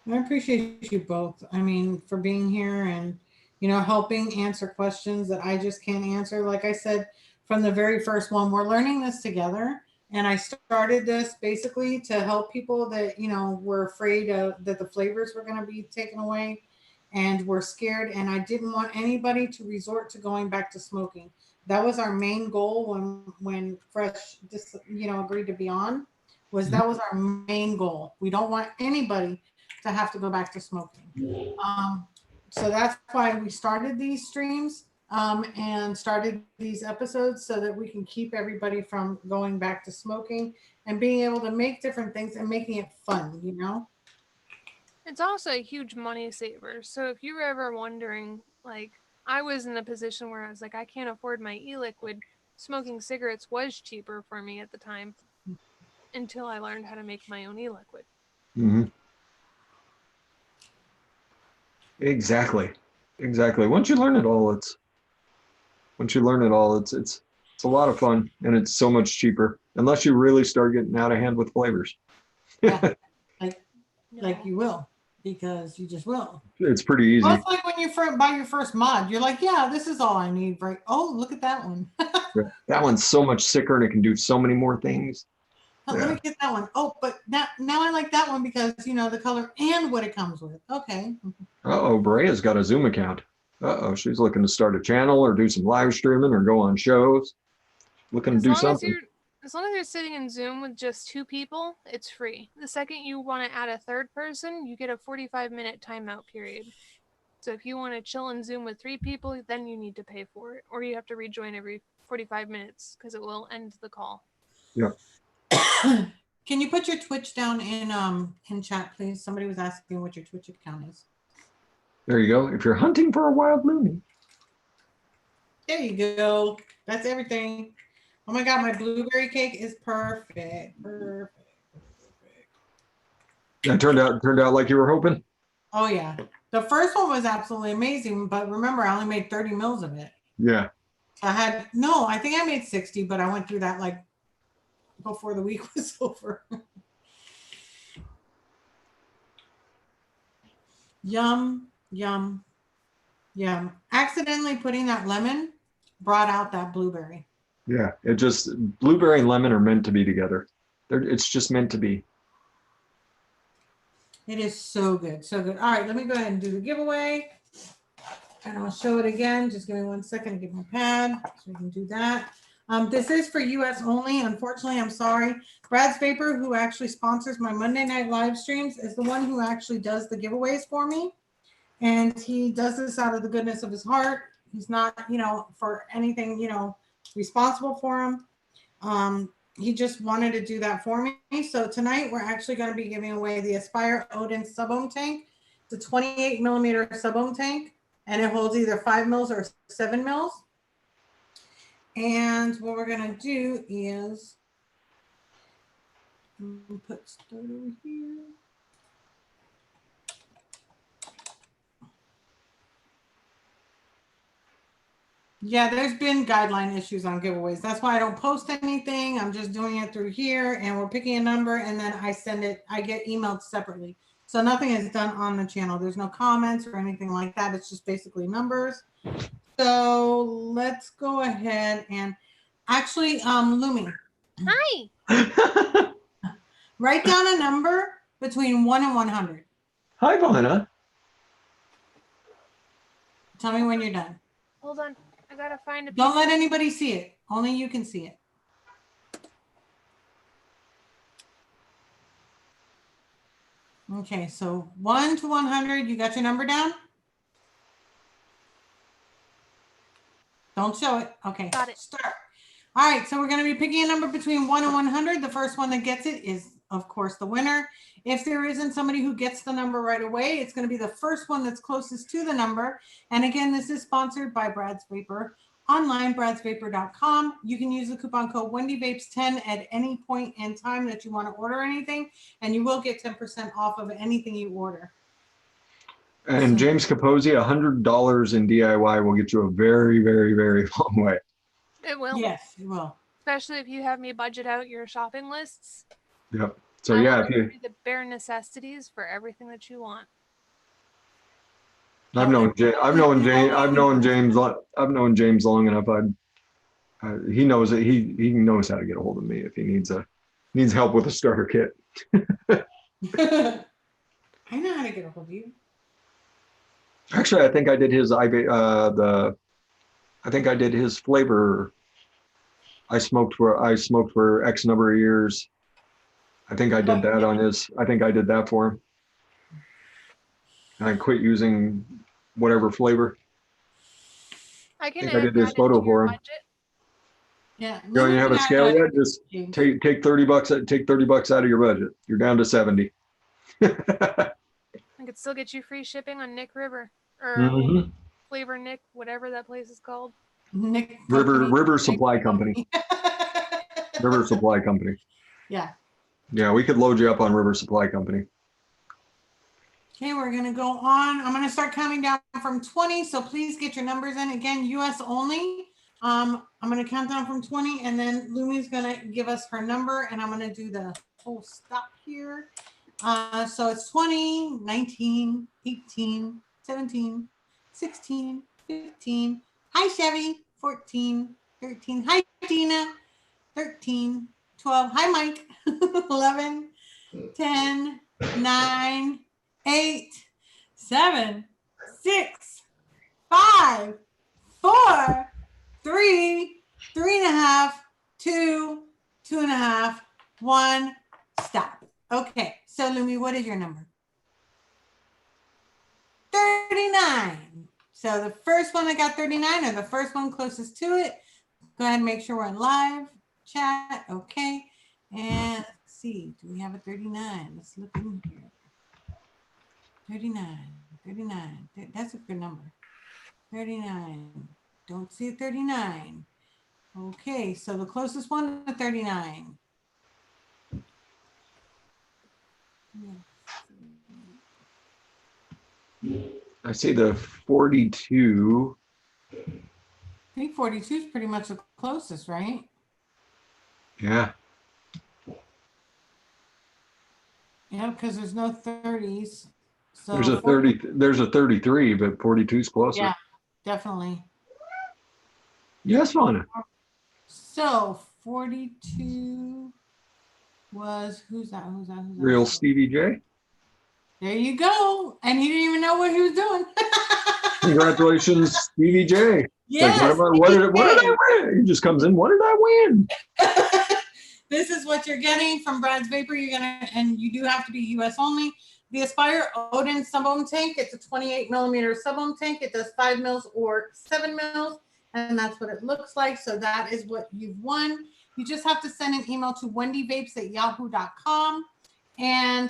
I appreciate you both. I mean, for being here and, helping answer questions that I just can't answer. Like I said, from the very first one, we're learning this together. And I started this basically to help people that, were afraid that the flavors were going to be taken away and were scared. And I didn't want anybody to resort to going back to smoking. That was our main goal when Fresh agreed to be on. That was our main goal. We don't want anybody to have to go back to smoking. So that's why we started these streams and started these episodes so that we can keep everybody from going back to smoking and being able to make different things and making it fun, It's also a huge money saver. So if you were ever wondering, like, I was in a position where I was like, I can't afford my e-liquid. Smoking cigarettes was cheaper for me at the time until I learned how to make my own e-liquid. Mm-hmm. Exactly. Once you learn it all, it's a lot of fun and it's so much cheaper unless you really start getting out of hand with flavors. Yeah, like you will, because you just will. It's pretty easy. Well, it's like when you buy your first mod, you're like, yeah, this is all I need, right? Oh, look at that one. That one's so much sicker and it can do so many more things. Let me get that one. Oh, but now I like that one because the color and what it comes with. Okay. Brea's got a Zoom account. She's looking to start a channel or do some live streaming or go on shows. Looking to do something. As long as you're sitting in Zoom with just 2 people, it's free. The second you want to add a third person, you get a 45-minute timeout period. So if you want to chill in Zoom with 3 people, then you need to pay for it, or you have to rejoin every 45 minutes because it will end the call. Yeah. Can you put your Twitch down in chat, please? Somebody was asking what your Twitch account is. There you go. If you're hunting for a wild Lumi. There you go. That's everything. Oh my God, my blueberry cake is perfect. That turned out like you were hoping? Oh yeah. The first one was absolutely amazing, but remember I only made 30 mils of it. Yeah. I think I made 60, but I went through that like before the week was over. Yum. Accidentally putting that lemon brought out that blueberry. Yeah, blueberry and lemon are meant to be together. It's just meant to be. It is so good, so good. All right, let me go ahead and do the giveaway. And I'll show it again. Just give me 1 second to get my pad so we can do that. This is for US only. Unfortunately, I'm sorry. Brad's Vapor, who actually sponsors my Monday night live streams, is the one who actually does the giveaways for me. And he does this out of the goodness of his heart. He's not, you know, for anything, you know, responsible for him. He just wanted to do that for me. So tonight we're actually going to be giving away the Aspire Odin sub-ohm tank. It's a 28 millimeter sub-ohm tank, and it holds either 5 mils or 7 mils. And what we're going to do is put start over here. Yeah, there's been guideline issues on giveaways. That's why I don't post anything. I'm just doing it through here, and we're picking a number, and then I send it. I get emailed separately. So nothing is done on the channel. There's no comments or anything like that. It's just basically numbers. So let's go ahead and actually, Lumi. Hi. Write down a number between 1 and 100. Hi, Valena. Tell me when you're done. Hold on. I gotta find a. Don't let anybody see it. Only you can see it. Okay, so 1 to 100. You got your number down? Don't show it. Okay. Got it. Start. All right, so we're going to be picking a number between 1 and 100. The first one that gets it is, of course, the winner. If there isn't somebody who gets the number right away, it's going to be the first one that's closest to the number. And again, this is sponsored by Brad's Vapor. Online, bradsvapor.com. You can use the coupon code WendyVapes10 at any point in time that you want to order anything, and you will get 10% off of anything you order. And James Capozzi, $100 in DIY will get you a very, very, very long way. It will. Yes, it will. Especially if you have me budget out your shopping lists. Yep. So I yeah, will if you, give you the bare necessities for everything that you want. I've known James long enough. He knows that he knows how to get a hold of me if he needs help with a starter kit. I know how to get a hold of you. Actually, I think I did his I think I did his flavor. I smoked for X number of years. I think I did that on his. I think I did that for him. And I quit using whatever flavor. I can I did this photo for him. budget. Yeah. You don't have a scale yet? Just take $30. Take $30 out of your budget. You're down to 70. I could still get you free shipping on Nick River or Flavor Nick, whatever that place is called. Nick River Supply Company. River Supply Company. Yeah. Yeah, we could load you up on River Supply Company. Okay, we're going to go on. I'm going to start counting down from 20. So please get your numbers in. Again, US only. I'm going to count down from 20, and then Lumi's going to give us her number, and I'm going to do the whole stop here. So it's 20, 19, 18, 17, 16, 15. Hi, Chevy. 14, 13. Hi, Tina. 13, 12. Hi, Mike. 11, 10, 9, 8, 7, 6, 5, 4, 3, 3.5, 2, 2.5, 1. Stop. Okay. So, Lumi, what is your number? 39. So the first one that got 39, or the first one closest to it, go ahead and make sure we're in live chat. Okay. And let's see, do we have a 39? Let's look in here. 39, 39. That's a good number. 39. Don't see a 39. Okay, so the closest one to 39. I see the 42. I think 42 is pretty much the closest, right? Yeah. Yeah, because there's no 30s. So There's a 30. There's a 33, but 42 is closer. Yeah, definitely. Yes, Mona. So 42 was who's that? Real Stevie J. There you go. And he didn't even know what he was doing. Congratulations, Stevie J. Yes. Like, what did I win? He just comes in. What did I win? This is what you're getting from Brad's Vapor. And you do have to be U.S. only. The Aspire Odin sub-ohm tank. It's a 28 millimeter sub-ohm tank. It does 5 mils or 7 mils, and that's what it looks like. So that is what you've won. You just have to send an email to wendyvapes@yahoo.com and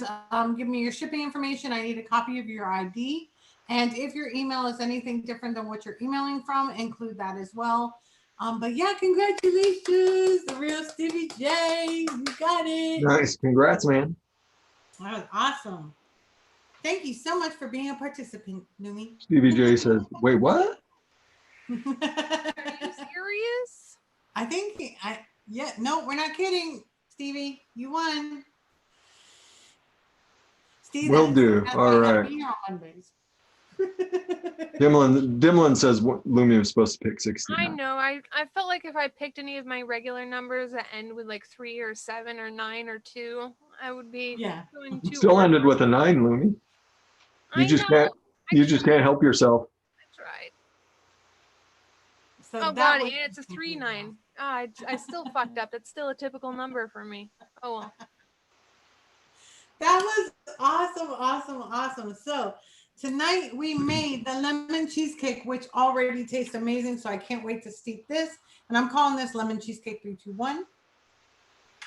give me your shipping information. I need a copy of your ID. And if your email is anything different than what you're emailing from, include that as well. But yeah, congratulations, the real Stevie J. You got it. Nice. Congrats, man. That was awesome. Thank you so much for being a participant, Lumi. Stevie J says, wait, what? Are you serious? I think, no, we're not kidding, Stevie. You won. Steve, Will do. All right. Dimlin says Lumi was supposed to pick 69. I know. I felt like if I picked any of my regular numbers that end with like 3 or 7 or 9 or 2, I would be going too Still hard. ended with a 9, Lumi. You just can't help yourself. That's right. So oh God, and it's a 3-9. I still fucked up. It's still a typical number for me. Oh well. That was awesome. So tonight we made the lemon cheesecake, which already tastes amazing. So I can't wait to steep this. And I'm calling this lemon cheesecake 321.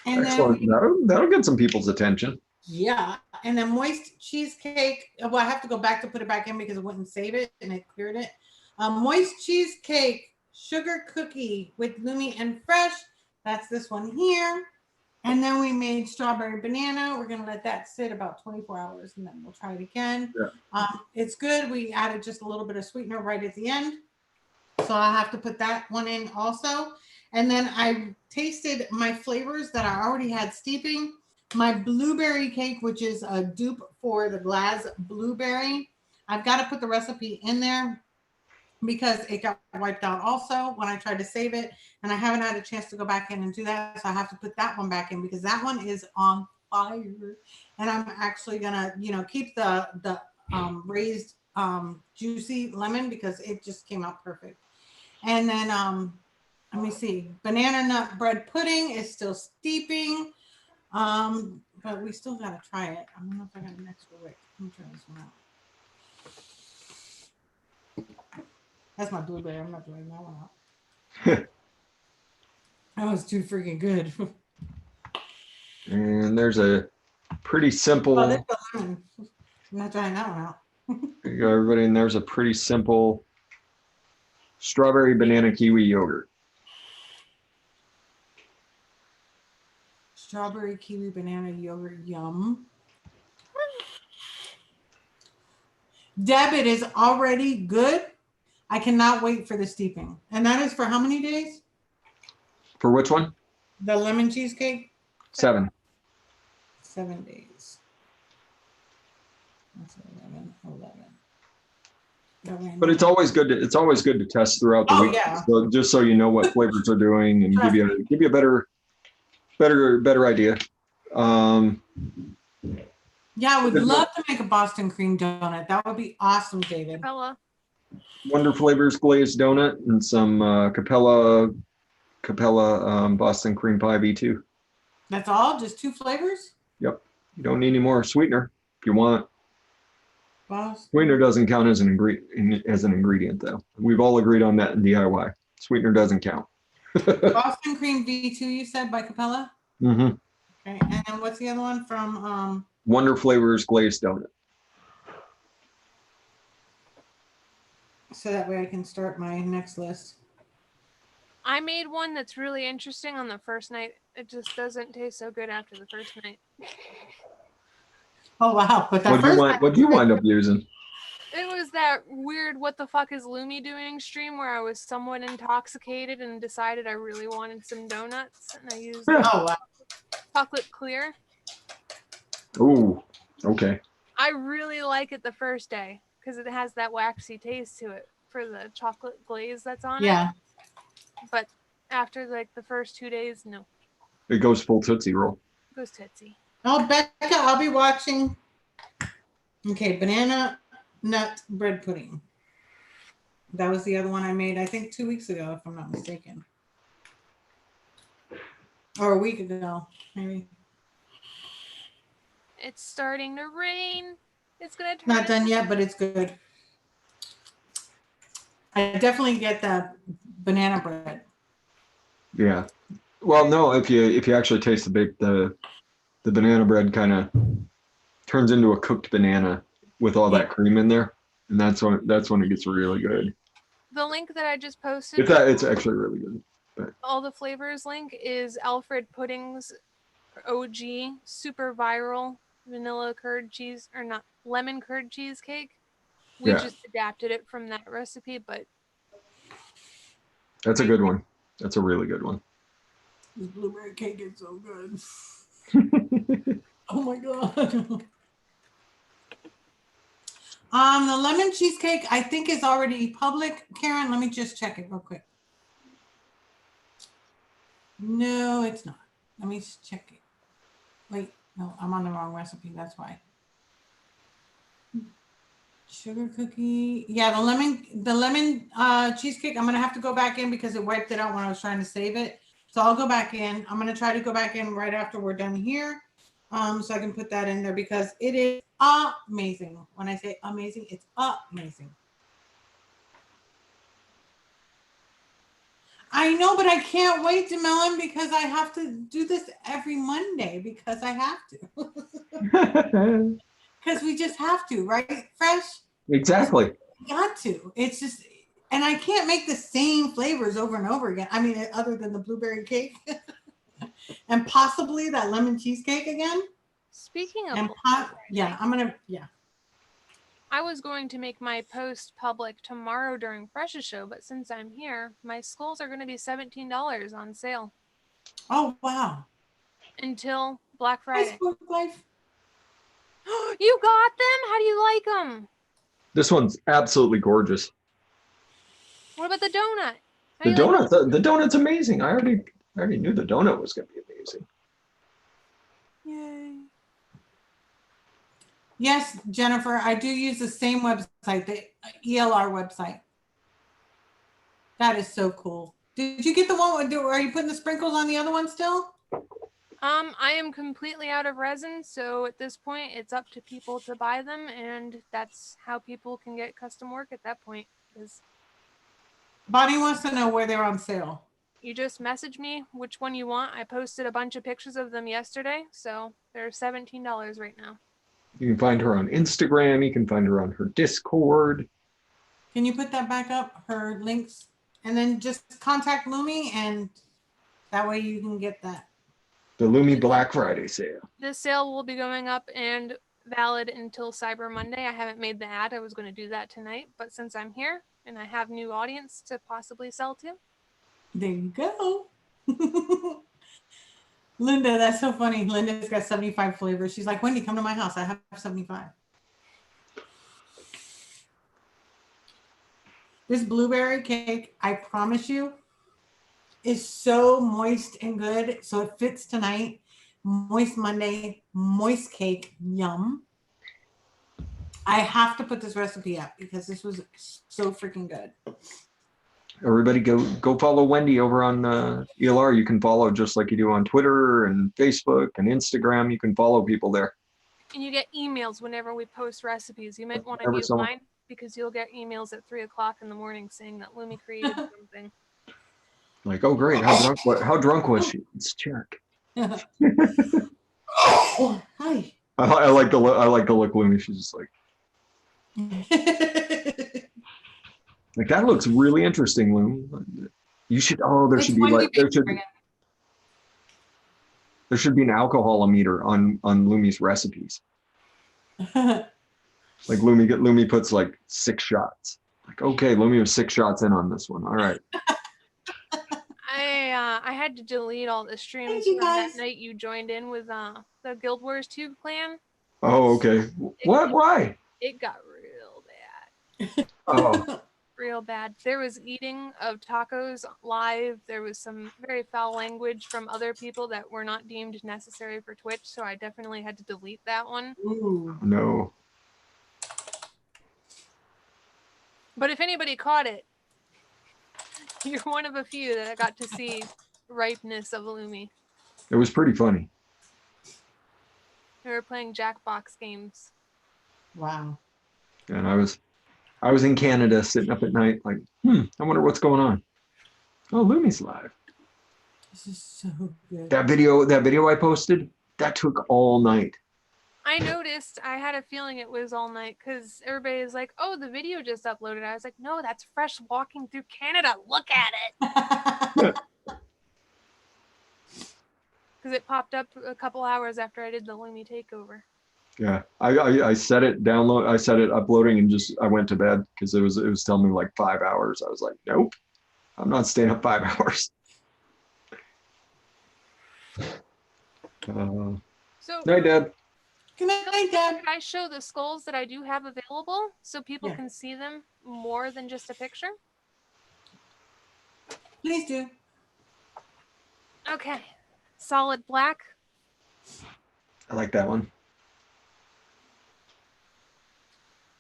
And excellent. Then that'll get some people's attention. Yeah. And then moist cheesecake. Well, I have to go back to put it back in because it wouldn't save it and it cleared it. Moist cheesecake sugar cookie with Lumi and Fresh. That's this one here. And then we made strawberry banana. We're going to let that sit about 24 hours and then we'll try it again. Yeah. It's good. We added just a little bit of sweetener right at the end. So I'll have to put that one in also. And then I tasted my flavors that I already had steeping. My blueberry cake, which is a dupe for the Glass blueberry. I've got to put the recipe in there because it got wiped out also when I tried to save it. And I haven't had a chance to go back in and do that. So I have to put that one back in because that one is on fire. And I'm actually going to, keep the raised juicy lemon because it just came out perfect. And then, let me see. Banana nut bread pudding is still steeping. But we still got to try it. I don't know if I got an extra wick. Let me try this one out. That's my blueberry. I'm not trying that one out. That was too freaking good. And there's a pretty simple. Oh, there's the lemon. I'm not trying that one out. There you go, everybody. And there's a pretty simple strawberry banana kiwi yogurt. Strawberry kiwi banana yogurt, yum. Deb, it is already good. I cannot wait for the steeping. And that is for how many days? For which one? The lemon cheesecake? 7. 7 days. That's 11. But it's always good to test throughout the week. Yeah. So just so you know what flavors are doing and give you a better idea. Yeah, I would love to make a Boston cream donut. That would be awesome, David. Capella. Wonder Flavors glazed donut and some Capella Boston cream pie V2. That's all? Just 2 flavors? Yep. You don't need any more sweetener if you want. Boston. Sweetener doesn't count as an ingredient though. We've all agreed on that in DIY. Sweetener doesn't count. Boston cream V2, you said, by Capella? Mm-hmm. Okay, and then what's the other one from? Wonder Flavors glazed donut. So that way I can start my next list. I made one that's really interesting on the first night. It just doesn't taste so good after the first night. Oh, wow. But what'd you wind up using? It was that weird what the fuck is Lumi doing stream where I was somewhat intoxicated and decided I really wanted some donuts. And I used chocolate clear. Ooh, okay. I really like it the first day because it has that waxy taste to it for the chocolate glaze that's on it. Yeah. But after like the first 2 days, no. It goes full Tootsie Roll. It goes Tootsie. Oh, Becca, I'll be watching. Okay, banana nut bread pudding. That was the other one I made, I think 2 weeks ago, if I'm not mistaken. Or a week ago, maybe. It's starting to rain. It's gonna turn. Not done yet, but it's good. I definitely get the banana bread. Yeah. Well, no, if you actually taste the banana bread kind of turns into a cooked banana with all that cream in there, and that's when it gets really good. The link that I just posted, It's actually really good. But all the flavors link is Alfred Pudding's OG super viral vanilla curd cheese, or not, lemon curd cheesecake. We just adapted it from that recipe, but that's a good one. That's a really good one. This blueberry cake is so good. Oh my god. The lemon cheesecake I think is already public. Karen, let me just check it real quick. No, it's not. Let me just check it. Wait, no, I'm on the wrong recipe. That's why. Sugar cookie. Yeah, the lemon cheesecake. I'm gonna have to go back in because it wiped it out when I was trying to save it. So I'll go back in. I'm gonna try to go back in right after we're done here. So I can put that in there because it is amazing. When I say amazing, it's amazing. I know, but I can't wait to melon because I have to do this every Monday because I have to. Because we just have to, right? Fresh? Exactly. Got to. It's just, and I can't make the same flavors over and over again. I mean, other than the blueberry cake and possibly that lemon cheesecake again. Speaking of, I was going to make my post public tomorrow during Fresh's show, but since I'm here, my skulls are going to be $17 on sale. Oh, wow. Until Black Friday. Facebook Live. You got them? How do you like them? This one's absolutely gorgeous. What about the donut? The donut's amazing. I already knew the donut was going to be amazing. Yay. Yes, Jennifer, I do use the same website, the ELR website. That is so cool. Did you get the one? Are you putting the sprinkles on the other one still? I am completely out of resin, so at this point, it's up to people to buy them, and that's how people can get custom work at that point. Bonnie wants to know where they're on sale. You just message me which one you want. I posted a bunch of pictures of them yesterday, so they're $17 right now. You can find her on Instagram. You can find her on her Discord. Can you put that back up, her links? And then just contact Lumi, and that way you can get that. The Lumi Black Friday sale. This sale will be going up and valid until Cyber Monday. I haven't made the ad. I was going to do that tonight, but since I'm here and I have new audience to possibly sell to. There you go. Linda, that's so funny. Linda's got 75 flavors. She's like, Wendy, come to my house. I have 75. This blueberry cake, I promise you, is so moist and good. So it fits tonight. Moist Monday, moist cake, yum. I have to put this recipe up because this was so freaking good. Everybody go follow Wendy over on ELR. You can follow just like you do on Twitter and Facebook and Instagram. You can follow people there. And you get emails whenever we post recipes. You might want to mute mine because you'll get emails at 3 o'clock in the morning saying that Lumi created something. Like, oh great, how drunk was she? Let's check. Oh, hi. I like the look Lumi. She's just like that looks really interesting, Lumi. You should there should be an alcohol meter on Lumi's recipes. Like Lumi puts like 6 shots. Like, okay, Lumi was 6 shots in on this one. All right. I had to delete all the streams from that night you joined in with the Guild Wars Tube clan. Oh, okay. Why? It got real bad. Oh. Real bad. There was eating of tacos live. There was some very foul language from other people that were not deemed necessary for Twitch, so I definitely had to delete that one. Ooh. No. But if anybody caught it, you're one of a few that I got to see ripeness of Lumi. It was pretty funny. They were playing Jackbox games. Wow. And I was in Canada sitting up at night like, I wonder what's going on. Oh, Lumi's live. This is so good. That video I posted, that took all night. I noticed. I had a feeling it was all night because everybody is like, oh, the video just uploaded. I was like, no, that's Fresh walking through Canada. Look at it. Because it popped up a couple hours after I did the Lumi takeover. Yeah, I set it uploading and just I went to bed because it was telling me like 5 hours. I was like, nope, I'm not staying up 5 hours. So night, Dad. Good night, Dad. Can I show the skulls that I do have available so people Yeah. can see them more than just a picture? Please do. Okay. Solid black. I like that one.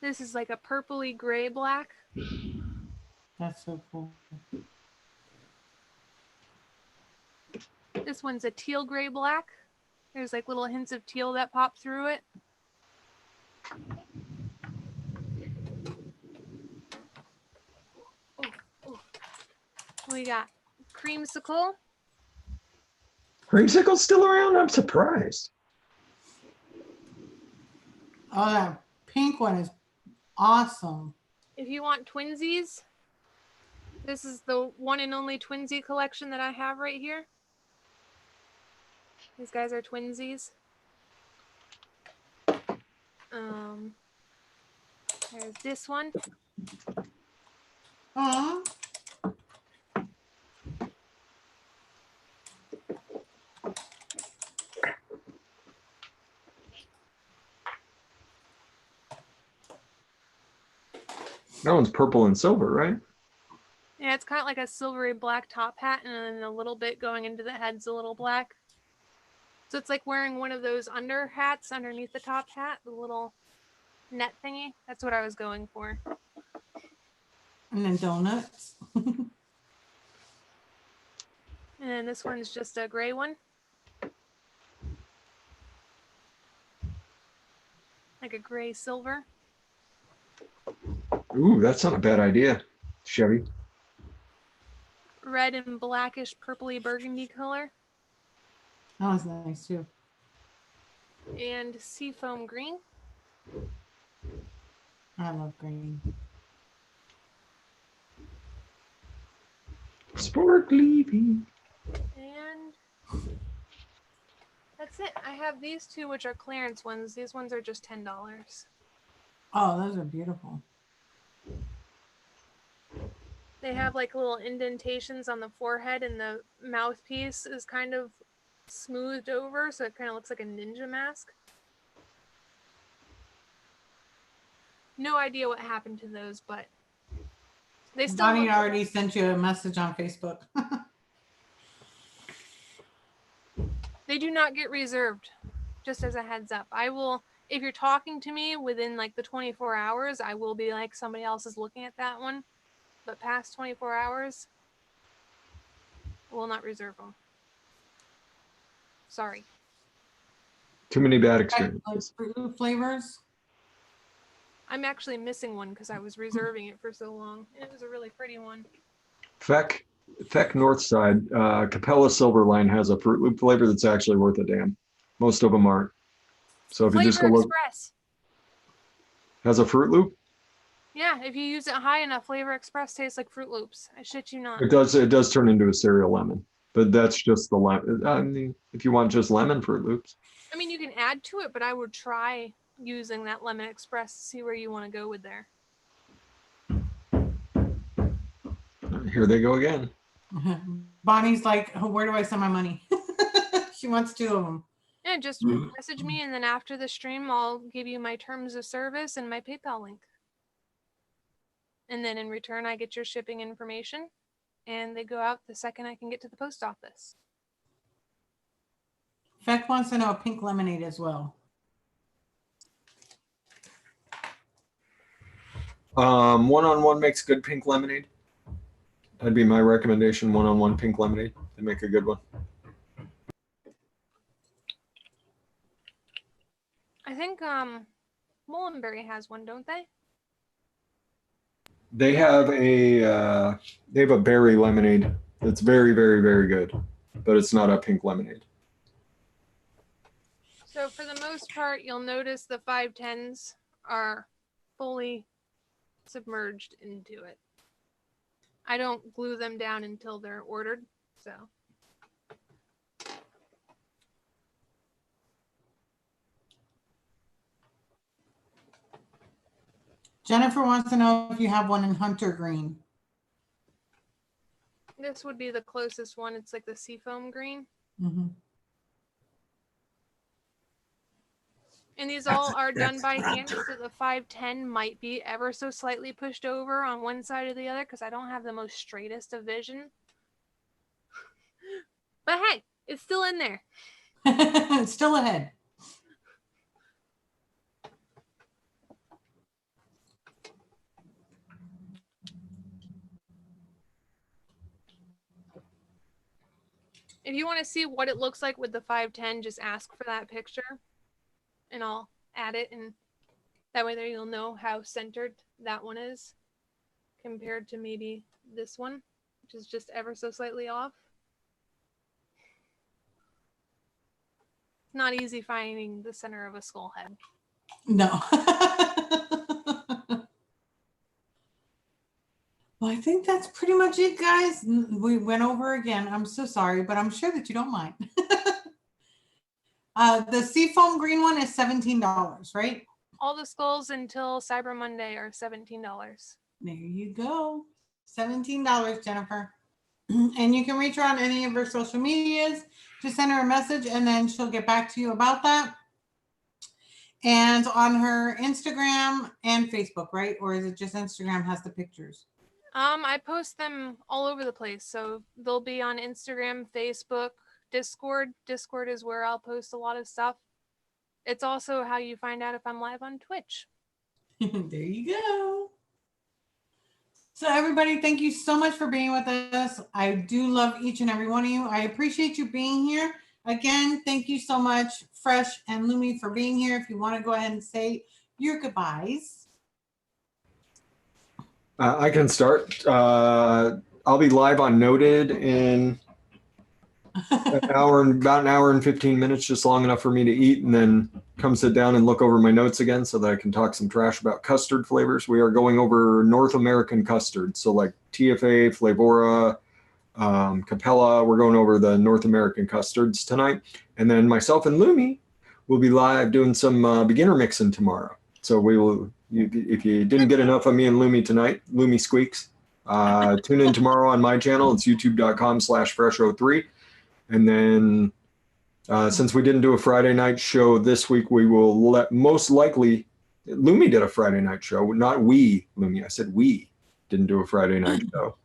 This is like a purpley gray black. That's so cool. This one's a teal gray black. There's like little hints of teal that pop through it. We got creamsicle. Creamsicle's still around? I'm surprised. Oh, that pink one is awesome. If you want twinsies, this is the one and only twinsie collection that I have right here. These guys are twinsies. There's this one. Aww. That one's purple and silver, right? Yeah, it's kind of like a silvery black top hat, and then a little bit going into the head's a little black. So it's like wearing one of those under hats underneath the top hat, the little net thingy. That's what I was going for. And then donuts. And then this one's just a gray one. Like a gray silver. Ooh, that's not a bad idea, Chevy. Red and blackish purpley burgundy color. That was nice too. And seafoam green. I love green. Sparkly pink. And that's it. I have these two, which are clearance ones. These ones are just $10. Oh, those are beautiful. They have like little indentations on the forehead, and the mouthpiece is kind of smoothed over, so it kind of looks like a ninja mask. No idea what happened to those, but they still Bonnie look already sent you a message on Facebook. They do not get reserved, just as a heads up. I will, if you're talking to me within like the 24 hours, I will be like, somebody else is looking at that one. But past 24 hours, I will not reserve them. Sorry. Too many bad experiences. Fruit Loop flavors. I'm actually missing one because I was reserving it for so long. And it was a really pretty one. Feck Northside, Capella Silverline has a Fruit Loop flavor that's actually worth a damn. Most of them aren't. So if you just go Flavor look, Express. has a Fruit Loop? Yeah, if you use it high enough, Flavor Express tastes like Fruit Loops. I shit you not. It does turn into a cereal lemon, but that's just the lemon. I mean, if you want just lemon Fruit Loops. I mean, you can add to it, but I would try using that Lemon Express to see where you want to go with there. Here they go again. Bonnie's like, oh, where do I send my money? She wants 2 of them. Yeah, just message me, and then after the stream, I'll give you my terms of service and my PayPal link. And then in return, I get your shipping information, and they go out the second I can get to the post office. Feck wants to know a pink lemonade as well. One-on-one makes good pink lemonade. That'd be my recommendation. One-on-one pink lemonade. They make a good one. I think Mullenberry has one, don't they? They have a berry lemonade that's very, very, very good, but it's not a pink lemonade. So for the most part, you'll notice the 510s are fully submerged into it. I don't glue them down until they're ordered, so. Jennifer wants to know if you have one in Hunter Green. This would be the closest one. It's like the seafoam green. Mm-hmm. And these all are done by hand, so the 510 might be ever so slightly pushed over on one side or the other because I don't have the most straightest of vision. But hey, it's still in there. It's still ahead. If you want to see what it looks like with the 510, just ask for that picture and I'll add it, and that way there you'll know how centered that one is compared to maybe this one, which is just ever so slightly off. It's not easy finding the center of a skull head. No. Well, I think that's pretty much it, guys. We went over again. I'm so sorry, but I'm sure that you don't mind. The seafoam green one is $17, right? All the skulls until Cyber Monday are $17. There you go. $17, Jennifer. And you can reach her on any of her social medias. Just send her a message and then she'll get back to you about that. And on her Instagram and Facebook, right? Or is it just Instagram has the pictures? I post them all over the place. So they'll be on Instagram, Facebook, Discord. Discord is where I'll post a lot of stuff. It's also how you find out if I'm live on Twitch. There you go. So everybody, thank you so much for being with us. I do love each and every one of you. I appreciate you being here. Again, thank you so much, Fresh and Lumi, for being here. If you want to go ahead and say your goodbyes. I can start. I'll be live on Noted in about an hour and 15 minutes, just long enough for me to eat and then come sit down and look over my notes again so that I can talk some trash about custard flavors. We are going over North American custard. So like TFA, Flavora, Capella, we're going over the North American custards tonight. And then myself and Lumi will be live doing some beginner mixing tomorrow. So we will, if you didn't get enough of me and Lumi tonight, Lumi Squeaks, tune in tomorrow on my channel. It's youtube.com/fresh03. And then since we didn't do a Friday night show this week, we will most likely, Lumi did a Friday night show, not we, Lumi. I said we didn't do a Friday night show.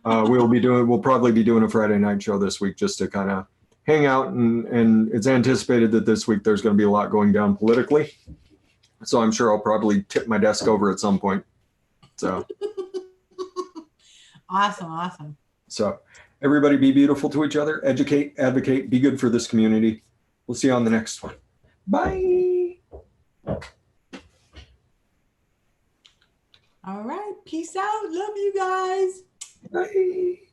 We'll probably be doing a Friday night show this week just to kind of hang out. And it's anticipated that this week there's going to be a lot going down politically. So I'm sure I'll probably tip my desk over at some point. So. Awesome. So everybody be beautiful to each other, educate, advocate, be good for this community. We'll see you on the next one. Bye. All right. Peace out. Love you guys. Bye.